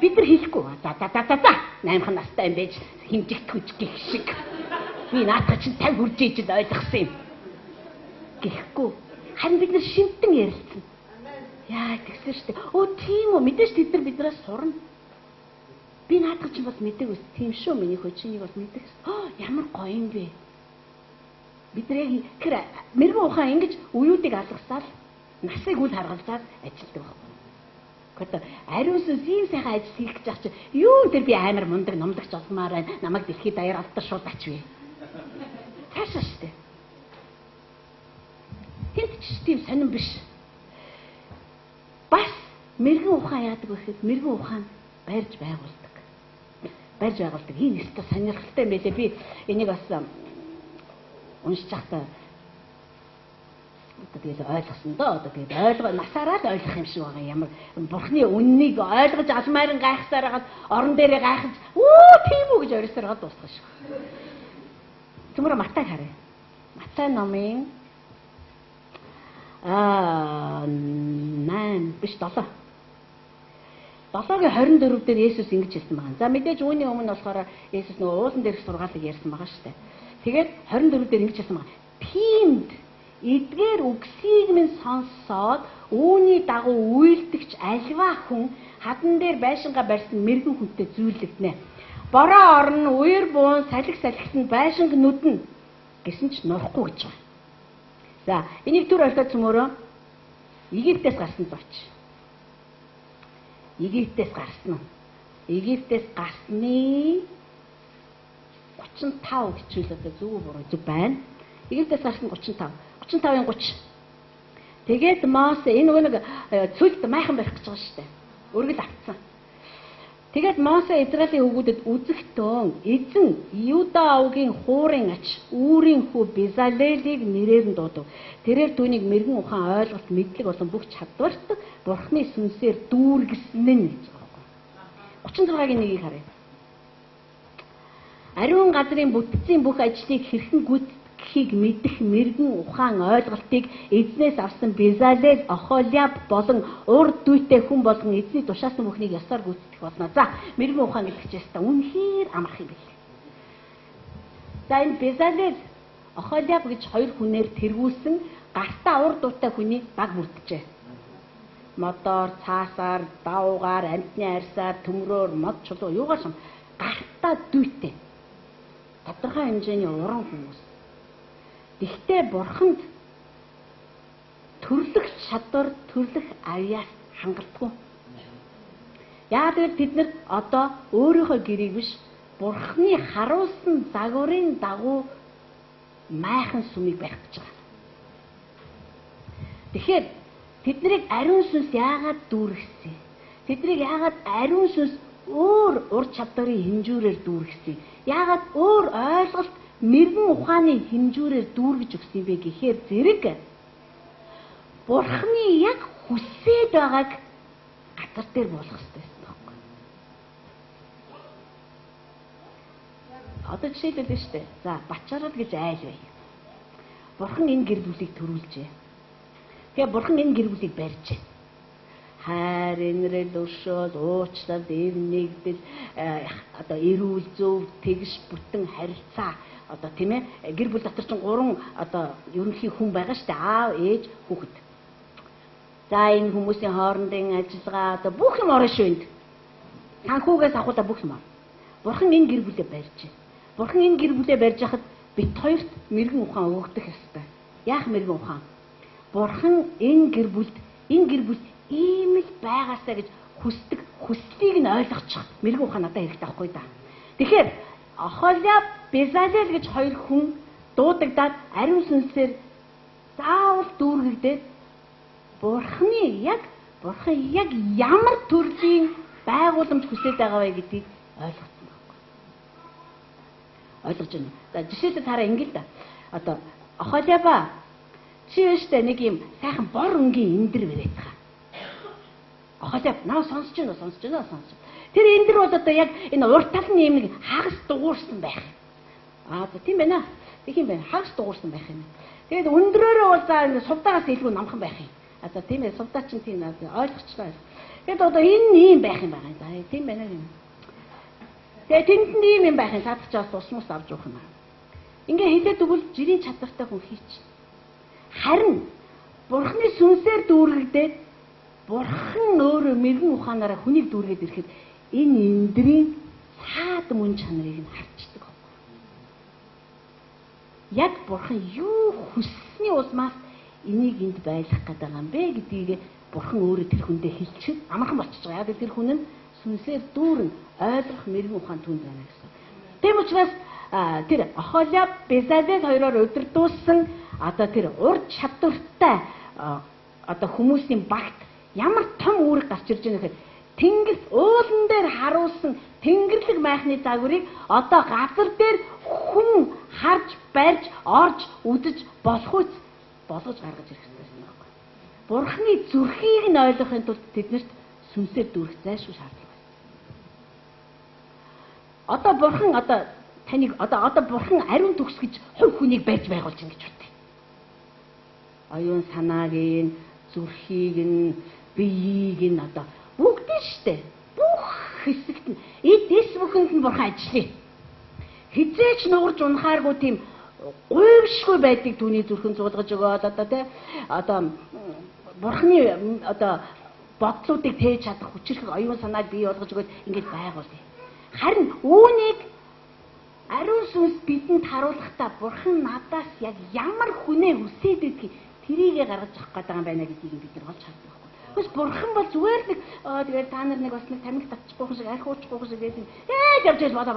Бид нар хэлэхгүй. За. 8 настай юм байж хэмжигдэхүүч гэх шиг. Би наатах чинь 50 хүрж ижил ойлгосон юм. Гэхгүй. Харин бид нар шинтэн ярилцсан. Яа тэгсэн шүү дээ. Тийм үү мэдээж тэд нар биднээс сурна. Би наадах чинь бас мэдээг үс. Тийм шүү миний хөчнийг бас мэдэг. Ямар гоё юм бэ. Бид нар яг тэр мэрэгэн ухаан ингэж уюудыг алгасаал насыг үл харгалзаад ажилтдаг байхгүй. Гэхдээ ариун сүнс ийм сайхан ажил хийх гэж ах чи юу тэр би амар мундаг номдогч олмаар байна. Намайг дэлхийд даяар алдаж шууд ачвэ. Цаашаа шүү дээ. Тэнд ч тийм сонирн биш. Бас мэрэгэн ухаан яадаг вэ гэхэд мэрэгэн ухаан барьж байгуулдаг. Энэ өстө сонирхолтой юм байлээ. Би энийг бас уншиж байхдаа одоо тэгээд ойлгосон доо. Одоо тэгээд насаараа л ойлгох юм шиг байгаа. Ямар бурхны үннийг ойлгож алмаар гайхсаар хагаад орон дээрээ гайхаж тийм үү гэж орисоор гад дуусгах шиг. Түмэр Матай харъя. Матай номын 8 биш 7. 7-гийн 24 дээр Есүс ингэж хэлсэн байна. За мэдээж үүний өмнө болохоор Есүс нөгөө уулан дээрх сургаалыг ярьсан байгаа шүү дээ. Тэгээд 24 дээр ингэж хэлсэн байна. Тиймд эдгээр үгсийг минь сонсоод үүний дагуу үйлдэгч альва хүн хадан дээр байшингаа барьсан мэрэгэн хүнтэй зүйрлэгдэнэ. Бороо орно, үер буун, салхисан байшинг нүднэ гэсэн ч нурахгүй гэж байна. За, энийг түр ойлгож цөмөрөө Египтээс гарсан зоч. Египтээс гарсан. Египтээс гарсны 35 гэвэл одоо зөв буруу зөв байна. Египтээс гарсан 35. 35-ын 30. Тэгээд Мосе энэ нэг цүлд майхан барих гэж байгаа шүү дээ. Өргөл автсан. Тэгээд Мосе Израилийн хүүгүүдэд үзэгтэн эзэн Юда овгийн хуурын ач үүрийн хүү Безалелийг нэрээр нь дуудав. Тэрээр түүнийг мэрэгэн ухаан ойлголт мэдлэг болон бүх чадварт Бурхны сүнсээр дүүргэсэн нь гэж байгаа. 36-гийн 1-ийг харъя. Ариун газрын бүтцийн бүх ажлыг хэрхэн гэхийг мэдэх мэрэгэн ухаан ойлголтыг эзнээс авсан Безалел, Охолиаб болон урд дүйтэй хүн болгон эзний тушаасан бүхнийг ёсоор гүйцэтгэх болно. За, мэрэгэн ухаан гэдэг чинь үнэхээр амарх юм байна. За, энэ Безалел, Охолиаб гэж хоёр хүнээр тэргүүлсэн гартаа урд дуутай хүний баг бүрджээ. Модоор, цаасаар, давуугаар, амьтны арьсаар, төмрөөр, мод чулуу юугаар шам гартаа дүйтэй. Тодорхой хэмжээний уран хүмүүс. Гэхдээ бурханд төрлөх чадвар, төрлөх авьяас хангалтгүй. Яагаад гэвэл бид нар одоо өөрийнхөө гэрээг биш бурхны харуулсан загварын дагуу майхан сүмийг барих гэж байгаа. Тэгэхээр тэднийг ариун сүнс яагаад дүүргэсэн? Тэднийг яагаад ариун сүнс өөр ур чадварын хэмжүүрээр дүүргэсэн? Яагаад өөр ойлголт, мэрэгэн ухааны хэмжүүрээр дүүргэж өгсөн юм бэ гэхээр зэрэг бурхны яг хүсээд байгааг газар дээр болгох хэрэгтэй байсан байхгүй. Одоо жишээлбэл шүү дээ. За, Бачарал гэж айл бай. Бурхан энэ гэр бүлийг төрүүлжээ. Тэгээ бурхан энэ гэр бүлийг барьжээ. Хайр, инрэл, өршөөл, уучлал, эв нэгдэл, одоо эрүүл зөв, тэгш бүтэн харилцаа, одоо тийм ээ гэр бүл дотор чинь 3 одоо ерөнхий хүн байгаа шүү дээ. Аав, ээж, хүүхэд. За, энэ хүмүүсийн хоорондын ажиллагаа одоо бүх юм орно шүү энд. Санхүүгээс ахуулаад бүх юм. Бурхан энэ гэр бүлээ барьжээ. Бурхан энэ гэр бүлээ барьж хахад бит хоёрт мэрэгэн ухаан өгдөх ёстой. Яах мэрэгэн ухаан? Бурхан энэ гэр бүлд ийм л байгаасаа гэж хүсдэг хүслийг нь ойлгочих. Мэрэгэн ухаан надад хэрэгтэй байхгүй да. Тэгэхээр Охолиаб, Безалел гэж хоёр хүн дуудагдаад ариун сүнсээр заавал дүүргэгдээд бурхан яг ямар төрлийн байгууламж хүсэж байгаа вэ гэдгийг ойлгосон байхгүй. Ойлгож байна. За жишээлбэл хараа ингэл да. Одоо Охолиаба чи өштэй нэг юм сайхан бор өнгийн эндэр бариад байгаа. Охолиаб наа сонсож байна. Тэр эндэр бол одоо яг энэ урт талны юм нэг хагас дугуурсан байх. За тийм байна. Тэг юм байна. Хагас дугуурсан байх юм. Тэгээд өндрөөрөө бол за энэ сувдаагаас илүү намхан байх юм. За тийм ээ сувдаа чинь тийм ойлгочлаа. Тэгээд одоо энэ ийм байх юм байна. За тийм байна юм. Тэгээд тэнд ийм юм байх юм. Цаадчаас усмус авч явах юм. Ингээ хэлээд өгвөл жирийн чадвартай хүн хийч. Харин бурхны сүнсээр дүүргэгдээд бурхан өөрөө мэрэгэн ухаанаараа хүнийг дүүргээд ирэхэд энэ эндрийн цаад мөн чанарыг нь харцдаг. Яг бурхан юу хүссний улмаас энийг энд байлгах гэдэг юм бэ гэдгийг бурхан өөрөө тэр хүндээ хэлчихв. Амархан болчихж байгаа. Яг тэр хүн нь сүнсээр дүүрэн ойлгох мэрэгэн ухаан түнд байна гэсэн. Тэм учраас тэр Охолиаб, Безалел хоёроор удирдуулсан одоо тэр урд чадвартай одоо хүмүүсийн багт ямар том үүрэг гарч ирж байгаа гэхээр тэнгис уулан дээр харуулсан тэнгэрлэг майхны загварыг одоо газар дээр хүн харж, барьж, орж, үдэж болохуйц болгож гаргаж ирэх хэрэгтэй юм байна. Бурхны зүрхийг нь ойлгохын тулд тэднэрт сүнсээр дүүрэх зайлшгүй шаардлага байна. Одоо бурхан одоо бурхан ариун төгс гэж хувь хүнийг барьж байгуулж ингэж байна. Оюун санааг нь, зүрхийг нь, биеийг нь одоо бүгд нь штэ. Бүх хэсэгт нь эдс бүхэнд нь бурхан ажиллая. Хизээч нуурж унахааргүй тийм гуйвшгүй байдгийг түүний зүрхэн зуулгаж өгөөд одоо бурхны одоо бодлуудыг тээж чадах хүчрэх оюун санааг бий болгож өгөөд ингэж байгуулъя. Харин үүнийг ариун сүнс бидэнд харуулахдаа бурхан надаас яг ямар хүнээ хүсээд идэх тэрийгэ гаргаж авах гэдэг юм байна гэдгийг бид нар олж хардаг байхгүй. Бас бурхан бол зүгээр нэг тэгээд та нар нэг бас нэг тамиг татчихгүй хүн шиг арх уучихгүй хүн шиг гэсэн явж яж бада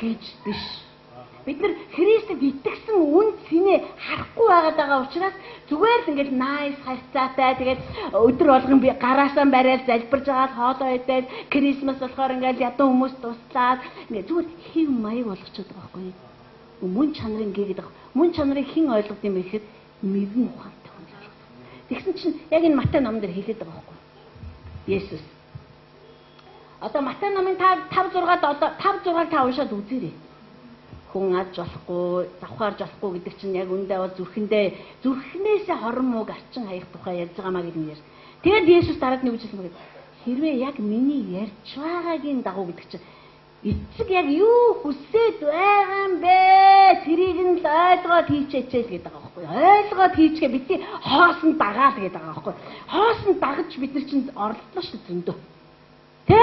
гэж биш. Бид нар Христэд итгэсэн үн цэнэ харахгүй байгаа учраас зүгээр л ингээд найс харьцаатай тэгээд өдөр болгон би гараасаа барайл залбирж байгаа хоолоо идээд Крисмас болохоор ингээд ядуу хүмүүс туслаад ингээд зүгээр хэв маяг болгочиход байгаа байхгүй. Мөн чанарын гэдэг мөн чанарыг хэн ойлгох юм бэ гэхэд мэрэгэн ухаантай хүн ойлгох. Тэгсэн чинь яг энэ Матай номон дээр хэлээд байгаа байхгүй. Есүс. Одоо Матай номын 5:6-д одоо 5:6-г та уншаад үзээрэй. хүн аж болохгүй, завхаарж болохгүй гэдэг чинь яг үндэ бол зүрхнээсээ хорон мууг арчин хаях тухай ярьж байгаа маа гэдэг нь. Тэгээд Есүс дараад нэг үгжилсэн мэт хэрвээ яг миний ярьж байгаагийн дагуу гэдэг чинь эцэг яг юу хүсээд байгаа юм бэ? Тэрийг нь л ойлгоод хийчээч гэдэг байгаа байхгүй. Ойлгоод хийчихээ бидний хоосон дагаал гэдэг байгаа байхгүй. Хоосон дагаж бид нар чинь орлоо шүү зөндөө. Тэ?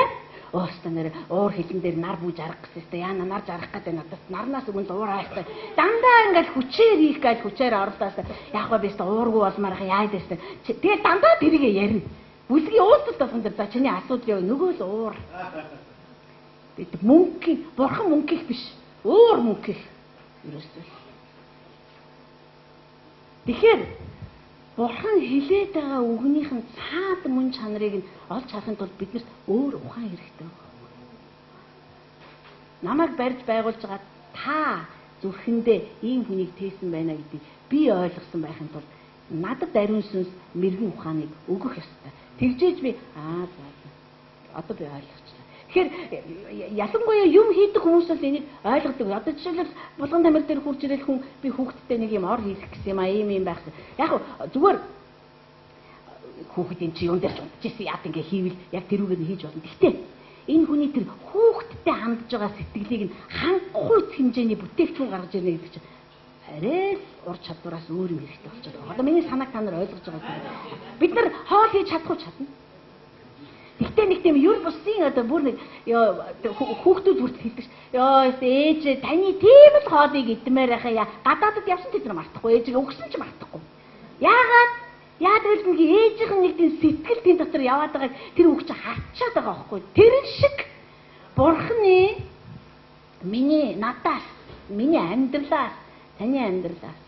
Оостон нэр уур хилэн дээр нар бүүж арах гэсэн юм. Яна нар жарах гэдэг надад нарнаас өгөн уур хайхтай. Дандаа ингээд хүчээр хийх гэж хүчээр орлоос яг ба бист уургүй болмаар яа дэсэн. Тэгээд дандаа тэрийг ярина. Бүлгийн уулзалт болсон дээр за чиний асуудал юу нөгөө л уур. Бид мөнгө бурхан мөнгөх биш. Уур мөнгөх. Ерөөсөө. Тэгэхээр бурхан хилээд байгаа үгнийх нь цаад мөн чанарыг нь олж харахын тулд биднэрт өөр ухаан хэрэгтэй байна. Намайг барьж байгуулж байгаа та зүрхэндээ ийм хүнийг тээсэн байна гэдгийг би ойлгосон байхын тулд надад ариун сүнс мэрэгэн ухааныг өгөх ёстой. Тэгжээж би одоо би ойлгочлаа. Тэгэхээр ялангуяа юм хийдэг хүмүүс бол энийг ойлгодог. Одоо жишээлбэл булган тамир дээр хурж ирэл хүн би хүүхдтэй нэг юм ор хийх гэсэн юм аа ийм байх. Яг зүгээр хүүхдийн чи юунд дээр унтчихсан яад ингээ хийвэл яг тэрүүгээр нь хийж болно. Гэхдээ энэ хүний тэр хүүхдтэй хандж байгаа сэтгэлийг нь хангахгүй хэмжээний бүтээгдэхүүн гаргаж ирнэ гэдэг чинь арай ур чадвараас өөр юм хэрэгтэй болчиход байгаа. Одоо миний санааг та нар ойлгож байгаа. Бид нар хоол хийж чадахгүй чадна. Гэхдээ нэг тийм юр бусын одоо бүр нэг хүүхдүүд хүртэл хэлдэг ш. Йоо ээж таны тийм л хоолыг идмээр байхаа гадаадд явсан тэд нар мартахгүй ээжийг өгсөн ч мартахгүй. Яагаад яагаад гэвэл ээжийнх нь нэг тийм сэтгэл тийм дотор яваад байгааг тэр хүүхд чинь харчаад байгаа байхгүй. Тэр шиг бурхны миний надаас миний амьдралаас таны амьдралаас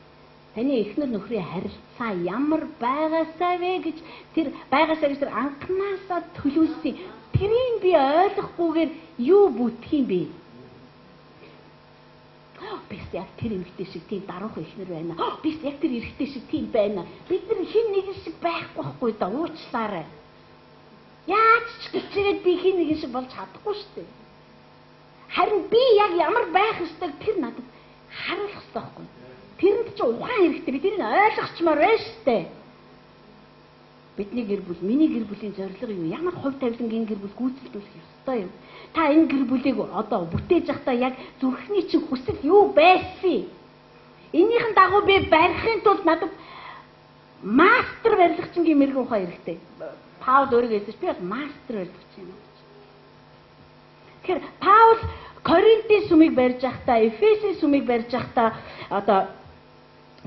таны эхнэр нөхрийн харилцаа ямар байгаасаа вэ гэж тэр байгаасаа гэж тэр анхнаасаа төлөвлөсөн. Тэрийг би ойлгохгүйгээр юу бүтэх юм бэ? Бис яг тэр эмэгтэй шиг тийм даруух эхнэр байна. Бис яг тэр эрэгтэй шиг тийм байна. Бид нар хин нэг шиг байхгүй байхгүй да уучлаарай. Яаж ч гэчихэд би хин нэг шиг болж чадахгүй шүү дээ. Харин би яг ямар байх ёстойг тэр надад харуулах ёстой байхгүй. Тэрэнд ч ухаан хэрэгтэй. Би тэрийг ойлгочмоор байна шүү дээ. Бидний гэр бүл, миний гэр бүлийн зорилго юу? Ямар хувь тавилангийн гэр бүл гүйцэлдүүлэх ёстой юм? Та энэ гэр бүлийг одоо бүтээж байхдаа яг зүрхний чинь хүсэл юу байсан? Энийхэн дагуу би барихын тулд надад мастер барилгачингийн мэрэгэн ухаан хэрэгтэй. Паул өөрийгөө хэлсэн би бол мастер барилгач юм. Тэгэхээр Паул Коринтын сүмийг барьж байхдаа, Эфесийн сүмийг барьж байхдаа одоо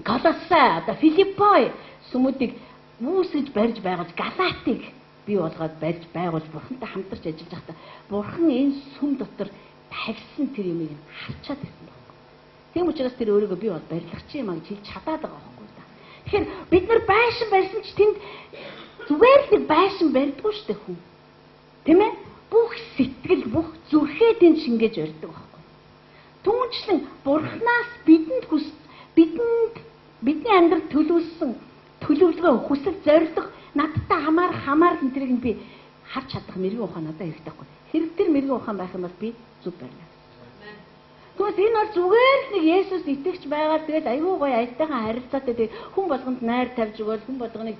Колоссай, одоо Филиппой сүмүүдийг үүсгэж барьж байгуулж Галатыг бий болгоод барьж байгуулж бурхантай хамтарч ажиллаж байхдаа бурхан энэ сүм дотор тавьсан тэр юмыг харчаад байсан байна. Тийм учраас тэр өөрийгөө би бол барилгач юм аа гэж хэлж чадаад байгаа байхгүй да. Тэгэхээр бид нар байшин барьсан ч тэнд зүгээр л байшин барьдгүй шүү дээ хүн. Тийм ээ? Бүх сэтгэл, бүх зүрхээ тэнд шингээж барьдаг байхгүй. Түүнчлэн бурханаас бидний амьдрал төлөвлөсөн төлөвлөгөө хүсэл зорилго надтай хамаарах энэ тэрийг би харж чадах мэрэгэн ухаан надад хэрэгтэй байхгүй. Хэрэг тэр мэрэгэн ухаан байх юм бол би зүг барьна. Тэгвэл энэ бол зүгээр л нэг Есүс итгэж байгаа тэгэл аюу гой аятайхан харилцаатай тэг хүн болгонд найр тавьж өгөөл хүн болгоныг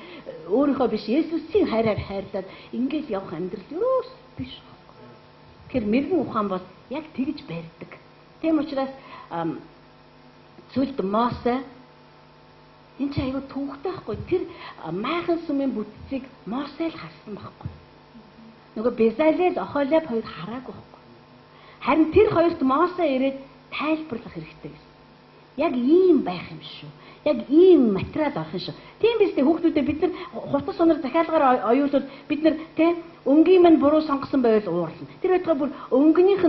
өөрийнхөө биш Есүсийн хайраар хайрлаад ингээд явах амьдрал юус биш. Тэгэхээр мэрэгэн ухаан бол яг тэгж барьдаг. Тийм учраас Сүлд Мосе энэ ч аюу түүхтэй байхгүй. Тэр майхан сүмийн бүтцийг Мосе л харсан байхгүй. Нөгөө Безалел, Охолиаб хоёр хараагүй байхгүй. Харин тэр хоёрт Мосе ирээд тайлбарлах хэрэгтэй гэсэн. Яг ийм байх юм шүү. Яг ийм материал авах юм шүү. Тийм биз дээ хүүхдүүдээ бид нар хутас сонор захиалгаар оюулвал бид нар тэ өнгийн мань буруу сонгосон байвал уурлна. Тэр байтугай бүр өнгөнийх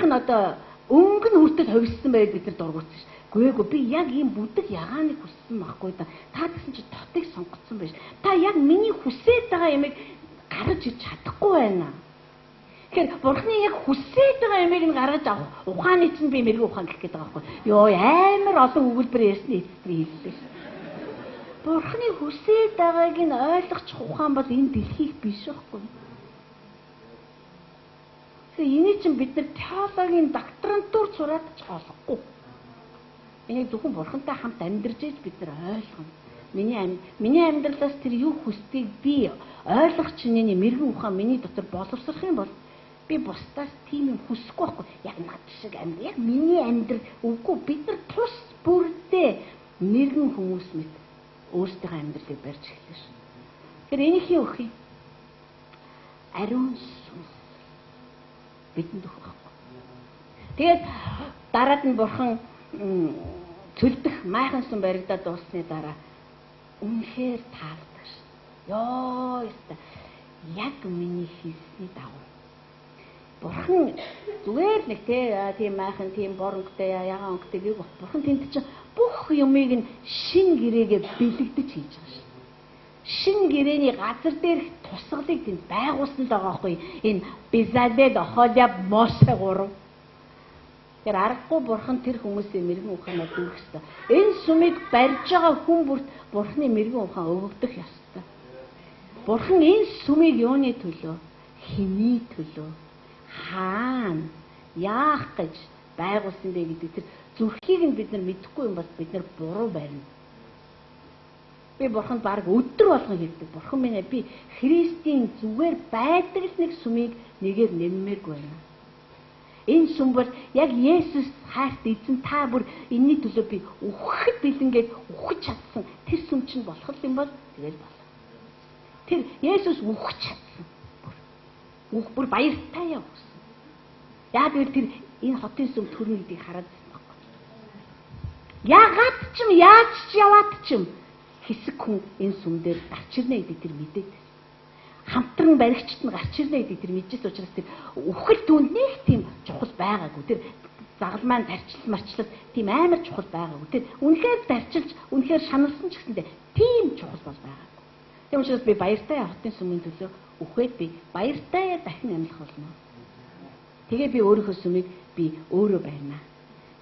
нь одоо өнгөн хүртэл хувьссан байвал бид нар дургуутсан шүү. Гүйгүй би яг ийм бүдэг ягааныг хүссэн байхгүй да. Та гэсэн чи тотыг сонгоцсон байж. Та яг миний хүсээд байгаа ямиг гаргаж ирж чадахгүй байна. Тэгэхээр бурхны яг хүсээд байгаа ямиг нь гаргаж авах ухааны чинь би мэрэгэн ухаан гэх гээд байгаа байхгүй. Йоо амар олон өгүүлбэр ярьсны эцэстээ хэлсэн шүү. Бурхны хүсээд байгааг нь ойлгочих ухаан бол энэ дэлхийх биш байхгүй. Тэгэхээр энийг чинь бид нар теологийн докторантур сураад ч олохгүй. Энийг зөвхөн Бурхантай хамт амьдарч иж бид нар ойлгоно. Миний амьдралаас тэр юу хүсдгийг би ойлгох чиний мэрэгэн ухаан миний дотор боловсрох юм бол би бусдаас тийм юм хүсэхгүй байхгүй. Яг над шиг амьдрал, яг миний амьдрал үгүй бид нар тус бүрдээ мэрэгэн хүмүүс мэт өөрсдийнхөө амьдралыг барьж эхэлнэ шүү. Тэгэхээр энийхээ өхий ариун сүнс бидэнд өгөх байхгүй. Тэгээд дараад нь Бурхан цөлдөх майхан сүм баригдаад дуусны дараа үнэхээр таалдаг шүү. Йоо яста яг миний хийсний дагуу. Бурхан зүгээр нэг тийм майхан тийм боронгтой ягаан өнгөтэй нэг Бурхан тэнд чинь бүх юмыг нь шин гэрээгээ бэлэгдэж хийж байгаа шүү. Шин гэрээний газар дээрх тусгалыг тэнд байгуулсан л байгаа хгүй. Энэ Безалед, Охоляб, Моше 3. Тэр аргагүй Бурхан тэр хүмүүсийн мэрэгэн ухаанаа дүүрэх ёстой. Энэ сүмийг барьж байгаа хүн бүрт Бурханы мэрэгэн ухаан өгөгдөх ёстой. Бурхан энэ сүмийг юуны төлөө, хэний төлөө, хаана, яах гэж байгуулсан бэ гэдэг тэр зүрхийг нь бид нар мэдэхгүй юм бол бид нар буруу барина. Би Бурханд баг өдөр болгон хэлдэг. Бурхан минь би Христийн зүгээр байдаг л нэг сүмийг нэгээр нэммээргүй байна. Энэ сүм бол яг Есүс хайрт эзэн та бүр энэний төлөө би үхэхэд бэлэнгээд үхэж чадсан тэр сүм чинь болох юм бол тэгэл болно. Тэр Есүс үхэж чадсан. Бүр баяртай явсан. Яг л тэр энэ хотын сүм төрнө гэдгийг хараад байна. Ягаад ч юм яаж ч яваад ч юм хэсэг хүн энэ сүм дээр гарч ирнэ гэдэг тэр мэдээд. Хамтран баригчт нь гарч ирнэ гэдэг тэр мэдээс учраас тэр үхэл түүнд нэг тийм чухал байгаагүй. Тэр загалмайн тарчил тийм амар чухал байгаагүй. Тэр үнэхээр тарчилж, үнэхээр шаналсан ч гэсэндээ тийм чухал бол байгаагүй. Тийм учраас би баяртай хотын сүмийн төлөө үхээд би баяртай дахин амьлах болно. Тэгээ би өөрийнхөө сүмийг би өөрөө барина.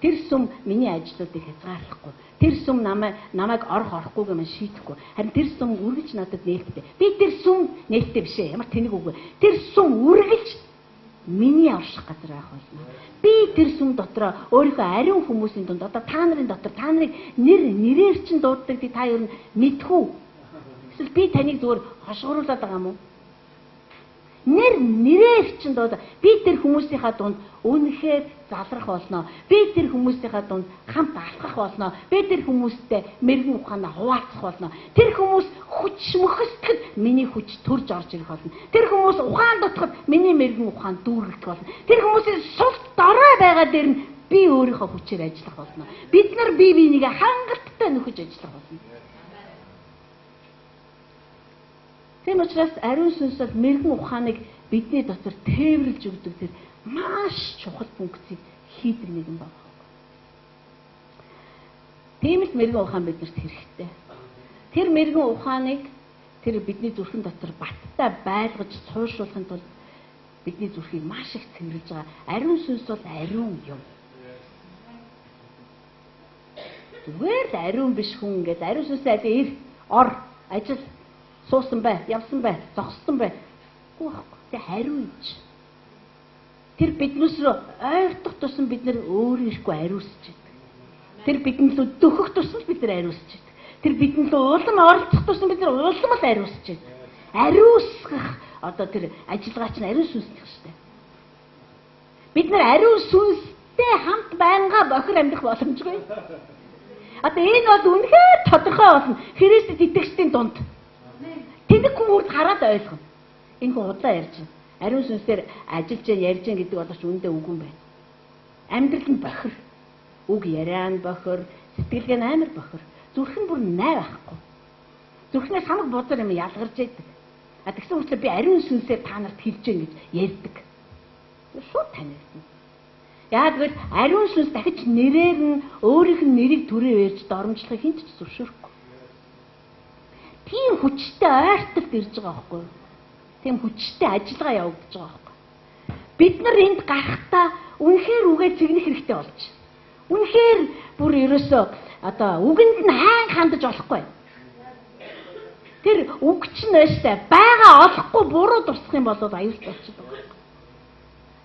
Тэр сүм миний ажлуудыг хязгаарлахгүй. Тэр сүм намайг орохгүйгээ мань шийдэхгүй. Харин тэр сүм үргэлж надад нээлттэй. Би тэр сүм нээлттэй биш ээ. Ямар тэнэг үгүй. Тэр сүм үргэлж миний аврах газар байх болно. Би тэр сүм дотроо өөрийнхөө ариун хүмүүсийн дунд одоо та нарын дотор та нарыг нэрээр чинь дууддаг та ер нь мэдхүү. Эсвэл би таныг зүгээр хошгоруулад байгаа юм уу? Нэрээр чинь дуудаа. Би тэр хүмүүсийнхаа дунд үнэхээр залрах болно. Би тэр хүмүүсийнхаа дунд хамт алхах болно. Би тэр хүмүүстэй мэрэгэн ухаанаа хуваалцах болно. Тэр хүмүүс хүч мөхөсгөхөд миний хүч төрж орж ирэх болно. Тэр хүмүүс ухаан дутахад миний мэрэгэн ухаан дүүрэх болно. Тэр хүмүүсийн сул дорой байгаа дээр нь би өөрийнхөө хүчээр ажиллах болно. Бид нар бие бинийгээ хангалттай нөхөж ажиллах болно. Тийм учраас ариун сүнс бол мэрэгэн ухааныг бидний дотор тээвэрлж өгдөг тэр маш чухал функцийг хийдэг нэгэн байна. Тийм л мэрэгэн ухаан биднэрт хэрэгтэй. Тэр мэрэгэн ухааныг тэр бидний зүрхэн дотор баттай байлгаж цууршуулахын тулд бидний зүрхийг маш их цэвэрлж байгаа. Ариун сүнс бол ариун юм. Зүгээр л ариун биш хүн гэдэг ариун сүнсээ ир ор ажил суусан бай, явсан бай, зогссон бай. Гэхдээ хариуч. Тэр биднээс рүү ойртох тусам бид нар өөрөө ирэхгүй ариусч байдаг. Тэр бидэнд лөө дөхөх тусам бид нар ариусч байдаг. Тэр бидэнд лөө улам оролцох тусам бид нар улам л ариусч байдаг. Ариусгах одоо тэр ажиллагаач нь ариун сүнстэй шүү дээ. Бид нар ариун сүнстэй хамт байнга бохир амьдрах боломжгүй. Одоо энэ бол үнэхээр тодорхой болно. Христэд итгэгчдийн дунд. Тэнийг хүн үрд хараад ойлгоно. Энэ хүн удаан ярьж байна. Ариун сүнсээр ажиллаж ярьж гэдэг бол ч үүндээ үгүй юм байна. Амьдрал нь бохир. Үг яриа нь бохир, сэтгэлгээ нь амар бохир. Зүрх нь бүр най байхгүй. Зүрхнээс хамаг бузар юм ялгарч яадаг. Тэгсэн үгтэй би ариун сүнсээр та нарт хэлж гэн гэж ярьдаг. Шууд танигдсан. Яг гэвэл ариун сүнс дахиж нэрээр нь өөрийнх нь нэрийг төрөө ярьж доромжлохыг хинт ч зөвшөөрөхгүй. Тийм хүчтэй ойртолд ирж байгаа байхгүй. Тийм хүчтэй ажиллагаа явагдаж байгаа байхгүй. Бид нар энд гарахтаа үнэхээр үгээ цэгнэх хэрэгтэй болж. Үнэхээр бүр ерөөсөө одоо үгэнд нь хайн хандаж болохгүй. Тэр үг чинь өштэй байгаа олохгүй буруу дурсах юм бол аюултай болчиход байгаа.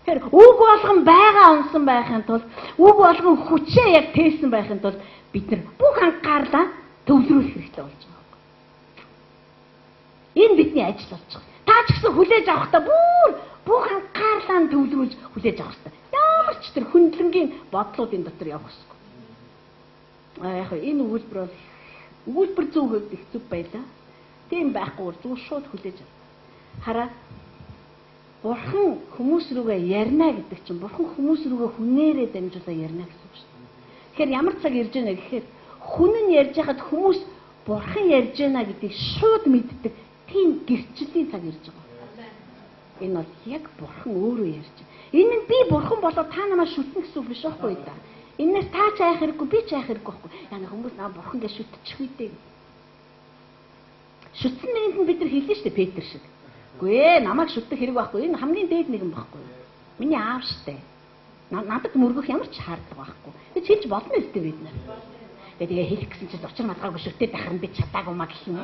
Тэгэхээр үг болгон байгаа онсон байхын тулд үг болгон хүчээ яг тээсэн байхын тулд бид нар бүх анхаарлаа төвлөрүүлэх хэрэгтэй болж байгаа. Энэ бидний ажил болж байгаа. Та ч гэсэн хүлээж авахдаа бүх анхаарлаа төвлөрүүлж хүлээж авах хэрэгтэй. Ямар ч тэр хүндлэнгийн бодлуудын дотор явах хэрэгтэй. Яг энэ өгүүлбэр зөв хөвд их зүг байлаа. Тийм байхгүй зүгээр шууд хүлээж авах. Хараа Бурхан хүмүүс рүүгээ ярина гэдэг чинь Бурхан хүмүүс рүүгээ хүнээрээ дамжуулаад ярина гэсэн үг шүү дээ. Тэгэхээр ямар цаг ирж байна гэхээр хүн нь ярьж хахад хүмүүс Бурхан ярьж байна гэдгийг шууд мэддэг тийм гэрчлэлийн цаг ирж байгаа. Энэ бол яг Бурхан өөрөө ярьж байна. Энэ нь би Бурхан болоод та намайг шүтнэ гэсэн үг биш байхгүй да. Энээс та ч айх хэрэггүй би ч айх хэрэггүй байхгүй. Яна хүмүүс Бурхан гэж шүтчих үедээ. Шүтсэн нэгэнд нь бид нар хэлнэ шүү дээ Петр шиг. Үгүй ээ намайг шүтэх хэрэг байхгүй. Энэ хамгийн дээд нэгэн байхгүй. Миний аав штэ. Надад мөргөх ямар ч шаардлага байхгүй. Тэг хэлж болно өстэй бид нар. Тэгээ хэлэх гэсэн чинь учир мадгаагүй шүтээд байхад би чадаагүй маа гэх юм.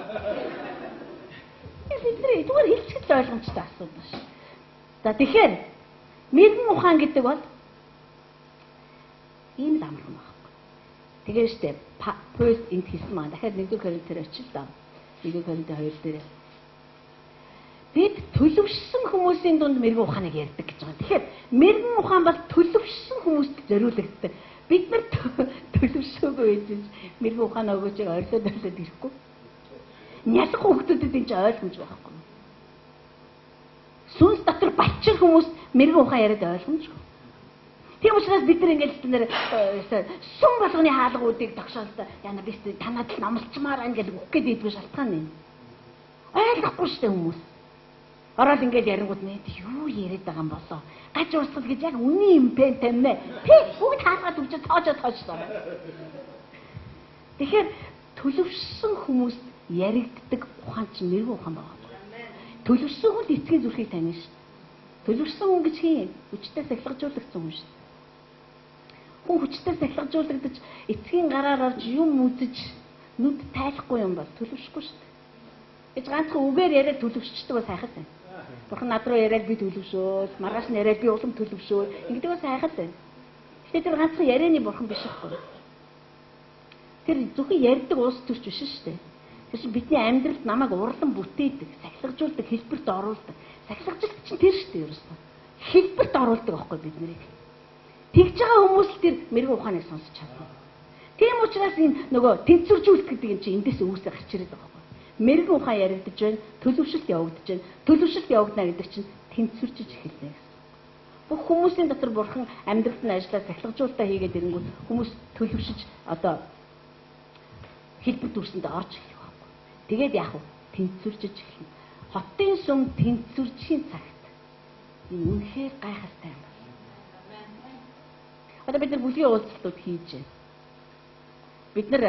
Бидний зүгээр хэлчихэл ойлгомжтой асуудал шүү. За тэгэхээр мэрэгэн ухаан гэдэг бол ийм л амархан байхгүй. Тэгээ штэ Паул энд хэлсэн маа. Дахиад 1-р Коринтер очил даа. 1-р Коринтер 2 дээр бид төлөвшсөн хүмүүсийн дунд мэрэгэн ухааныг ярьдаг гэж байгаа. Тэгэхээр мэрэгэн ухаан бол төлөвшсөн хүмүүст зориулагддаг. Бид нар төлөвшөөгүй байж мэрэгэн ухаан өгөөж ойрлоод ирэхгүй. Нялх хүмүүстэд энэ ч ойлгомж байхгүй. Сүнс дотор балчин хүмүүс мэрэгэн ухаан яриад ойлгомжгүй. Тийм учраас бид нар ингээд сүм болгоны хаалгуудыг тогшоолдоо яна би танад л номлчмаар ангид үх гээд идэх шалтгаан юм. Ойлгохгүй шүү дээ хүмүүс. Ороод ингээд ярингууд нэ юу яриад байгаа юм болоо. Гаж урсгал гэж яг үний юм бэ тамэ. Тэг бүгд хаалгаад өгч тоожоо. Тэгэхээр төлөвшсөн хүмүүст яригддаг ухаан чинь мэрэгэн ухаан байгаа. Төлөвшсөн хүнд эцгийн зүрхийг таних шүү. Төлөвшсөн хүн гэж хин хүчтэй сахилгажуулагдсан хүн шүү. Хүн хүчтэй сахилгажуулагдаж эцгийн гараар орж юм үзэж нүд тайлахгүй юм бол төлөвшөхгүй шүү. Гэж ганцхан үгээр яриад төлөвшчдөг бас хайхал байна. Бурхан над руу яриад би төлөвшөөл, маргааш нь яриад би улам төлөвшөөл. Ингэдэг бас хайхал байна. Гэхдээ тэр ганцхан ярианы бурхан биш байхгүй. Тэр зөвхөн ярьдаг уус төрч биш шүү дээ. Тэр чинь бидний амьдралд намайг урлан бүтээдэг, сахилгажуулдаг, хэлбэрт оруулдаг. Сахилгажилт чинь тэр шүү дээ ерөөсөө. Хэлбэрт оруулдаг байхгүй бид нарыг. Тэгж байгаа хүмүүс л тэр мэрэгэн ухааныг сонсч чадна. Тийм учраас энэ нөгөө тэнцвэржүүлэх гэдэг юм чинь эндээс үүсээ гарч ирээд байгаа. Мэрэгэн ухаан яригдж байна, төлөвшөлт явагдаж байна. Төлөвшөлт явагдана гэдэг чинь тэнцвэржиж эхэлнэ гэсэн. Бүх хүмүүсийн дотор бурхан амьдралд нь ажиллаа сахилгажуулалтаа хийгээд ирэнгүүт хүмүүс төлөвшөж одоо хэлбэр дүрсэнд орж эхлэх байхгүй. Тэгээд яах вэ? Тэнцвэржиж эхэлнэ. Хотын сүм тэнцвэржийн цагт энэ үнэхээр гайхалтай юм байна. Одоо бид нар бүлгийн уулзалтууд хийж байна. Бид нар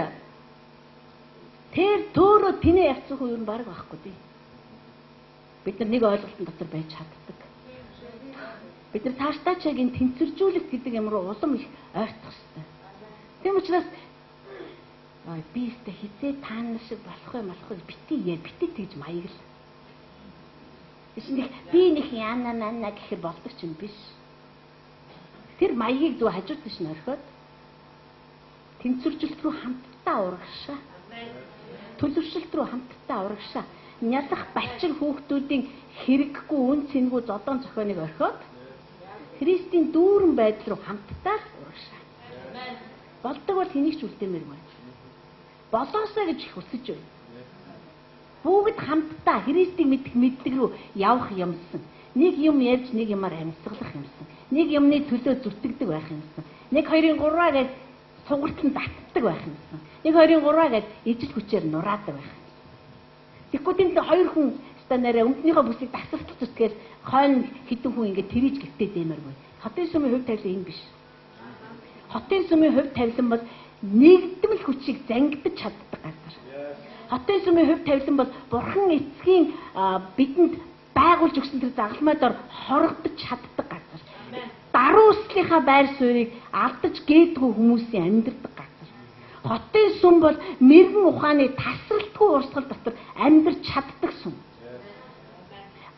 тэр төөрөө тэнэ явцсан хүн юм баг байхгүй тий. Бид нар нэг ойлголтын дотор байж чаддаг. Бид нар цаашдаа энэ тэнцвэржүүлэх гэдэг юм руу улам их ойртох хэрэгтэй. Тийм учраас би өөртөө хизээ таана шиг болох бити тэгж маягл. Эсвэл би нэг яана гэхээр болдог ч юм биш. Тэр маягийг зөв хажууд тийш нь орхиод тэнцвэржүүлэлт рүү хамтдаа урагшаа. Төлөвшөлт рүү хамтдаа урагшаа. Нялх балчин хүүхдүүдийн хэрэггүй үн цэнгүй зодон зохионыг орхиод Христийн дүүрэн байдал руу хамтдаа урагшаа. Болдог бол хэнийг ч үлдээмээр байна. Болоосоо гэж их хүсэж байна. Бүгд хамтдаа Христийг мэдэх мэдлэг рүү явах юмсан. Нэг юм ярьж нэг юмар амьсгалах юмсан. Нэг юмны төлөө зүтгэдэг байх юмсан. 1 2 3 гэж сугартан татдаг байх юмсан. 1 2 3 гэж ижил хүчээр нураадаг байх. Тэгэхгүй тийм хоёр хүн станараа өмднийхөө бүсийг тасралтж зүтгээл хойно хідэн хүн ингээд тэрийж гэртээ дэмэргүй. Хотын сүмийн хувь тавилан энэ биш. Хотын сүмийн хувь тавилан бол нэгдмэл хүчийг зангидаж чаддаг газар. Хотын сүмийн хувь тавилан бол бурхан эцгийн бидэнд байгуулж өгсөн тэр загалмай дор хорогдож чаддаг газар. Дарууслынхаа байр суурийг алдаж гээдгүй хүмүүсийн амьдардаг газар. Хотын сүм бол мэрэгэн ухааны тасралтгүй урсгал дотор амьдарч чаддаг сүм.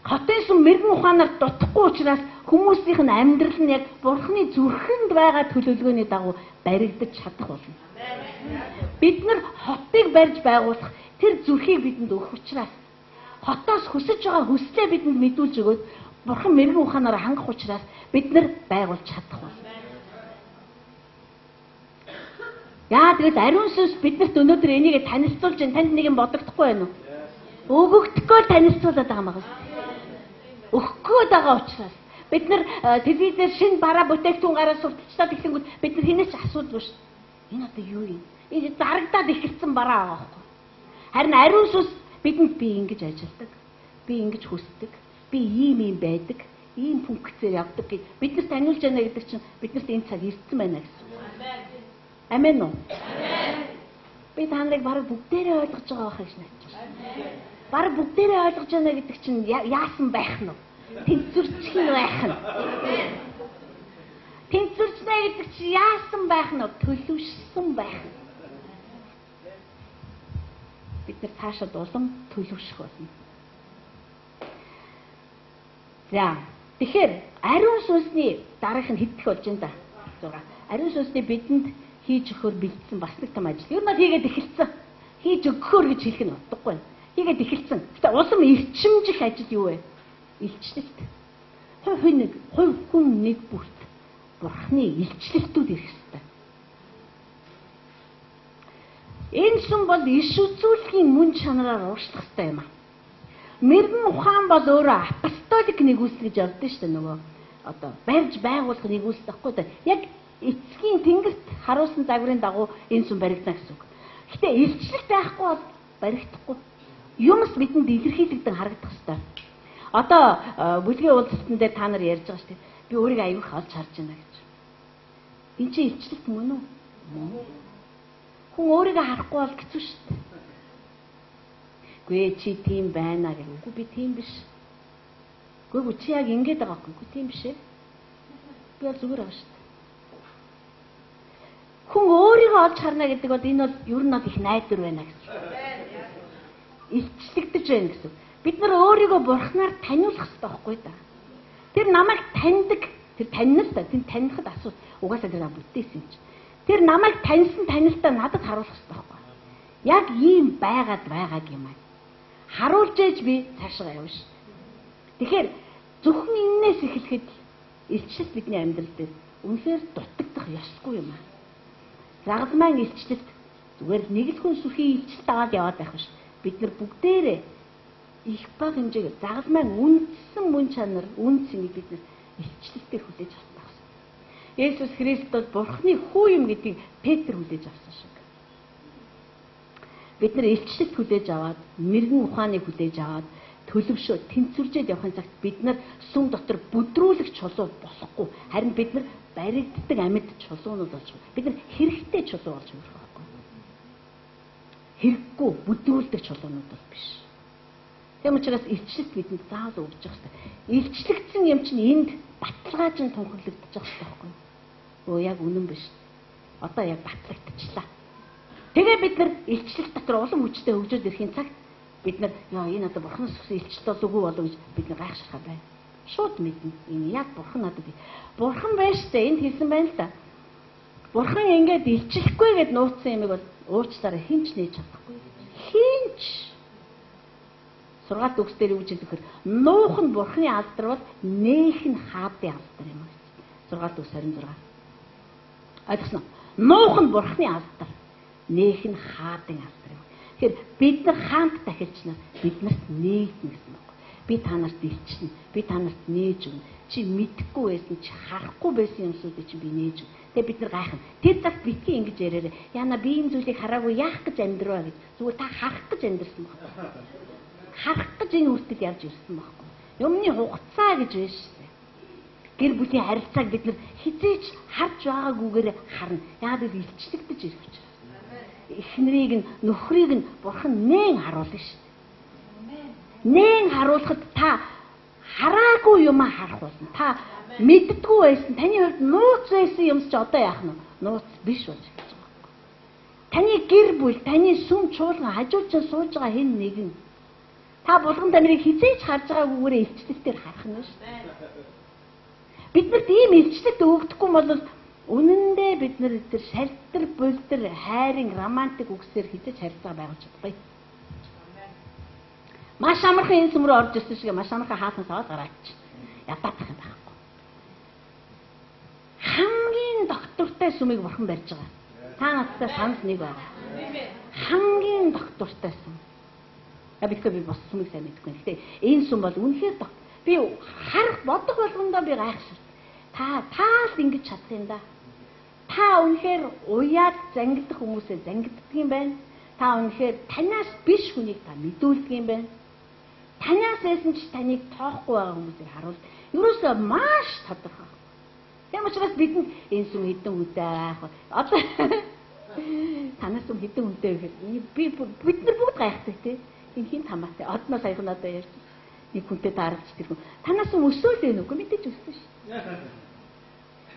Хотын сүм мэрэгэн ухаанаар дутхгүй учраас хүмүүсийнх нь амьдрал нь яг Бурхны зүрхэнд байгаа төлөвлөгөөний дагуу баригдаж чадах болно. Бид нар хотыг барьж байгуулах тэр зүрхийг бидэнд өгөх учраас хотоос хүсэж байгаа хүслээ бидэнд мэдүүлж өгөөд Бурхан мэрэгэн ухаанаар хангах учраас бид нар байгуулж чадах болно. Яа тэгэл ариун сүнс биднэрт өнөөдөр энийг танилцуулж байна. Танд нэг юм бодогдохгүй байна уу? Өгөгдөхгүй танилцуулаад байгаа юм байна. Өгөхгүй байгаа учраас бид нар телевизээр шинэ бараа бүтээгдэхүүн гараад сурталчлаад ихэнгүүт бид нар хинээч асуудгүй шүү. Энэ одоо юу юм? Энэ зарагдаад ихэлсэн бараа байгаа байхгүй. Харин ариун сүнс бидэнд би ингэж ажилдаг. Би ингэж хүсдэг. Би ийм байдаг. Ийм функцээр явдаг гэж биднэрт таниулж байна гэдэг чинь биднэрт энэ цаг ирсэн байна гэсэн. Амен уу? Би та нарыг бараг бүгдээрээ ойлгож байгаа байх гэж найдаж байна. Бараг бүгдээрээ ойлгож байна гэдэг чинь яасан байх нь вэ? Тэнцвэрчих нь байх нь. Тэнцвэрчнэ гэдэг чинь яасан байх нь вэ? Төлөвшсөн байх нь. Бид нар цаашаа улам төлөвшөх болно. За, тэгэхээр ариун сүнсний дараах нь хэдэх болж байна да. 6. Ариун сүнсний бидэнд хийж өгөхөөр бэлдсэн бас нэг том ажил. Юу над хийгээд эхэлсэн. Хийж өгөхөөр гэж хэлэх нь утгагүй. Хийгээд эхэлсэн. Гэтэ улам эрчимжих ажил юу вэ? Илчлэлт. Хувь хүн нэг бүрт Бурхны илчлэлтүүд ирэх ёстой. Энэ сүм бол иш үзүүлэхийн мөн чанараар уушлах ёстой юм аа. Мэрэгэн ухаан бол өөрөө апостолик нэгүсэл гэж явдсан шүү дээ нөгөө. Одоо барьж байгуулах нэгүсэл гэхгүй да. Яг эцгийн тэнгэрт харуулсан загварын дагуу энэ сүм баригдана гэсэн үг. Гэтэ илчлэлт байхгүй бол баригдахгүй. Юмс бидэнд илэрхийлэгдэн харагдах ёстой. Одоо бүлгийн уулзалтан дээр та нар ярьж байгаа шүү дээ. Би өөрийгөө аюух олж харж байна гэж. Энд чинь илчлэлт мөн үү? Мөн. Хүн өөрийгөө харахгүй бол хэцүү шүү дээ. Гүй чи тийм байна гэх үгүй би тийм биш. Гүй чи яг ингэж байгаа байхгүй тийм биш ээ. Би бол зүгээр байгаа шүү дээ. Хүн өөрийгөө олж харна гэдэг бол энэ бол ер нь бол их найдвар байна гэсэн. Илчлэгдэж байна гэсэн. Бид нар өөрийгөө Бурхнаар таниулах хэрэгтэй байхгүй да. Тэр намайг таньдаг, тэр таньнастай, тэр танихад асуу. Угаасаа тэр бүтээсэн юм чи. Тэр намайг таньснаа надад харуулах хэрэгтэй байхгүй. Яг ийм байгаад юм аа. Харуулж ээж би цаашаа явна ш. Тэгэхээр зөвхөн энээс эхлэхэд илчлэлт бидний амьдрал дээр үнэхээр дутагдах ёсгүй юм аа. Загламын илчлэлт зүгээр нэг л хүн сүхийн илчлэлт аваад яваад байх биш. Бид нар бүгдээрээ их баг хэмжээгээр загламын үндсэн мөн чанар, үн цэнийг бид нар илчлэлтээр хүлээж авах гэсэн. Есүс Христос Бурхны хүү юм гэдгийг Петр хүлээж авсан шиг. Бид нар илчлэлт хүлээж аваад, мэрэгэн ухааныг хүлээж аваад, төлөвшөө тэнцвэржээд явахын цагт бид нар сүм дотор бүдрүүлэх чулуу болохгүй. Харин бид нар баригддаг амьд чулуунууд болж байгаа. Бид нар хэрэгтэй чулуу болж байгаа байхгүй. Хэрэггүй бүдрүүлдэг чулуунууд бол биш. Тийм учраас илчлэлт бидэнд заавал өгж байгаа хэрэгтэй. Илчлэгдсэн юм чинь энд баталгааж нь тунхаглагдчих байгаа байхгүй. Өө яг үнэн биш. Одоо яг батлагдчихлаа. Тэгээ бид нар илчлэлт дотор улам хүчтэй хөгжөөд ирэхин цагт бид нар энэ одоо Бурханы сүнс илчлэлт болов уу болов гэж бид нар гайхширхаа байна. Шууд мэднэ. Энэ яг Бурхан надад. Бурхан байж тээ энд хэлсэн байна л да. Бурхан ингээд илчлэхгүй гэд нууцсан юмыг бол уучлаарай хинч нээж чадахгүй. Хинч 6 төгс дээр үгж хэлэхээр нуух нь Бурханы алдар бол нээх нь хаадын алдар юм гэж. 6 төгс 26. Ойлгосноо. Нуух нь Бурханы алдар, нээх нь хаадын алдар юм. Тэгэхээр бид нар хаант дахилчнаа биднэрт нээгдэн гэсэн үг. Би та нарт илчнэ. Би та нарт нээж өгнө. Чи мэдэхгүй байсан, чи харахгүй байсан юмсуудыг чи би нээж өгнө. Тэгээ бид нар гайхна. Тэр цагт битгий ингэж яриараа. Яна би энэ зүйлийг хараагүй яах гэж амьдраа гэж. Зүгээр та харах гэж амьдрсан байхгүй. Харах гэж энэ үртэл явж ирсэн байхгүй. Юмны хугацаа гэж байна шүү дээ. Гэр бүлийн харилцааг бид нар хизээч харж байгаагүйгээр харна. Яагаад гэвэл илчлэгдэж ирэх учраас. Эхнэрийг нь нөхрийг нь Бурхан нээн харуулна шүү дээ. Нээн харуулхад та хараагүй юм харах болно. Та мэддэггүй байсан. Таны хувьд нууц байсан юмс ч одоо яах нь нууц биш болж байна. Таны гэр бүл, таны сүм чуулган хажуучаа сууж байгаа хэн нэгэн Та булган тамирыг хизээж харж байгаагүйгээр илчлэлтээр харах нь шүү. Биднэрт ийм илчлэлт өгдөхгүй бол үнэндээ бид нар тэр шалтар болдор хайрын романтик үгсээр хизээж харилцаа байгуулж чадахгүй. Маш амархан энэ сүм рүү орж ирсэн шиг маш амархан хаалнаас аваад гараач. Ядаад тах юм байхгүй. Хамгийн доктортой сүмийг бурхан барьж байгаа. Та надтай санал нэг байна. Хамгийн доктортой сүм. Би бос сүмийг сайн мэдэхгүй. Гэхдээ энэ сүм бол үнэхээр би харах бодох болгондоо би гайхшир. Та л ингэж чадах юм да. Та үнэхээр уяад зангидах хүмүүсээ зангиддаг юм байна. Та үнэхээр танаас биш хүнийг та мэдүүлдэг юм байна. Танаас эсэн ч таныг тоохгүй байгаа хүмүүсийг харуул. Ерөөсөө маш тодорхой. Тийм учраас бидэнд энэ сүм хэдэн үедээ байх вэ? Одоо танаас сүм хэдэн үедээ гэхээр бид нар бүгд гайхдаг тий. Энэ хин тамаатай. Одноо саяхан одоо ярьж нэг хүнтэй таарч тэр хүн. Танаас сүм өсөөлөө нүггүй мэдээж өссөн шүү.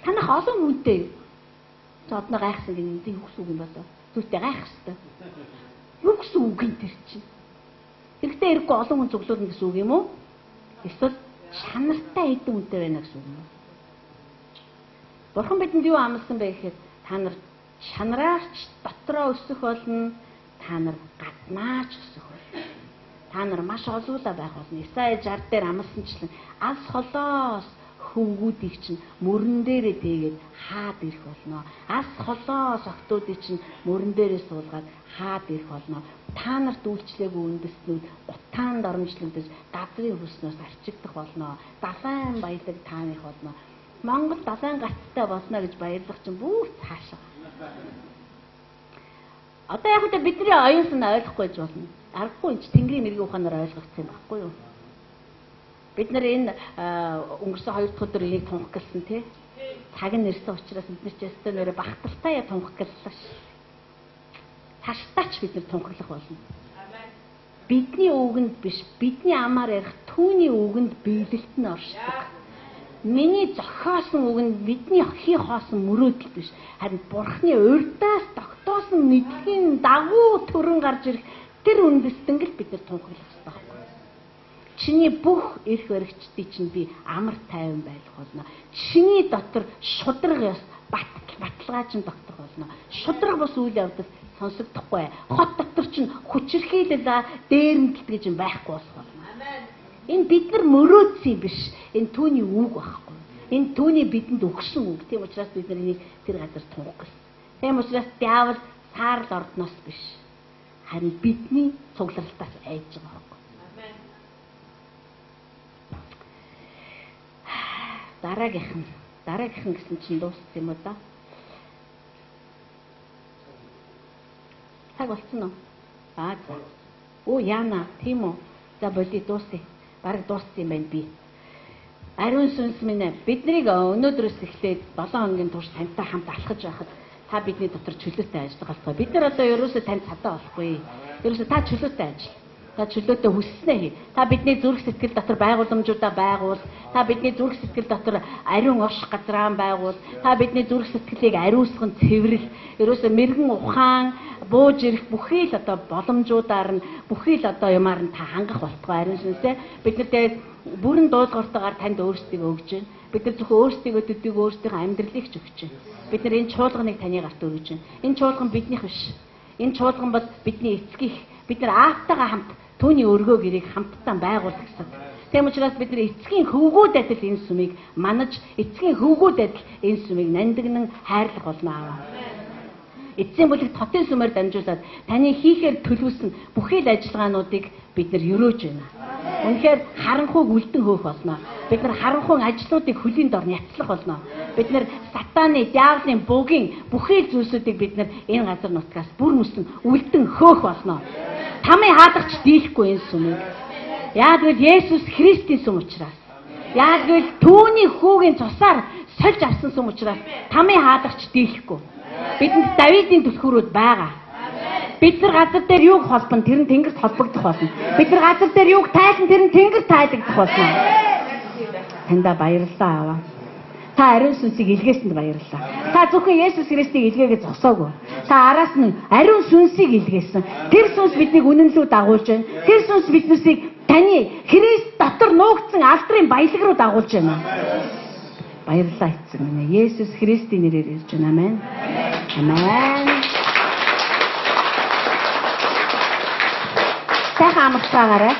Танах олон хүнтэй. Одноо гайхсан гэнэ юу гэсэн үг юм болоо. Зүгтээ гайх хэвээр. Юу гэсэн үг юм тэр чинь. Хэрэгтэй ирэхгүй олон хүн цуглуулна гэсэн үг юм уу? Эсвэл чанартай хэдэн үнэтэй байна гэсэн үг юм уу? Бурхан бидэнд юу амласан бэ гэхээр та нар чанараарч дотроо өсөх болно, та нар гаднаач өсөх болно. Та нар маш олуула байх болно. Исая 60 дээр амласанчлан алс холоос хөвгүүдийг чинь мөрөн дээрээ тэгээд хаад ирэх болно. Ас холоос охтуудыг чинь мөрөн дээрээ суулгаад хаад ирэх болно. Та нарт үйлчлээгүй үндэстнүүд утаанд оромжлогдож газрын хөрснөөс арчигдах болно. Далайн баялаг тааных болно. Монгол далайн гацтай болно гэж баярлах чинь бүр цаашаа. Одоо яг л бидний оюун сан ойлгохгүй ч болно. Аргагүй энэ Тэнгэрийн мэргийн ухаанаар ойлгогдсон юм баггүй юу? Бид нар энэ өнгөрсөн 2 дахь өдөр энийг тунхагласан тий. Цаг нь нэрсэн учраас бид нар ч ястаа нэрэ бахталтай тунхаглалаа ш. Таштаач бид нар тунхаглах болно. Бидний үгэнд биш, бидний амаар ярих түүний үгэнд биелэлт нь оршдог. Миний зохиосон үгэнд бидний хий хоосон мөрөөдөл биш. Харин Бурхны урьдаас тогтоосон мэдлэгийн дагуу төрөн гарч ирэх тэр үндэстэн бид нар тунхаглах хэрэгтэй байхгүй. Чиний бүх эрх баригчдыг чинь би амар тайван байлгах болно. Чиний дотор шудраг ёс баталгаа чинь тогтох болно. Шудраг бус үйл явдал сонсогдохгүй. Хот дотор чинь хүчирхийлэл дээрэмдэлт гэж юм байхгүй болох болно. Энэ бид нар мөрөөдсөн биш. Энэ түүний үг байхгүй. Энэ түүний бидэнд өгсөн үг. Тийм учраас бид нар энийг тэр газар тунхагласан. Тийм учраас диавол саарл ордноос биш. Харин бидний цугларалтаас айж байгаа байхгүй. Дараагийнх нь гэсэн чинь дууссан юм уу да? Цаг болцсон уу? За. Оо яана, тийм үү? За болий дуусъя. Бараг дууссан юм байна би. Ариун сүнс минь биднийг өнөөдрөөс эхлээд 7 хоногийн турш тантай хамт алхаж байхад та бидний дотор чөлөөтэй ажиллагаалцгаа. Бид нар одоо ерөөсөө танд цадаа болохгүй. Ерөөсөө та чөлөөтэй ажил. Та чөлөөтэй хүсснээ хий. Та бидний зүрх сэтгэл дотор байгууламжуудаа байгуул. Та бидний зүрх сэтгэл дотор ариун орш газраан байгуул. Та бидний зүрх сэтгэлийг ариусган цэвэрл. Ерөөсөө мэрэгэн ухаан бууж ирэх бүхий л одоо боломжуудаар нь бүхий л одоо юмар нь та хангах болтгоо ариун сүнсээ. Бид нар тэгээд бүрэн дуулууртайгаар танд өөрсдийг өгж байна. Бид нар зөвхөн өөрсдийгөө төдийг өөрсдийнхөө амьдралыг ч өгч байна. Бид нар энэ чуулганыг таны гарт өргөж байна. Энэ чуулган биднийх биш. Энэ чуулган бол бидний эцгийнх. Бид нар аавтайгаа хамт түүний өргөө гэрийг хамтдаа байгуулах гэсэн. Тийм учраас бид нар эцгийн хөвгүүд адил энэ сүмийг манаж, эцгийн хөвгүүд адил энэ сүмийг нандинан хайрлах болно аа. Эцсийн бүлэгт хотын сүмээр дамжуулаад таны хийхээр төлөвлөсөн бүхий л ажиллагаануудыг бид нар өрөөж байна. Үнэхээр харанхуйг үлдэн хөөх болно. Бид нар харанхуйн ажлуудыг хөлийн дор няцлах болно. Бид нар сатааны, диаволын, бугийн бүхий л зүйлсүүдийг бид нар энэ газар нутгаас бүр мөсөн үлдэн хөөх болно. Тамийн хаалгач дийлэхгүй энэ сүмийг. Яг л Есүс Христийн сүм учраас. Яг л түүний хүүгийн цусаар сольж авсан сүм учраас тамийн хаалгач дийлэхгүй. Бидэнд Давидын түлхүүрүүд байгаа. Бид нар газар дээр юуг холбон тэр нь тэнгэрт холбогдох болно. Бид нар газар дээр юуг тайлан тэр нь тэнгэрт тайлагдах болно. Танда баярлалаа аваа. Та ариун сүнсийг илгээсэнд баярлалаа. Та зөвхөн Есүс Христийг илгээгээд зогсоогүй. Та араас нь ариун сүнсийг илгээсэн. Тэр сүнс биднийг үнэн лүү дагуулж байна. Тэр сүнс биднэрсийг таны Христ дотор нуугдсан алдрын баялаг руу дагуулж байна. Баярлалаа эцэг минь. Есүс Христийн нэрээр ярьж байна. Амен. Амен. Сайхан амарцгаагаарай.